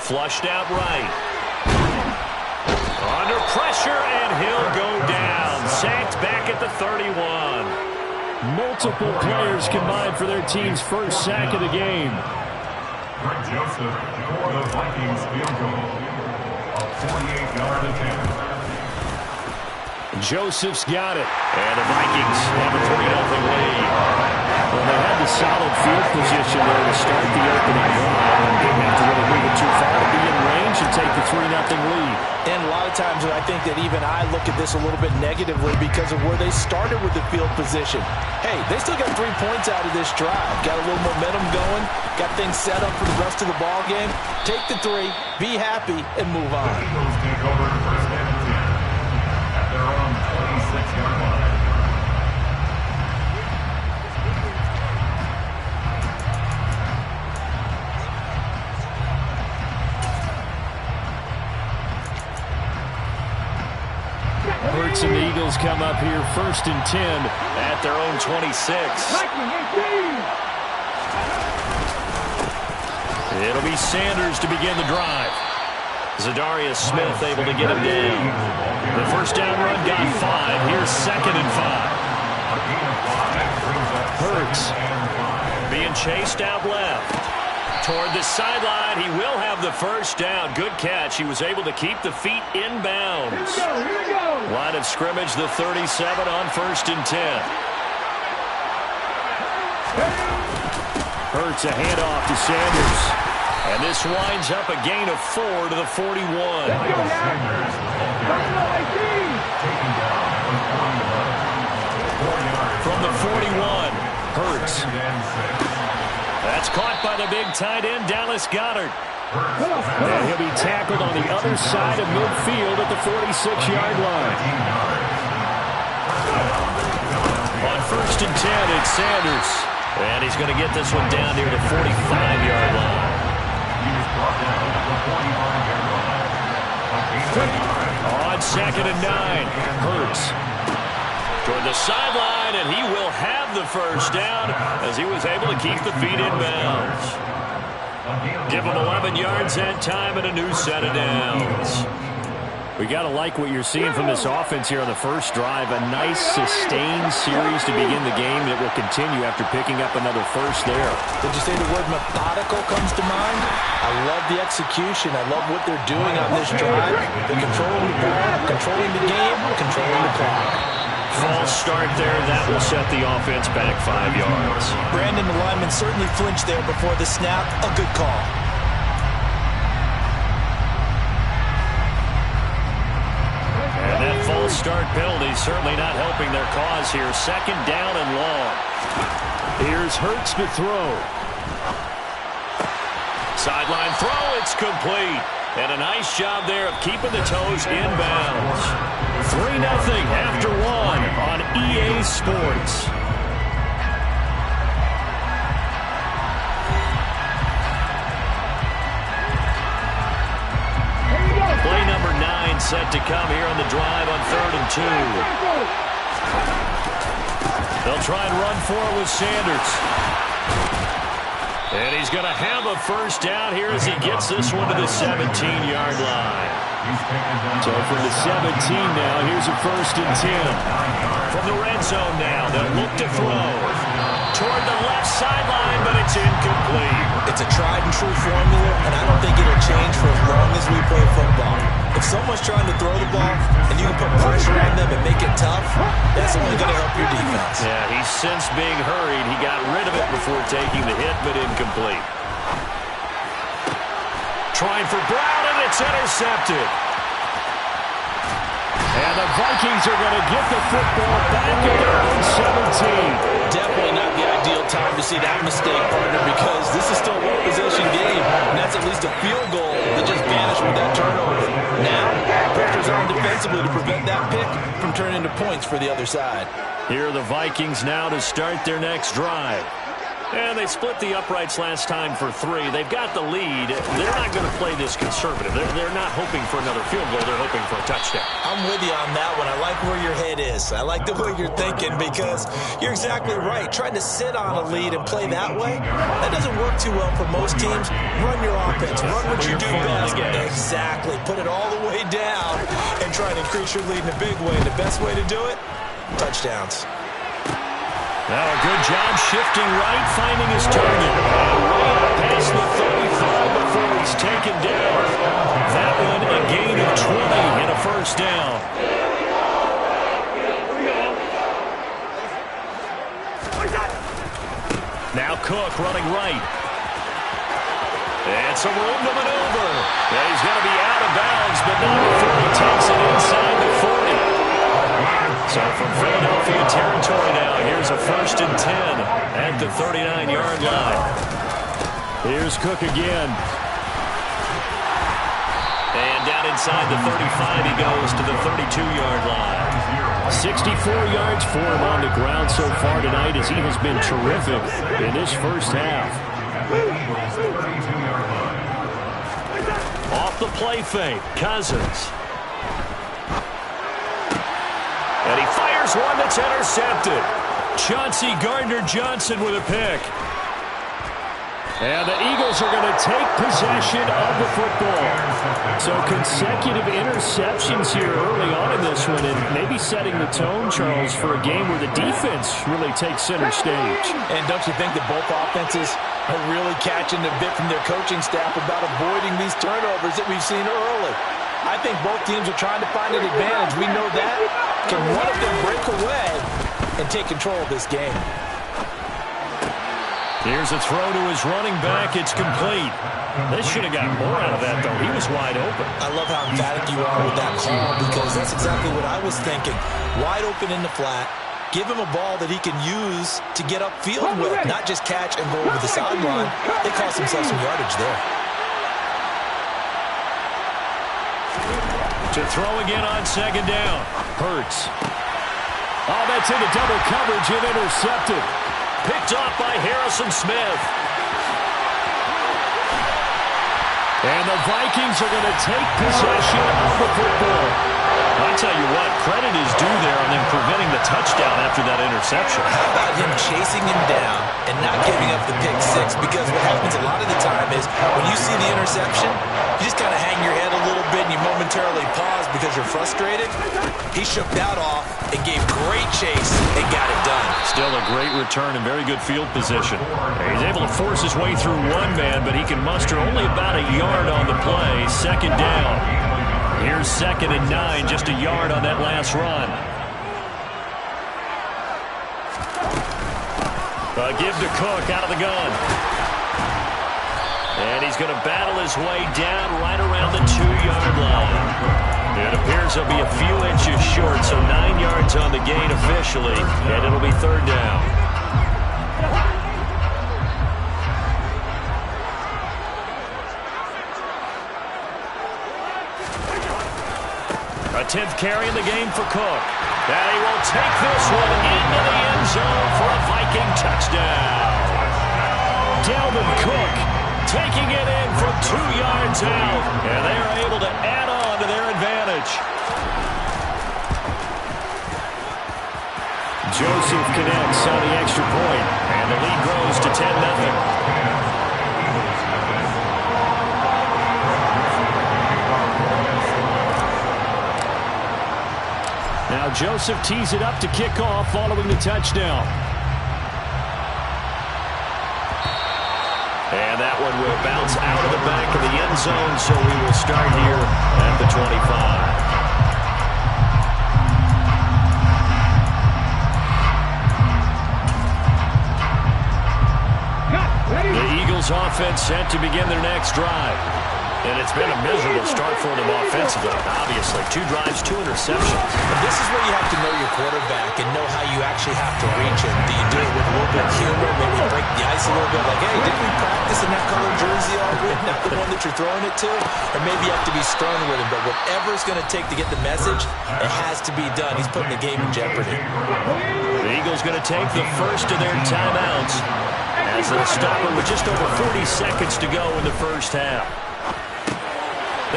Flushed out right. Under pressure, and he'll go down. Sacked back at the 31. Multiple players combined for their team's first sack of the game. Greg Joseph for the Vikings field goal. A 48-yard attempt. Joseph's got it. And the Vikings have a 3-0 lead. Well, they had the solid field position there to start the opening drive and didn't have to really move it too far to be in range and take the 3-0 lead. And a lot of times I think that even I look at this a little bit negatively because of where they started with the field position. Hey, they still got 3 points out of this drive. Got a little momentum going. Got things set up for the rest of the ball game. Take the 3, be happy, and move on. The Eagles take over first and 10 at their own 26-yard line. Hurts and the Eagles come up here first and 10 at their own 26. It'll be Sanders to begin the drive. Zadarius Smith able to get him down. The first down run got 5. Here's second and 5. Hurts being chased out left. Toward the sideline, he will have the first down. Good catch. He was able to keep the feet inbounds. Line of scrimmage, the 37 on first and 10. Hurts a handoff to Sanders. And this winds up a gain of 4 to the 41. From the 41, Hurts. That's caught by the big tight end, Dallas Goedert. And he'll be tackled on the other side of midfield at the 46-yard line. On first and 10, it's Sanders. And he's going to get this one down near the 45-yard line. On second and 9, Hurts. Toward the sideline, and he will have the first down as he was able to keep the feet in bounds. Give him 11 yards that time and a new set of downs. We got to like what you're seeing from this offense here on the first drive. A nice, sustained series to begin the game that will continue after picking up another first there. Did you say the word methodical comes to mind? I love the execution. I love what they're doing on this drive. They're controlling the ball, controlling the game, controlling the clock. False start there. That will set the offense back 5 yards. Brandon, the lineman, certainly flinched there before the snap. A good call. And that false start penalty certainly not helping their cause here. Second down and long. Here's Hurts to throw. Sideline throw. It's complete. And a nice job there of keeping the toes inbounds. 3-0 after 1 on EA Sports. Play number 9 set to come here on the drive on third and 2. They'll try and run for it with Sanders. And he's going to have a first down here as he gets this one to the 17-yard line. So from the 17 now, here's a first and 10. From the red zone now, they'll look to throw. Toward the left sideline, but it's incomplete. It's a tried-and-true formula, and I don't think it'll change for as long as we play football. If someone's trying to throw the ball, and you can put pressure on them and make it tough, that's only going to help your defense. Yeah, he's since being hurried. He got rid of it before taking the hit, but incomplete. Trying for Brown, and it's intercepted. And the Vikings are going to get the football back at their own 17. Definitely not the ideal time to see that mistake, partner, because this is still a one-possession game, and that's at least a field goal that just vanished with that turnover. Now, pressure's on defensively to prevent that pick from turning into points for the other side. Here are the Vikings now to start their next drive. And they split the uprights last time for 3. They've got the lead. They're not going to play this conservative. They're not hoping for another field goal. They're hoping for a touchdown. I'm with you on that one. I like where your head is. I like the way you're thinking because you're exactly right. Trying to sit on a lead and play that way, that doesn't work too well for most teams. Run your offense. Run what you do best. Exactly. Put it all the way down and try to increase your lead in a big way. The best way to do it, touchdowns. Now a good job shifting right, finding his target. And right past the 35 before he's taken down. That one a gain of 20 and a first down. Now Cook running right. And some room to maneuver. And he's going to be out of bounds, but not before he takes it inside the 40. So from Philadelphia territory now, here's a 1st and 10 at the 39-yard line. Here's Cook again. And down inside the 35, he goes to the 32-yard line. 64 yards for him on the ground so far tonight as he has been terrific in this first half. Off the play fake, Cousins. And he fires one that's intercepted. Chauncey Gardner-Johnson with a pick. And the Eagles are going to take possession of the football. So consecutive interceptions here early on in this one, and maybe setting the tone, Charles, for a game where the defense really takes center stage. And don't you think that both offenses are really catching a bit from their coaching staff about avoiding these turnovers that we've seen early? I think both teams are trying to find an advantage. We know that. Can one of them break away and take control of this game? Here's a throw to his running back. It's complete. They should have got more out of that, though. He was wide open. I love how emphatic you are with that call because that's exactly what I was thinking. Wide open in the flat. Give him a ball that he can use to get upfield with, not just catch and go over the sideline. They cost themselves some yardage there. To throw again on 2nd down. Hurts. Oh, that's into double coverage and intercepted. Picked off by Harrison Smith. And the Vikings are going to take possession of the football. I tell you what, credit is due there on them preventing the touchdown after that interception. How about him chasing him down and not giving up the pick six? Because what happens a lot of the time is when you see the interception, you just kind of hang your head a little bit and you momentarily pause because you're frustrated. He shook that off and gave great chase and got it done. Still a great return and very good field position. He's able to force his way through one man, but he can muster only about a yard on the play. 2nd down. Here's 2nd and 9, just a yard on that last run. Give to Cook out of the gun. And he's going to battle his way down right around the 2-yard line. It appears he'll be a few inches short, so 9 yards on the gain officially, and it'll be 3rd down. A 10th carry in the game for Cook. And he will take this one into the end zone for a Viking touchdown. Dalvin Cook taking it in from 2 yards out. And they are able to add on to their advantage. Joseph connects on the extra point. And the lead grows to 10-0. Now Joseph tees it up to kick off following the touchdown. And that one will bounce out of the back of the end zone, so we will start here at the 25. The Eagles offense set to begin their next drive. And it's been a miserable start for them offensively, obviously. 2 drives, 2 interceptions. And this is where you have to know your quarterback and know how you actually have to reach him. Do you do it with a little bit of humor, maybe break the ice a little bit, like, hey, didn't we practice in that color jersey already, not the one that you're throwing it to? Or maybe you have to be stern with him, but whatever it's going to take to get the message, it has to be done. He's putting the game in jeopardy. The Eagles going to take the first of their timeouts as as they'll stop it with just over 40 seconds to go in the first half.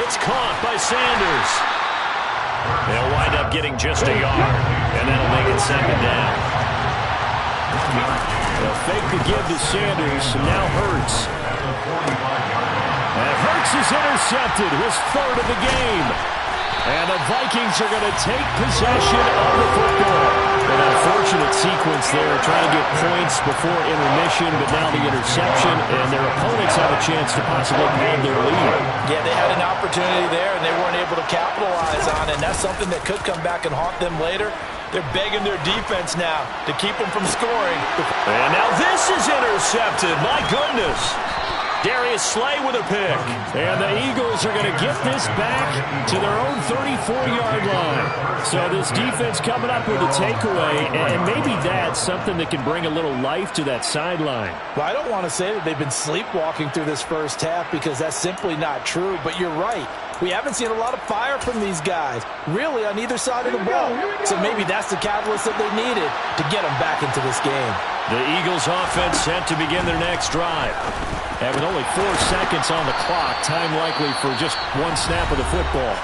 It's caught by Sanders. They'll wind up getting just a yard, and that'll make it second down. They'll fake the give to Sanders, and now Hurts. And Hurts is intercepted, his third of the game. And the Vikings are going to take possession of the football. An unfortunate sequence there, trying to get points before intermission, but now the interception, and their opponents have a chance to possibly pad their lead. Yeah, they had an opportunity there, and they weren't able to capitalize on it, and that's something that could come back and haunt them later. They're begging their defense now to keep them from scoring. And now this is intercepted. My goodness. Darius Slay with a pick. And the Eagles are going to get this back to their own 34-yard line. So this defense coming up with a takeaway, and maybe that's something that can bring a little life to that sideline. Well, I don't want to say that they've been sleepwalking through this first half because that's simply not true, but you're right. We haven't seen a lot of fire from these guys, really, on either side of the ball. So maybe that's the catalyst that they needed to get them back into this game. The Eagles offense set to begin their next drive. And with only 4 seconds on the clock, time likely for just one snap of the football.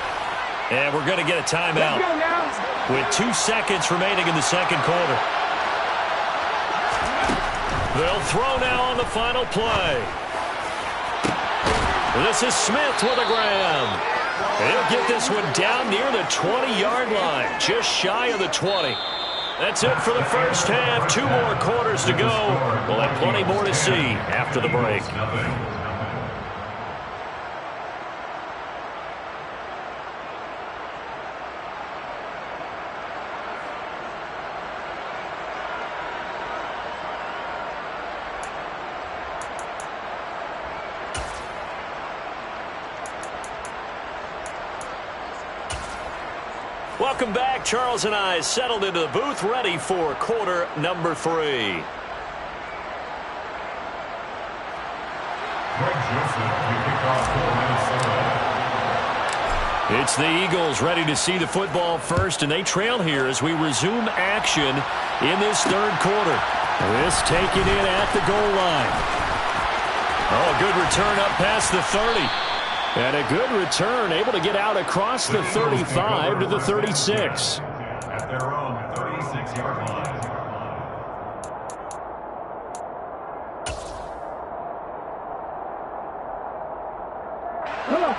And we're going to get a timeout with 2 seconds remaining in the second quarter. They'll throw now on the final play. This is Smith with a grab. He'll get this one down near the 20-yard line, just shy of the 20. That's it for the first half. 2 more quarters to go. We'll have plenty more to see after the break. Welcome back. Charles and I settled into the booth, ready for quarter number 3. It's the Eagles ready to see the football first, and they trail here as we resume action in this third quarter. This taken in at the goal line. Oh, a good return up past the 30. And a good return, able to get out across the 35 to the 36. At their own 36-yard line.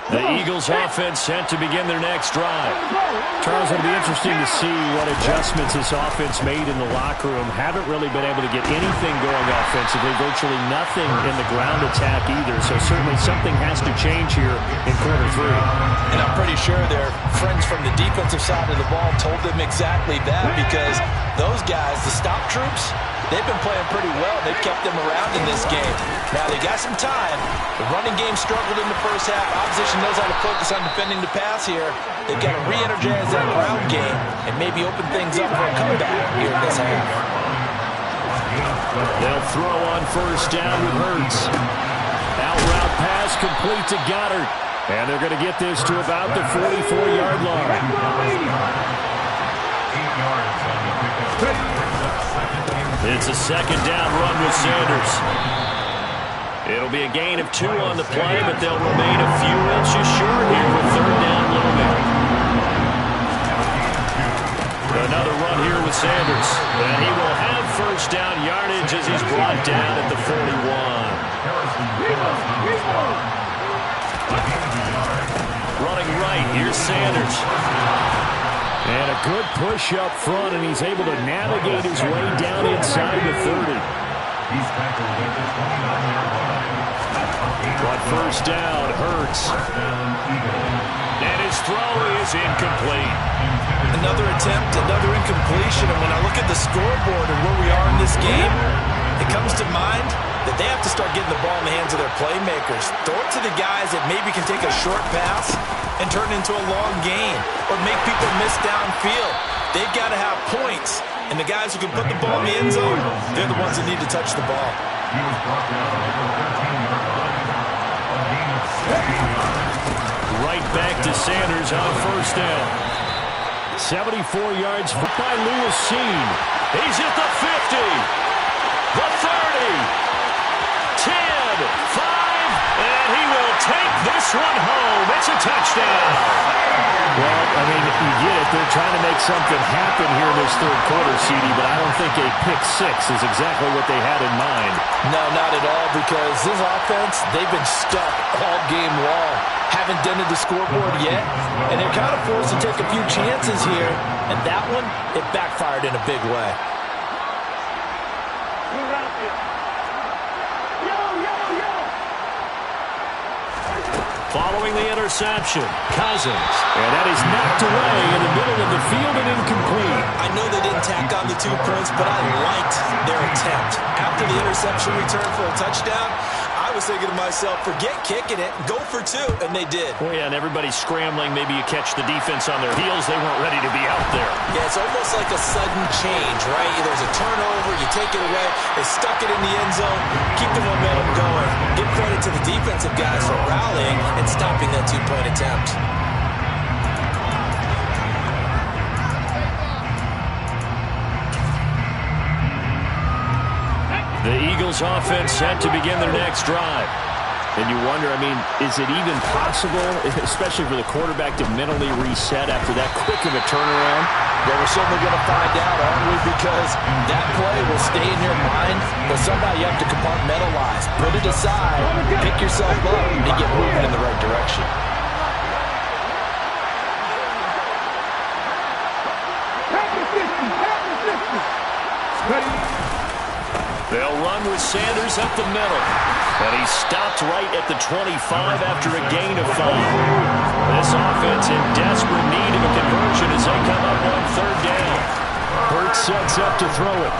The Eagles offense set to begin their next drive. Charles, it'll be interesting to see what adjustments this offense made in the locker room. Haven't really been able to get anything going offensively, virtually nothing in the ground attack either. So certainly something has to change here in quarter 3. And I'm pretty sure their friends from the defensive side of the ball told them exactly that, because those guys, the stop troops, they've been playing pretty well. They've kept them around in this game. Now, they got some time. The running game struggled in the first half. Opposition knows how to focus on defending the pass here. They've got to re-energize that ground game and maybe open things up for a comeback here in this half. They'll throw on first down with Hurts. Out route pass complete to Goddard. And they're going to get this to about the 44-yard line. 8 yards on the pickup. It's a second down run with Sanders. It'll be a gain of 2 on the play, but they'll remain a few inches short here with third down looming. Another run here with Sanders. And he will have first down yardage as he's brought down at the 41. Running right, here's Sanders. And a good push up front, and he's able to navigate his way down inside the 30. He's tackled at the 29-yard line. But first down, Hurts. And his throw is incomplete. Another attempt, another incompletion, and when I look at the scoreboard and where we are in this game, it comes to mind that they have to start getting the ball in the hands of their playmakers. Throw it to the guys that maybe can take a short pass and turn it into a long gain or make people miss downfield. They've got to have points, and the guys who can put the ball in the end zone, they're the ones that need to touch the ball. He was brought down at the 13-yard line. A gain of 16 yards. Right back to Sanders on first down. 74 yards by Lewis Seen. He's at the 50, the 30, It's a touchdown. Well, I mean, you get it. They're trying to make something happen here in this third quarter, CD, but I don't think a pick six is exactly what they had in mind. No, not at all, because this offense, they've been stuck all game long. Haven't dented the scoreboard yet, and they're kind of forced to take a few chances here, and that one, it backfired in a big way. Following the interception, Cousins. And that is knocked away in the middle of the field and incomplete. I know they didn't tack on the 2 points, but I liked their attempt. After the interception return for a touchdown, I was thinking to myself, forget kicking it, go for 2, and they did. Oh, yeah, and everybody's scrambling. Maybe you catch the defense on their heels. They weren't ready to be out there. Yeah, it's almost like a sudden change, right? There's a turnover, you take it away, they stuck it in the end zone, keep the momentum going. Give credit to the defensive guys for rallying and stopping that 2-point attempt. The Eagles offense set to begin their next drive. And you wonder, I mean, is it even possible, especially for the quarterback, to mentally reset after that quick of a turnaround? Well, we're certainly going to find out, aren't we? Because that play will stay in your mind, but somehow you have to compartmentalize. Put it aside, pick yourself up, and get moving in the right direction. They'll run with Sanders up the middle. And he stopped right at the 25 after a gain of 5. This offense in desperate need of a conversion as they come up on 3rd down. Hurts sets up to throw it.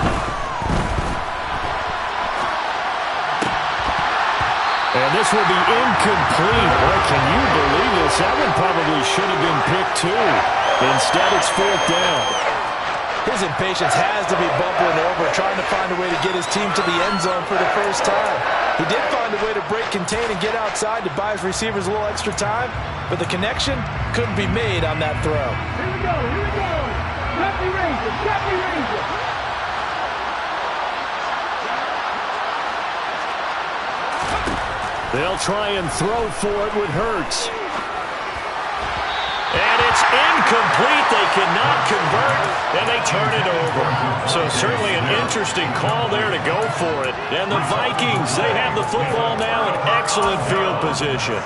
And this will be incomplete. Boy, can you believe this? That one probably should have been picked too. Instead, it's 4th down. His impatience has to be bubbling over, trying to find a way to get his team to the end zone for the first time. He did find a way to break, contain, and get outside to buy his receivers a little extra time, but the connection couldn't be made on that throw. Here we go, here we go. Happy Ranger, Happy Ranger. They'll try and throw for it with Hurts. And it's incomplete. They cannot convert, and they turn it over. So certainly an interesting call there to go for it. And the Vikings, they have the football now in excellent field position.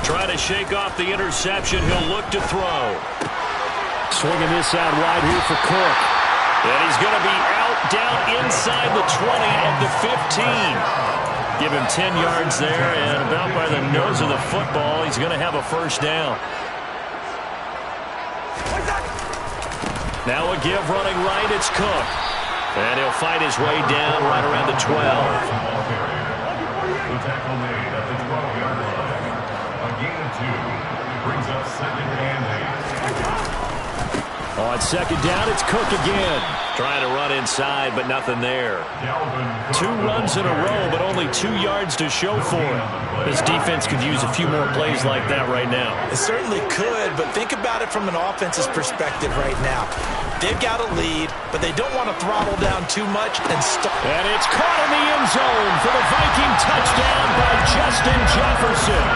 Trying to shake off the interception. He'll look to throw. Swinging this out wide here for Cook. And he's going to be out, down inside the 20 at the 15. Give him 10 yards there, and about by the nose of the football, he's going to have a 1st down. Now a give running right, it's Cook. And he'll fight his way down right around the 12. The tackle made at the 12-yard line. A gain of 2 brings up 2nd and 8. On 2nd down, it's Cook again. Trying to run inside, but nothing there. 2 runs in a row, but only 2 yards to show for it. This defense could use a few more plays like that right now. It certainly could, but think about it from an offense's perspective right now. They've got a lead, but they don't want to throttle down too much and stop. And it's caught in the end zone for the Viking touchdown by Justin Jefferson.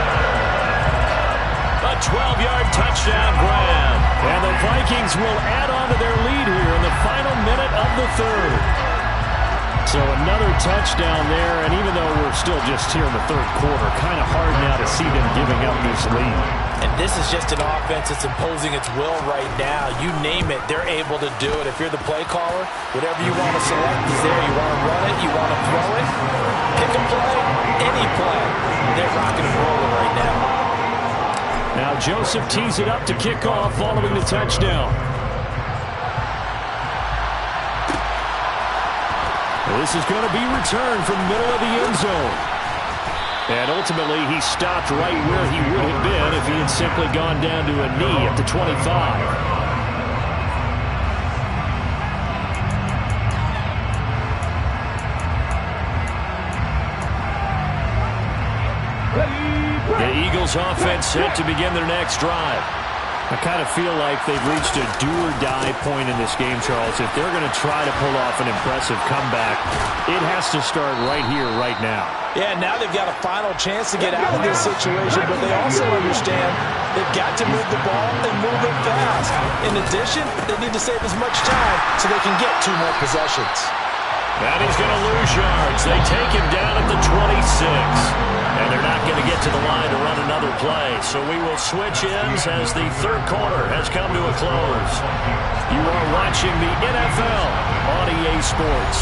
A 12-yard touchdown grab. And the Vikings will add on to their lead here in the final minute of the 3rd. So another touchdown there, and even though we're still just here in the 3rd quarter, kind of hard now to see them giving up this lead. And this is just an offense that's imposing its will right now. You name it, they're able to do it. If you're the play caller, whatever you want to select is there. You want to run it, you want to throw it, pick a play, any play. They're rocking and rolling right now. Now Joseph tees it up to kick off following the touchdown. This is going to be returned from the middle of the end zone. And ultimately, he stopped right where he would have been if he had simply gone down to a knee at the 25. The Eagles offense set to begin their next drive. I kind of feel like they've reached a do-or-die point in this game, Charles. If they're going to try to pull off an impressive comeback, it has to start right here, right now. Yeah, now they've got a final chance to get out of this situation, but they also understand they've got to move the ball and move it fast. In addition, they need to save as much time so they can get 2 more possessions. And he's going to lose yards. They take him down at the 26. And they're not going to get to the line to run another play. So we will switch ends as the third quarter has come to a close. You are watching the NFL on EA Sports.